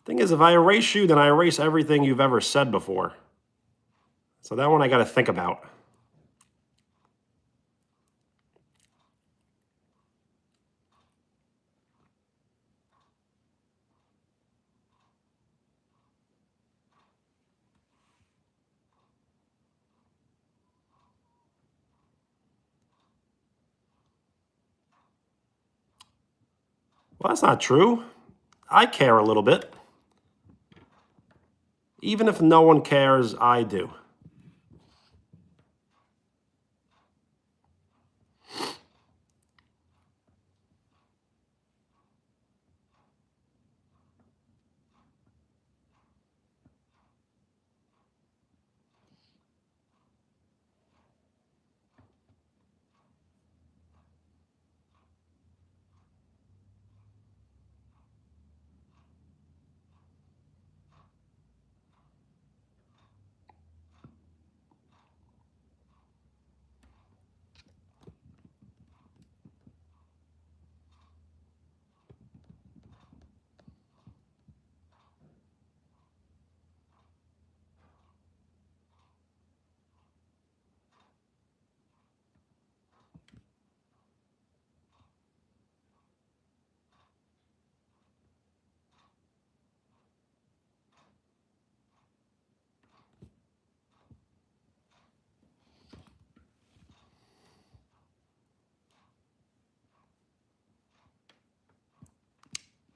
Thing is, if I erase you, then I erase everything you've ever said before. So that one I got to think about. Well, that's not true. I care a little bit. Even if no one cares, I do.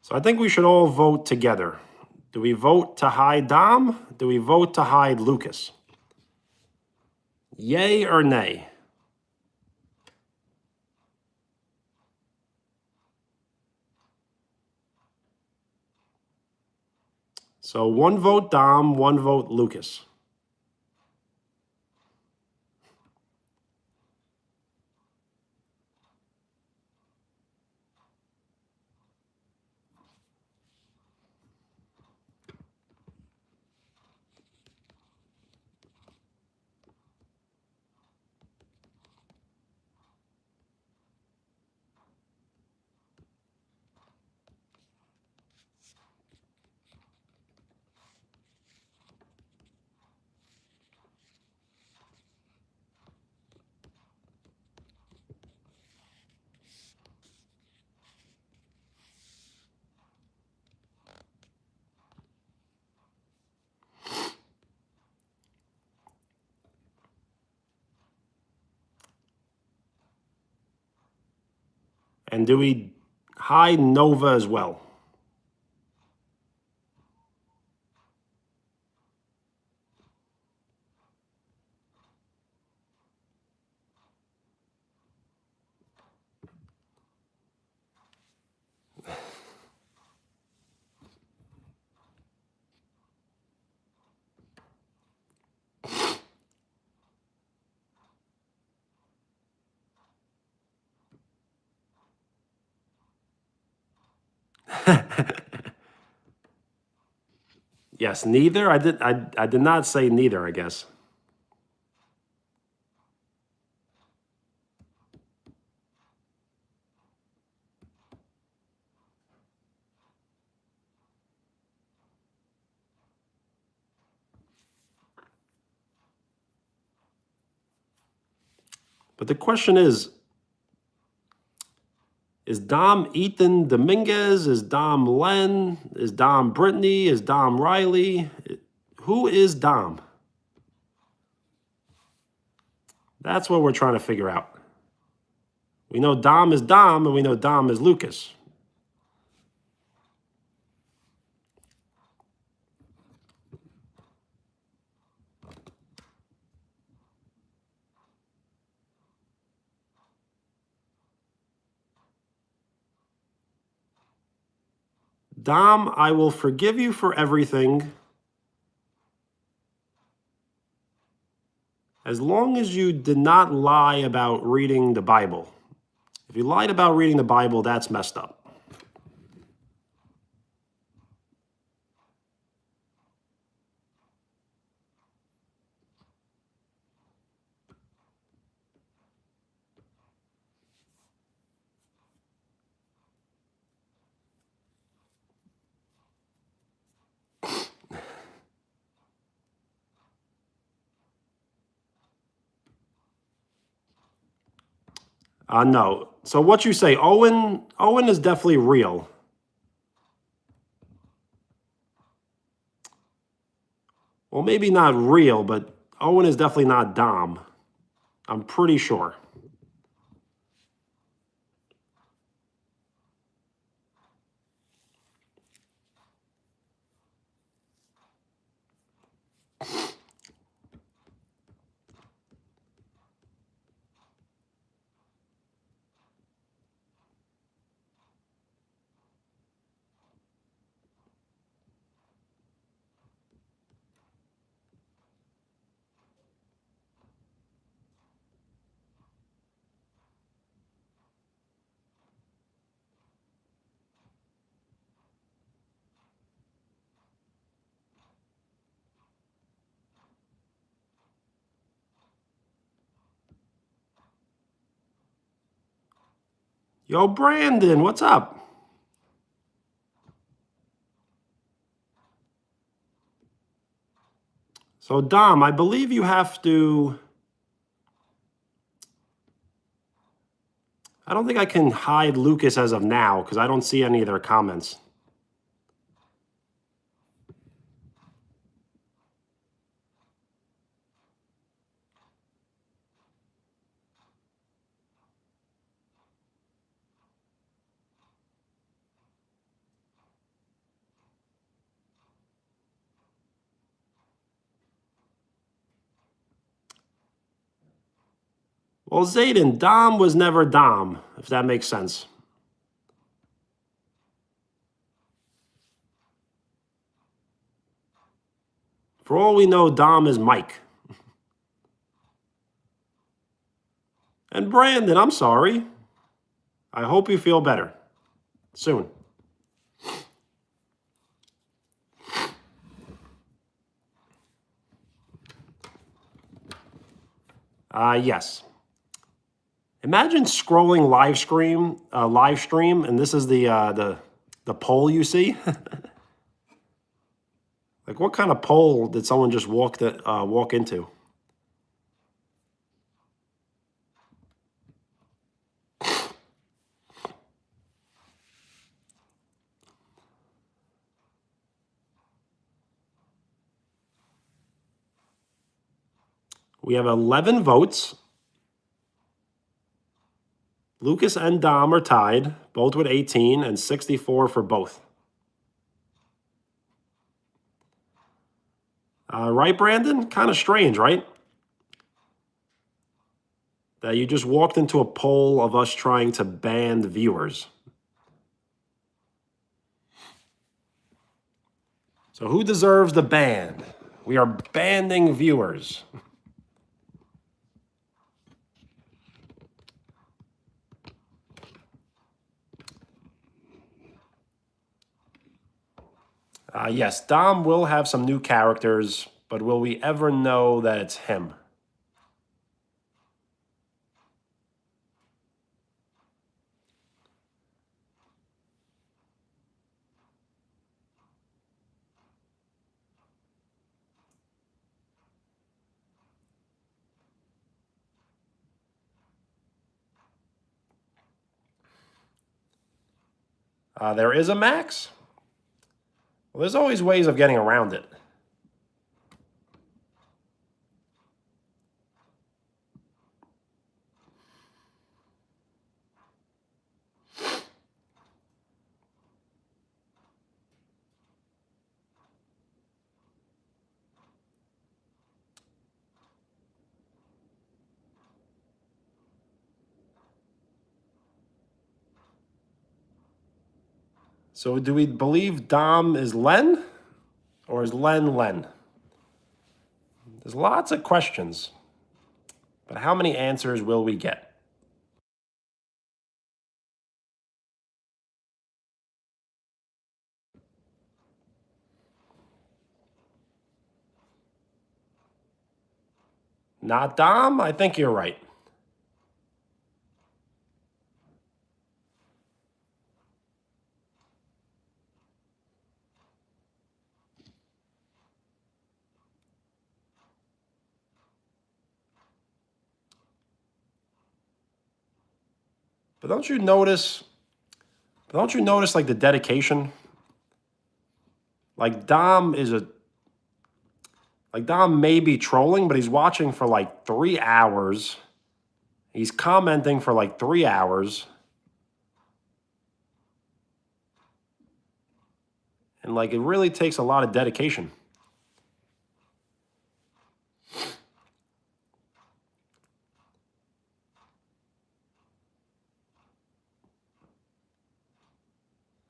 So I think we should all vote together. Do we vote to hide Dom? Do we vote to hide Lucas? Yay or nay? So 1 vote Dom, 1 vote Lucas. And do we hide Nova as well? Yes, neither. I did not say neither, I guess. But the question is Dom Ethan Dominguez? Is Dom Len? Is Dom Brittany? Is Dom Riley? Who is Dom? That's what we're trying to figure out. We know Dom is Dom, and we know Dom is Lucas. Dom, I will forgive you for everything as long as you did not lie about reading the Bible. If you lied about reading the Bible, that's messed up. No. So what you say, Owen is definitely real. Well, maybe not real, but Owen is definitely not Dom. I'm pretty sure. Yo, Brandon, what's up? So, Dom, I believe you have to... I don't think I can hide Lucas as of now because I don't see any of their comments. Well, Zayden, Dom was never Dom, if that makes sense. For all we know, Dom is Mike. And Brandon, I'm sorry. I hope you feel better soon. Yes. Imagine scrolling live stream, and this is the poll you see. Like, what kind of poll did someone just walk into? We have 11 votes. Lucas and Dom are tied, both with 18, and 64 for both. Right, Brandon? Kind of strange, right? That you just walked into a poll of us trying to ban viewers. So who deserves the ban? We are banning viewers. Yes, Dom will have some new characters, but will we ever know that it's him? There is a max? Well, there's always ways of getting around it. So do we believe Dom is Len? Or is Len Len? There's lots of questions. But how many answers will we get? Not Dom? I think you're right. But don't you notice like the dedication? Like Dom may be trolling, but he's watching for like 3 hours. He's commenting for like 3 hours. And like it really takes a lot of dedication.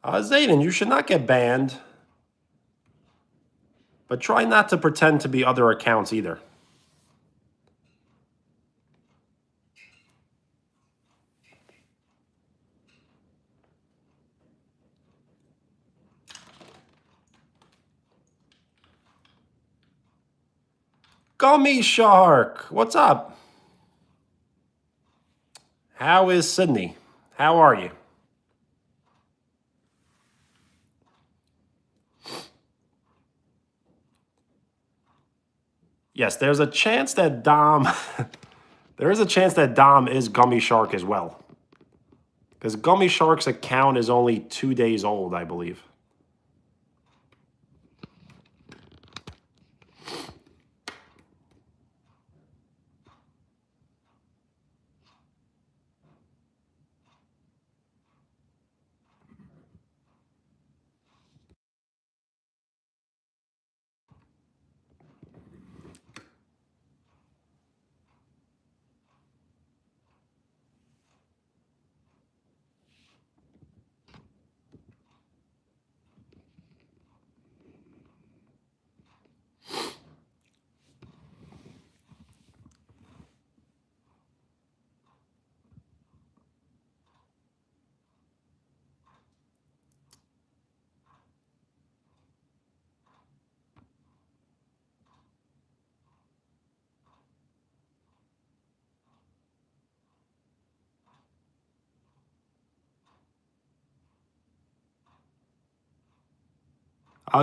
Zayden, you should not get banned. But try not to pretend to be other accounts either. Gummy Shark, what's up? How is Sydney? How are you? Yes, there's a chance that Dom there is a chance that Dom is Gummy Shark as well. Because Gummy Shark's account is only 2 days old, I believe.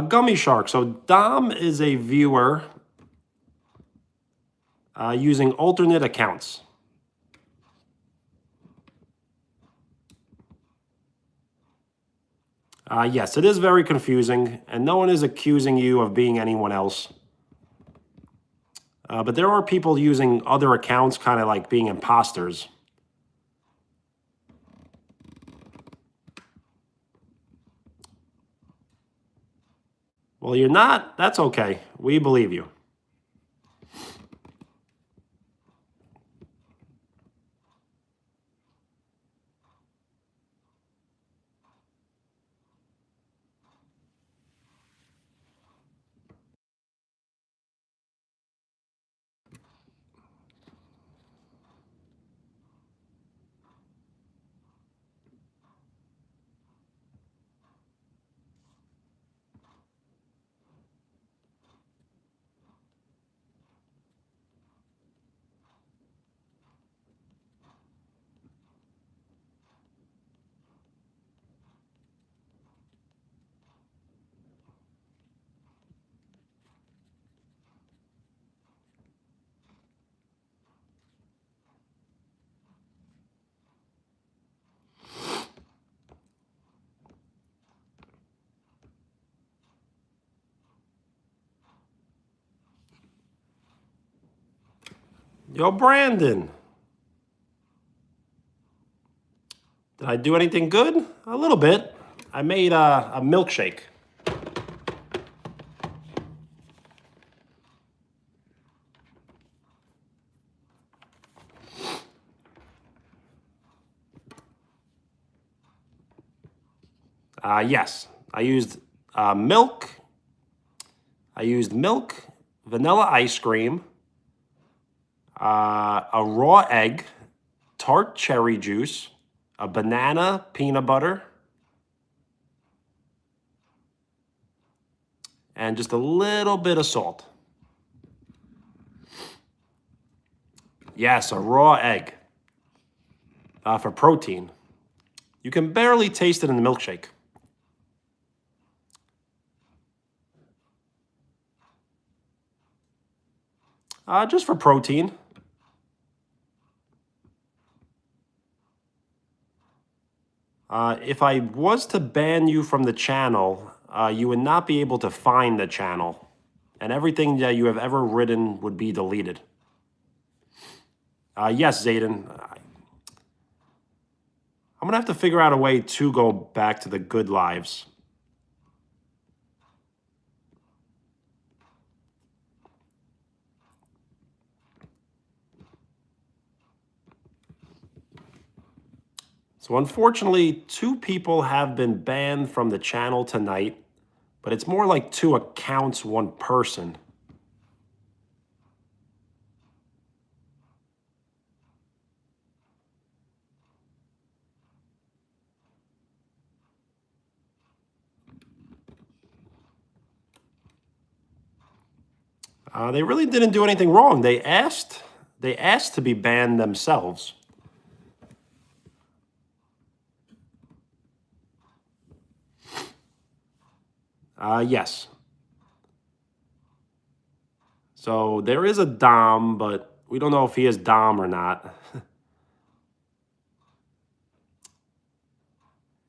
Gummy Shark. So Dom is a viewer using alternate accounts. Yes, it is very confusing, and no one is accusing you of being anyone else. But there are people using other accounts, kind of like being imposters. Well, you're not. That's okay. We believe you. Yo, Brandon. Did I do anything good? A little bit. I made a milkshake. Yes, I used milk. I used milk, vanilla ice cream, a raw egg, tart cherry juice, a banana, peanut butter, and just a little bit of salt. Yes, a raw egg for protein. You can barely taste it in the milkshake. Just for protein. If I was to ban you from the channel, you would not be able to find the channel, and everything that you have ever written would be deleted. Yes, Zayden. I'm gonna have to figure out a way to go back to the good lives. So unfortunately, 2 people have been banned from the channel tonight, but it's more like 2 accounts, 1 person. They really didn't do anything wrong. They asked to be banned themselves. Yes. So there is a Dom, but we don't know if he is Dom or not.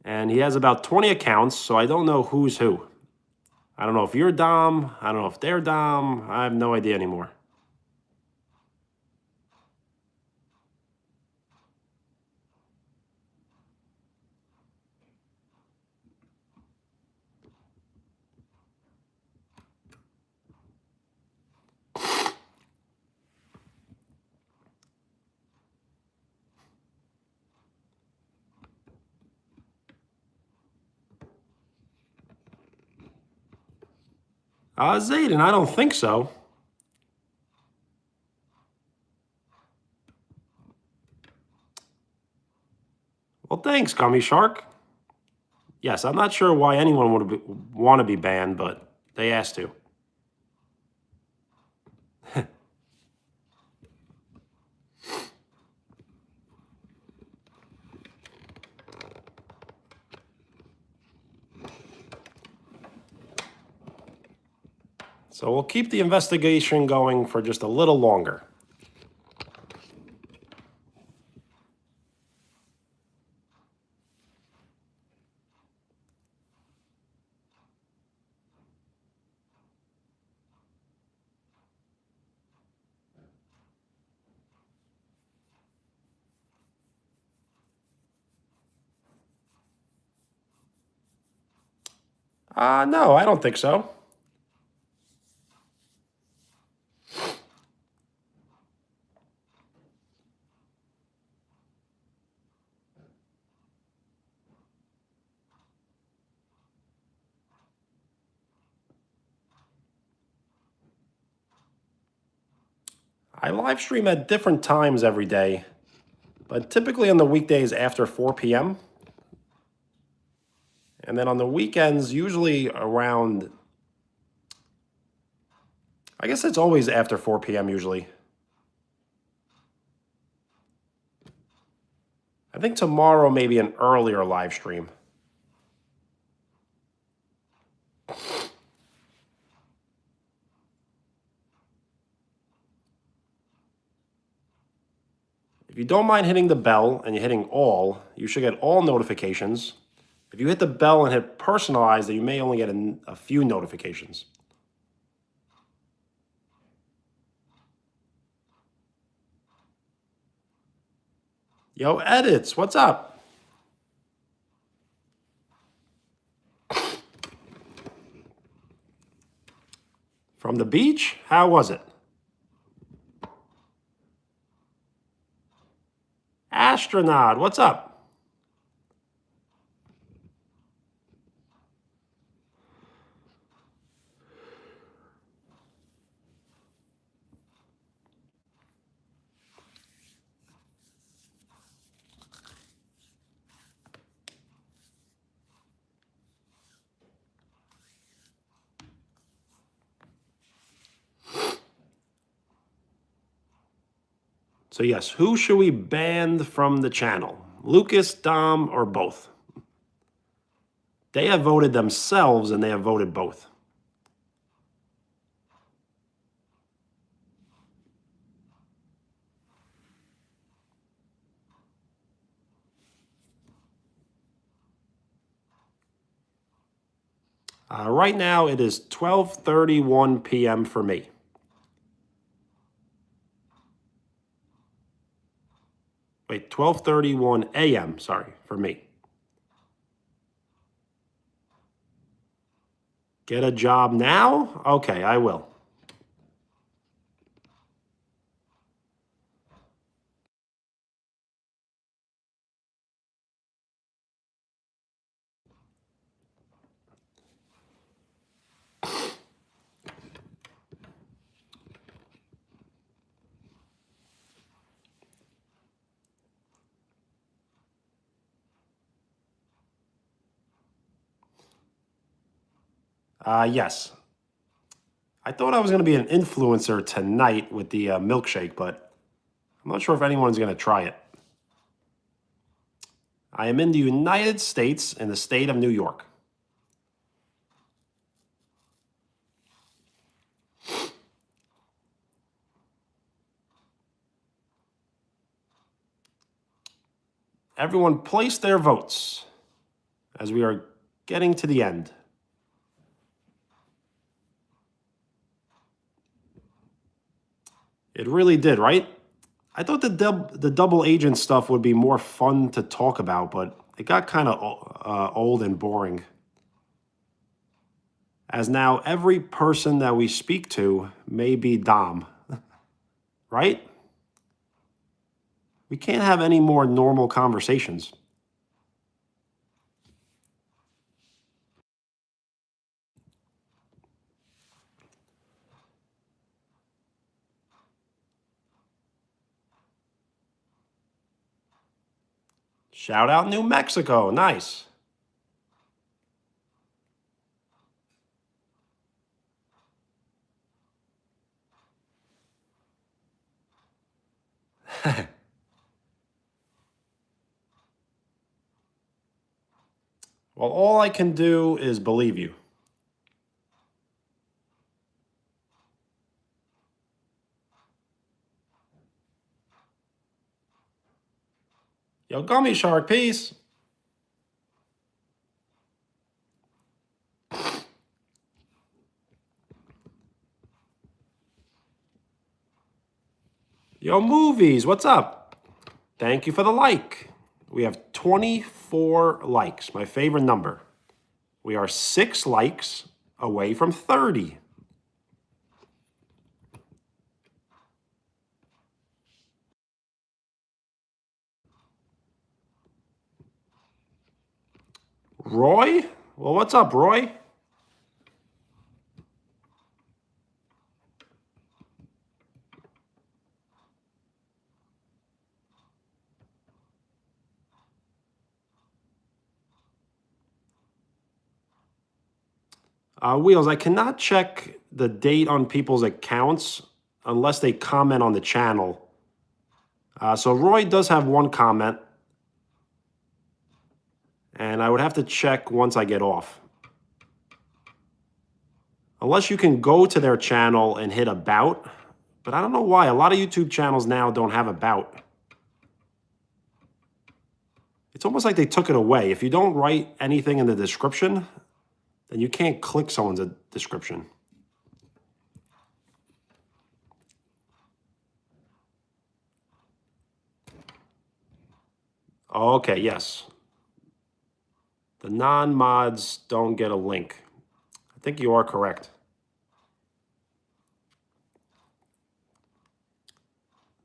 And he has about 20 accounts, so I don't know who's who. I don't know if you're Dom. I don't know if they're Dom. I have no idea anymore. Zayden, I don't think so. Well, thanks, Gummy Shark. Yes, I'm not sure why anyone would want to be banned, but they asked to. So we'll keep the investigation going for just a little longer. No, I don't think so. I live stream at different times every day, but typically on the weekdays after 4 p.m. And then on the weekends, usually around, I guess it's always after 4 p.m. usually. I think tomorrow may be an earlier live stream. If you don't mind hitting the bell and you're hitting all, you should get all notifications. If you hit the bell and hit personalize, then you may only get a few notifications. Yo, Edits, what's up? From the beach? How was it? Astronaut, what's up? So yes, who should we ban from the channel? Lucas, Dom, or both? They have voted themselves and they have voted both. Right now it is 12:31 p.m. for me. Wait, 12:31 a.m., sorry, for me. Get a job now? Okay, I will. Yes. I thought I was going to be an influencer tonight with the milkshake, but I'm not sure if anyone's going to try it. I am in the United States in the state of New York. Everyone place their votes as we are getting to the end. It really did, right? I thought the double agent stuff would be more fun to talk about, but it got kind of old and boring. As now every person that we speak to may be Dom, right? We can't have any more normal conversations. Shout out New Mexico, nice. Well, all I can do is believe you. Yo, Gummy Shark, peace. Yo, Movies, what's up? Thank you for the like. We have 24 likes, my favorite number. We are 6 likes away from 30. Roy? Well, what's up, Roy? Wheels, I cannot check the date on people's accounts unless they comment on the channel. So Roy does have one comment, and I would have to check once I get off. Unless you can go to their channel and hit about, but I don't know why. A lot of YouTube channels now don't have about. It's almost like they took it away. If you don't write anything in the description, then you can't click someone's description. Oh, okay, yes. The non-mods don't get a link. I think you are correct.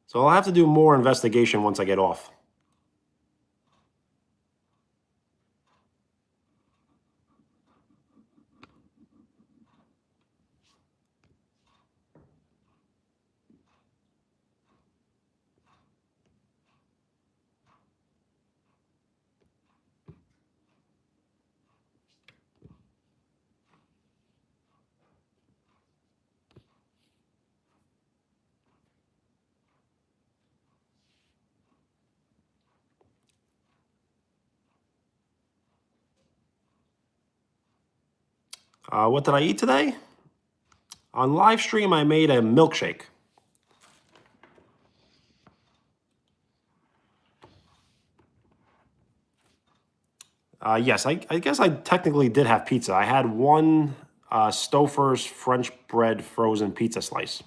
So I'll have to do more investigation once I get off. What did I eat today? On live stream, I made a milkshake. Yes, I guess I technically did have pizza. I had one Stouffer's French bread frozen pizza slice.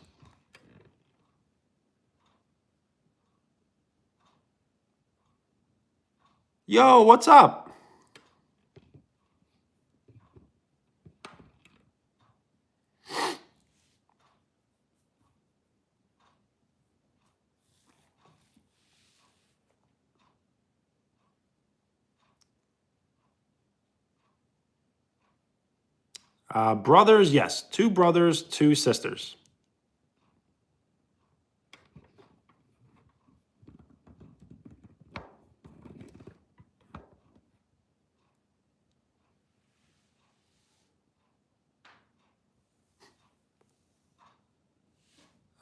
Yo, what's up? Brothers, yes. 2 brothers, 2 sisters.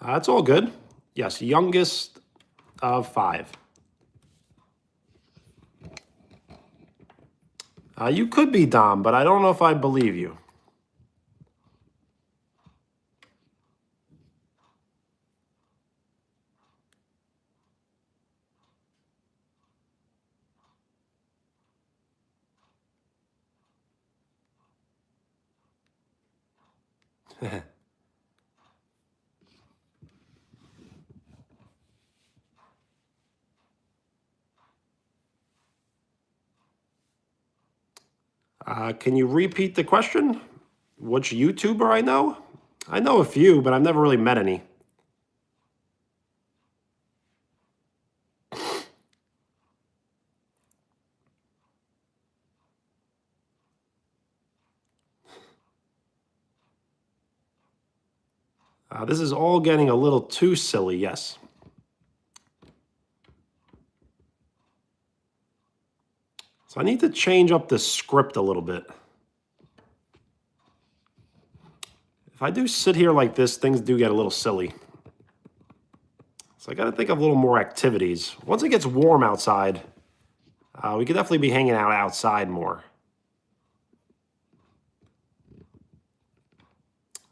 That's all good. Yes, youngest of 5. You could be Dom, but I don't know if I believe you. Can you repeat the question? Which YouTuber I know? I know a few, but I've never really met any. This is all getting a little too silly, yes. So I need to change up the script a little bit. If I do sit here like this, things do get a little silly. So I got to think of a little more activities. Once it gets warm outside, we could definitely be hanging out outside more.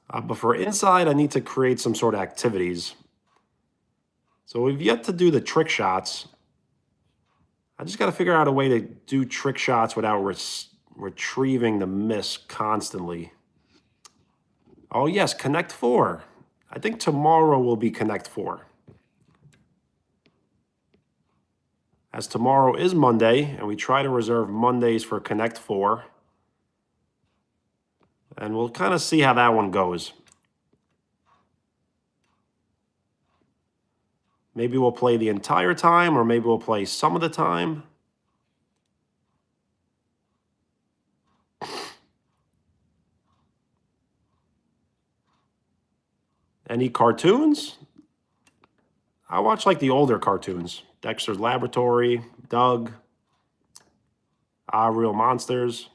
But for inside, I need to create some sort of activities. So we've yet to do the trick shots. I just got to figure out a way to do trick shots without retrieving the miss constantly. Oh yes, Connect 4. I think tomorrow will be Connect 4. As tomorrow is Monday, and we try to reserve Mondays for Connect 4. And we'll kind of see how that one goes. Maybe we'll play the entire time, or maybe we'll play some of the time. Any cartoons? I watch like the older cartoons. Dexter's Laboratory, Doug, Real Monsters.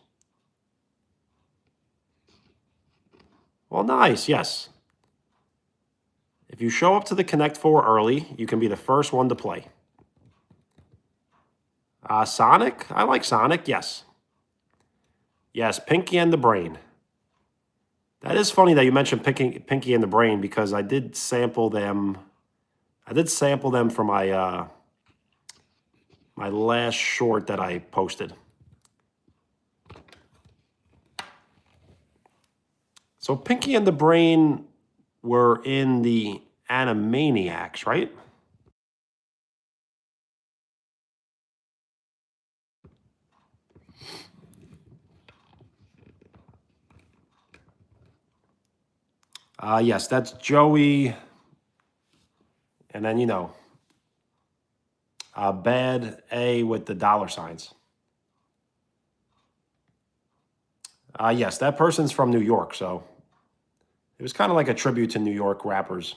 Well, nice, yes. If you show up to the Connect 4 early, you can be the first one to play. Sonic? I like Sonic, yes. Yes, Pinky and the Brain. That is funny that you mentioned Pinky and the Brain because I did sample them. I did sample them for my my last short that I posted. So Pinky and the Brain were in the Animaniacs, right? Yes, that's Joey. And then, bad A with the dollar signs. Yes, that person's from New York, so it was kind of like a tribute to New York rappers.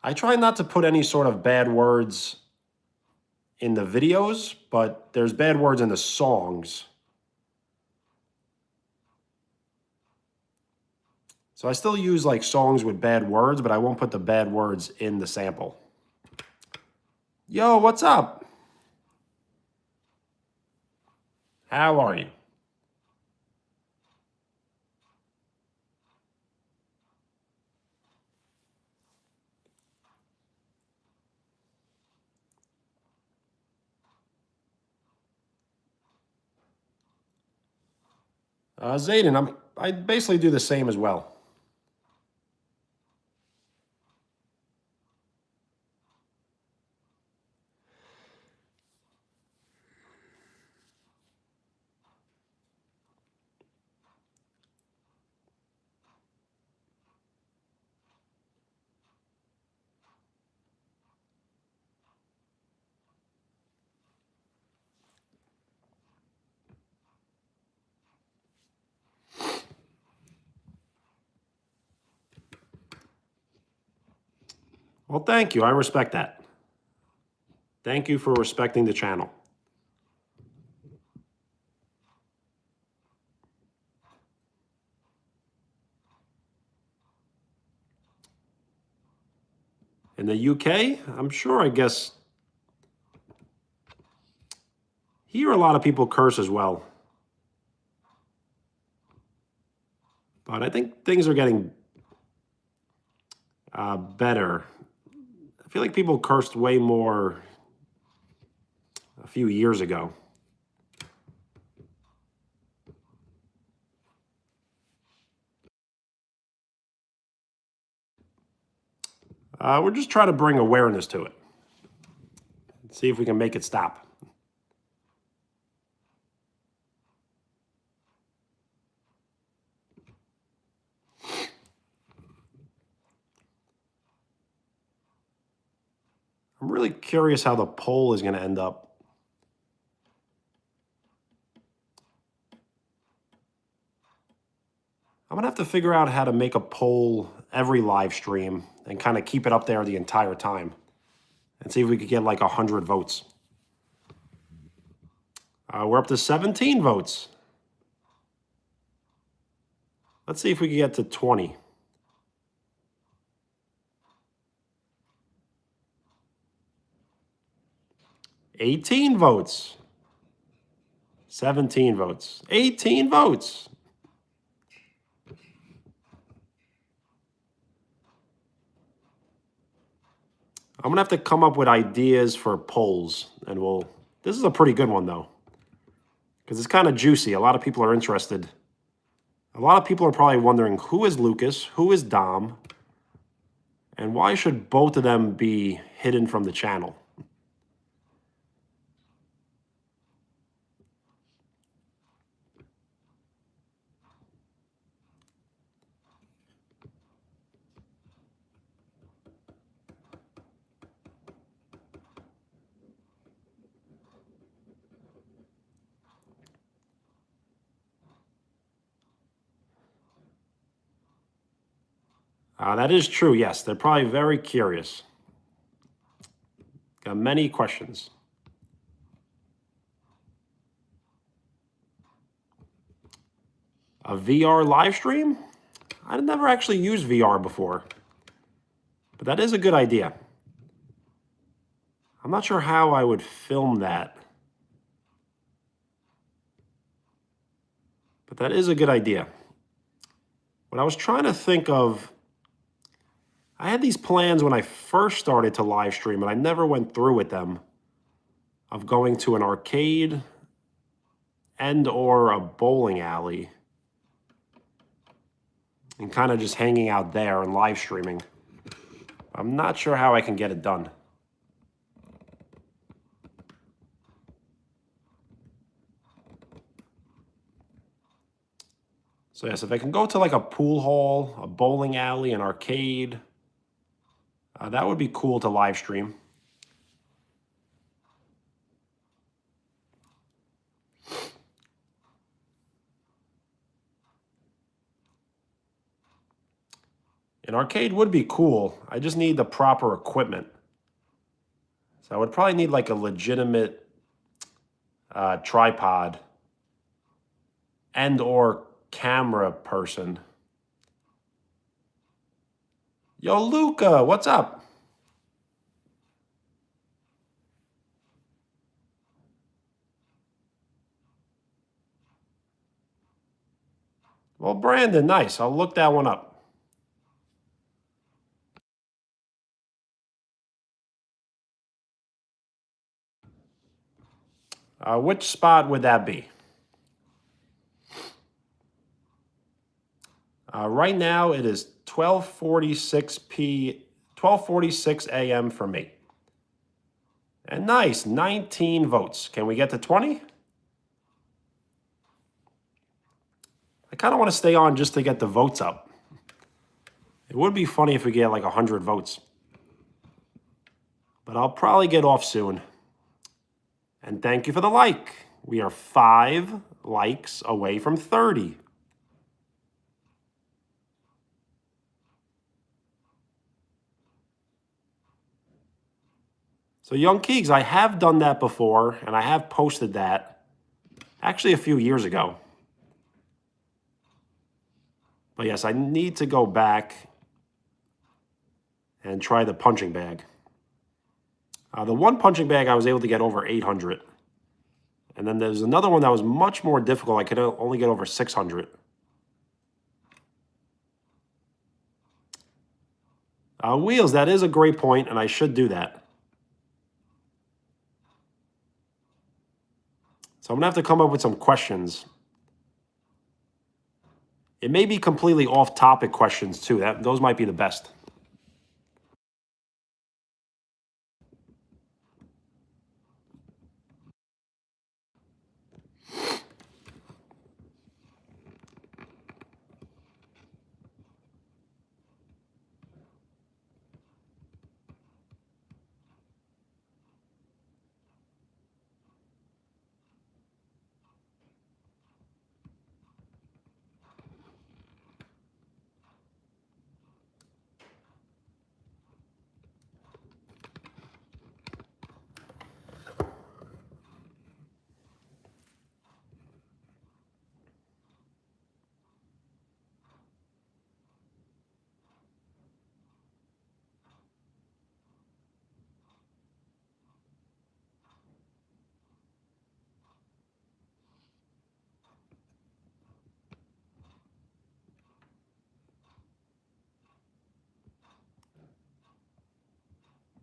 I try not to put any sort of bad words in the videos, but there's bad words in the songs. So I still use like songs with bad words, but I won't put the bad words in the sample. Yo, what's up? How are you? Zayden, I basically do the same as well. Well, thank you. I respect that. Thank you for respecting the channel. In the UK, I'm sure, I guess, here a lot of people curse as well. But I think things are getting better. I feel like people cursed way more a few years ago. We're just trying to bring awareness to it. See if we can make it stop. I'm really curious how the poll is going to end up. I'm going to have to figure out how to make a poll every live stream and kind of keep it up there the entire time and see if we could get like 100 votes. We're up to 17 votes. Let's see if we can get to 20. 18 votes. 17 votes. 18 votes. I'm gonna have to come up with ideas for polls, and this is a pretty good one though, because it's kind of juicy. A lot of people are interested. A lot of people are probably wondering, who is Lucas, who is Dom, and why should both of them be hidden from the channel? That is true, yes. They're probably very curious. Got many questions. A VR live stream? I've never actually used VR before, but that is a good idea. I'm not sure how I would film that, but that is a good idea. What I was trying to think of, I had these plans when I first started to live stream, and I never went through with them, of going to an arcade and or a bowling alley and kind of just hanging out there and live streaming. I'm not sure how I can get it done. So yes, if I can go to like a pool hall, a bowling alley, an arcade, that would be cool to live stream. An arcade would be cool. I just need the proper equipment. So I would probably need like a legitimate tripod and or camera person. Yo, Luca, what's up? Well, Brandon, nice. I'll look that one up. Which spot would that be? Right now it is 12:46 a.m. for me. And nice, 19 votes. Can we get to 20? I kind of want to stay on just to get the votes up. It would be funny if we get like 100 votes. But I'll probably get off soon. And thank you for the like. We are 5 likes away from 30. So Young Keegs, I have done that before, and I have posted that actually a few years ago. But yes, I need to go back and try the punching bag. The one punching bag I was able to get over 800. And then there's another one that was much more difficult. I could only get over 600. Wheels, that is a great point, and I should do that. So I'm going to have to come up with some questions. It may be completely off-topic questions, too. Those might be the best.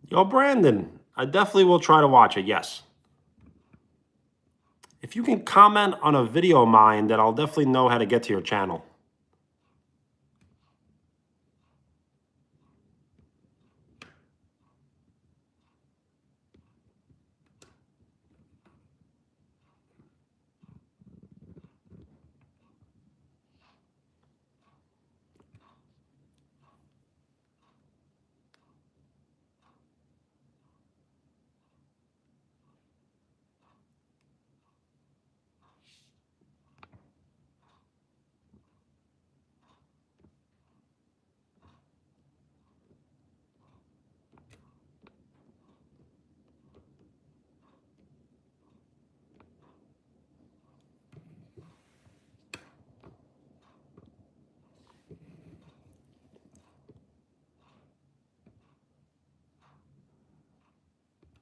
Yo, Brandon, I definitely will try to watch it, yes. If you can comment on a video of mine, then I'll definitely know how to get to your channel.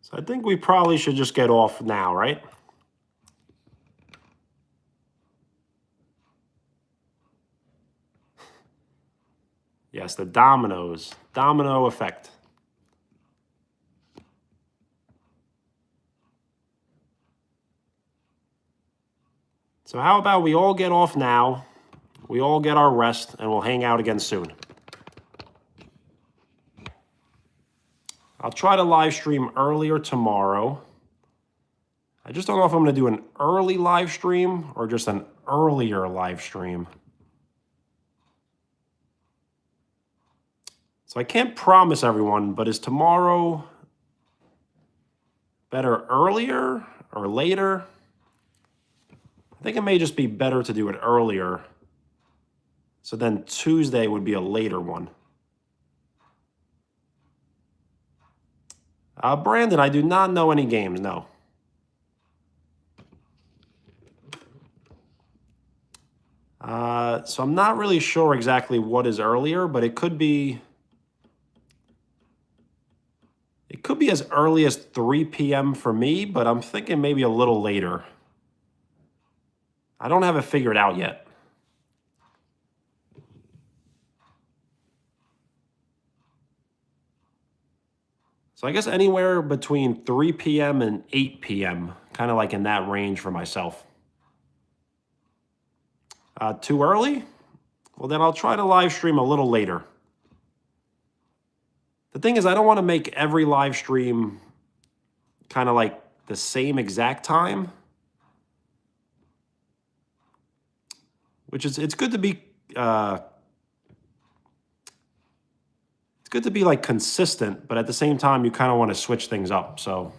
So I think we probably should just get off now, right? Yes, the domino effect. So how about we all get off now, we all get our rest, and we'll hang out again soon. I'll try to live stream earlier tomorrow. I just don't know if I'm going to do an early live stream or just an earlier live stream. So I can't promise everyone, but is tomorrow better earlier or later? I think it may just be better to do it earlier. So then Tuesday would be a later one. Brandon, I do not know any games, no. So I'm not really sure exactly what is earlier, but it could be as early as 3 p.m. for me, but I'm thinking maybe a little later. I don't have it figured out yet. So I guess anywhere between 3 p.m. and 8 p.m., kind of like in that range for myself. Too early? Well, then I'll try to live stream a little later. The thing is, I don't want to make every live stream kind of like the same exact time. Which is, it's good to be like consistent, but at the same time, you kind of want to switch things up. So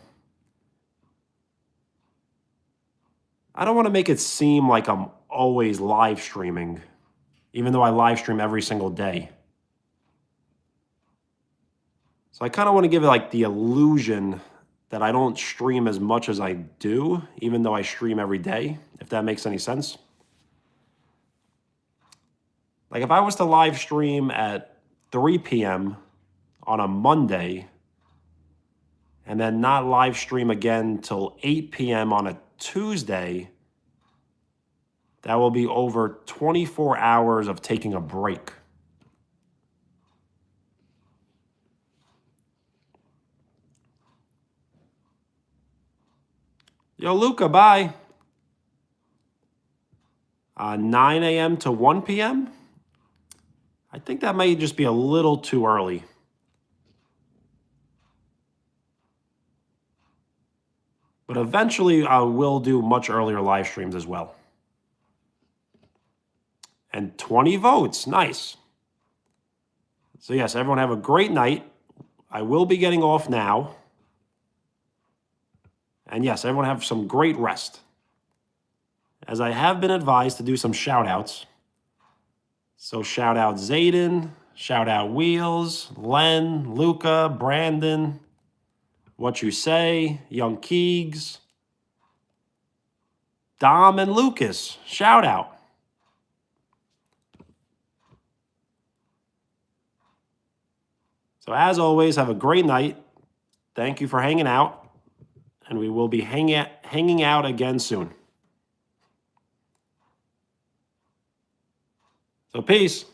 I don't want to make it seem like I'm always live streaming, even though I live stream every single day. So I kind of want to give it like the illusion that I don't stream as much as I do, even though I stream every day, if that makes any sense. Like if I was to live stream at 3 p.m. on a Monday and then not live stream again till 8 p.m. on a Tuesday, that will be over 24 hours of taking a break. Yo, Luca, bye. 9 a.m. to 1 p.m.? I think that may just be a little too early. But eventually, I will do much earlier live streams as well. And 20 votes, nice. So yes, everyone have a great night. I will be getting off now. And yes, everyone have some great rest. As I have been advised to do some shout outs. So shout out Zayden, shout out Wheels, Len, Luca, Brandon, What You Say, Young Keegs, Dom, and Lucas. Shout out. So as always, have a great night. Thank you for hanging out. And we will be hanging out again soon. So peace.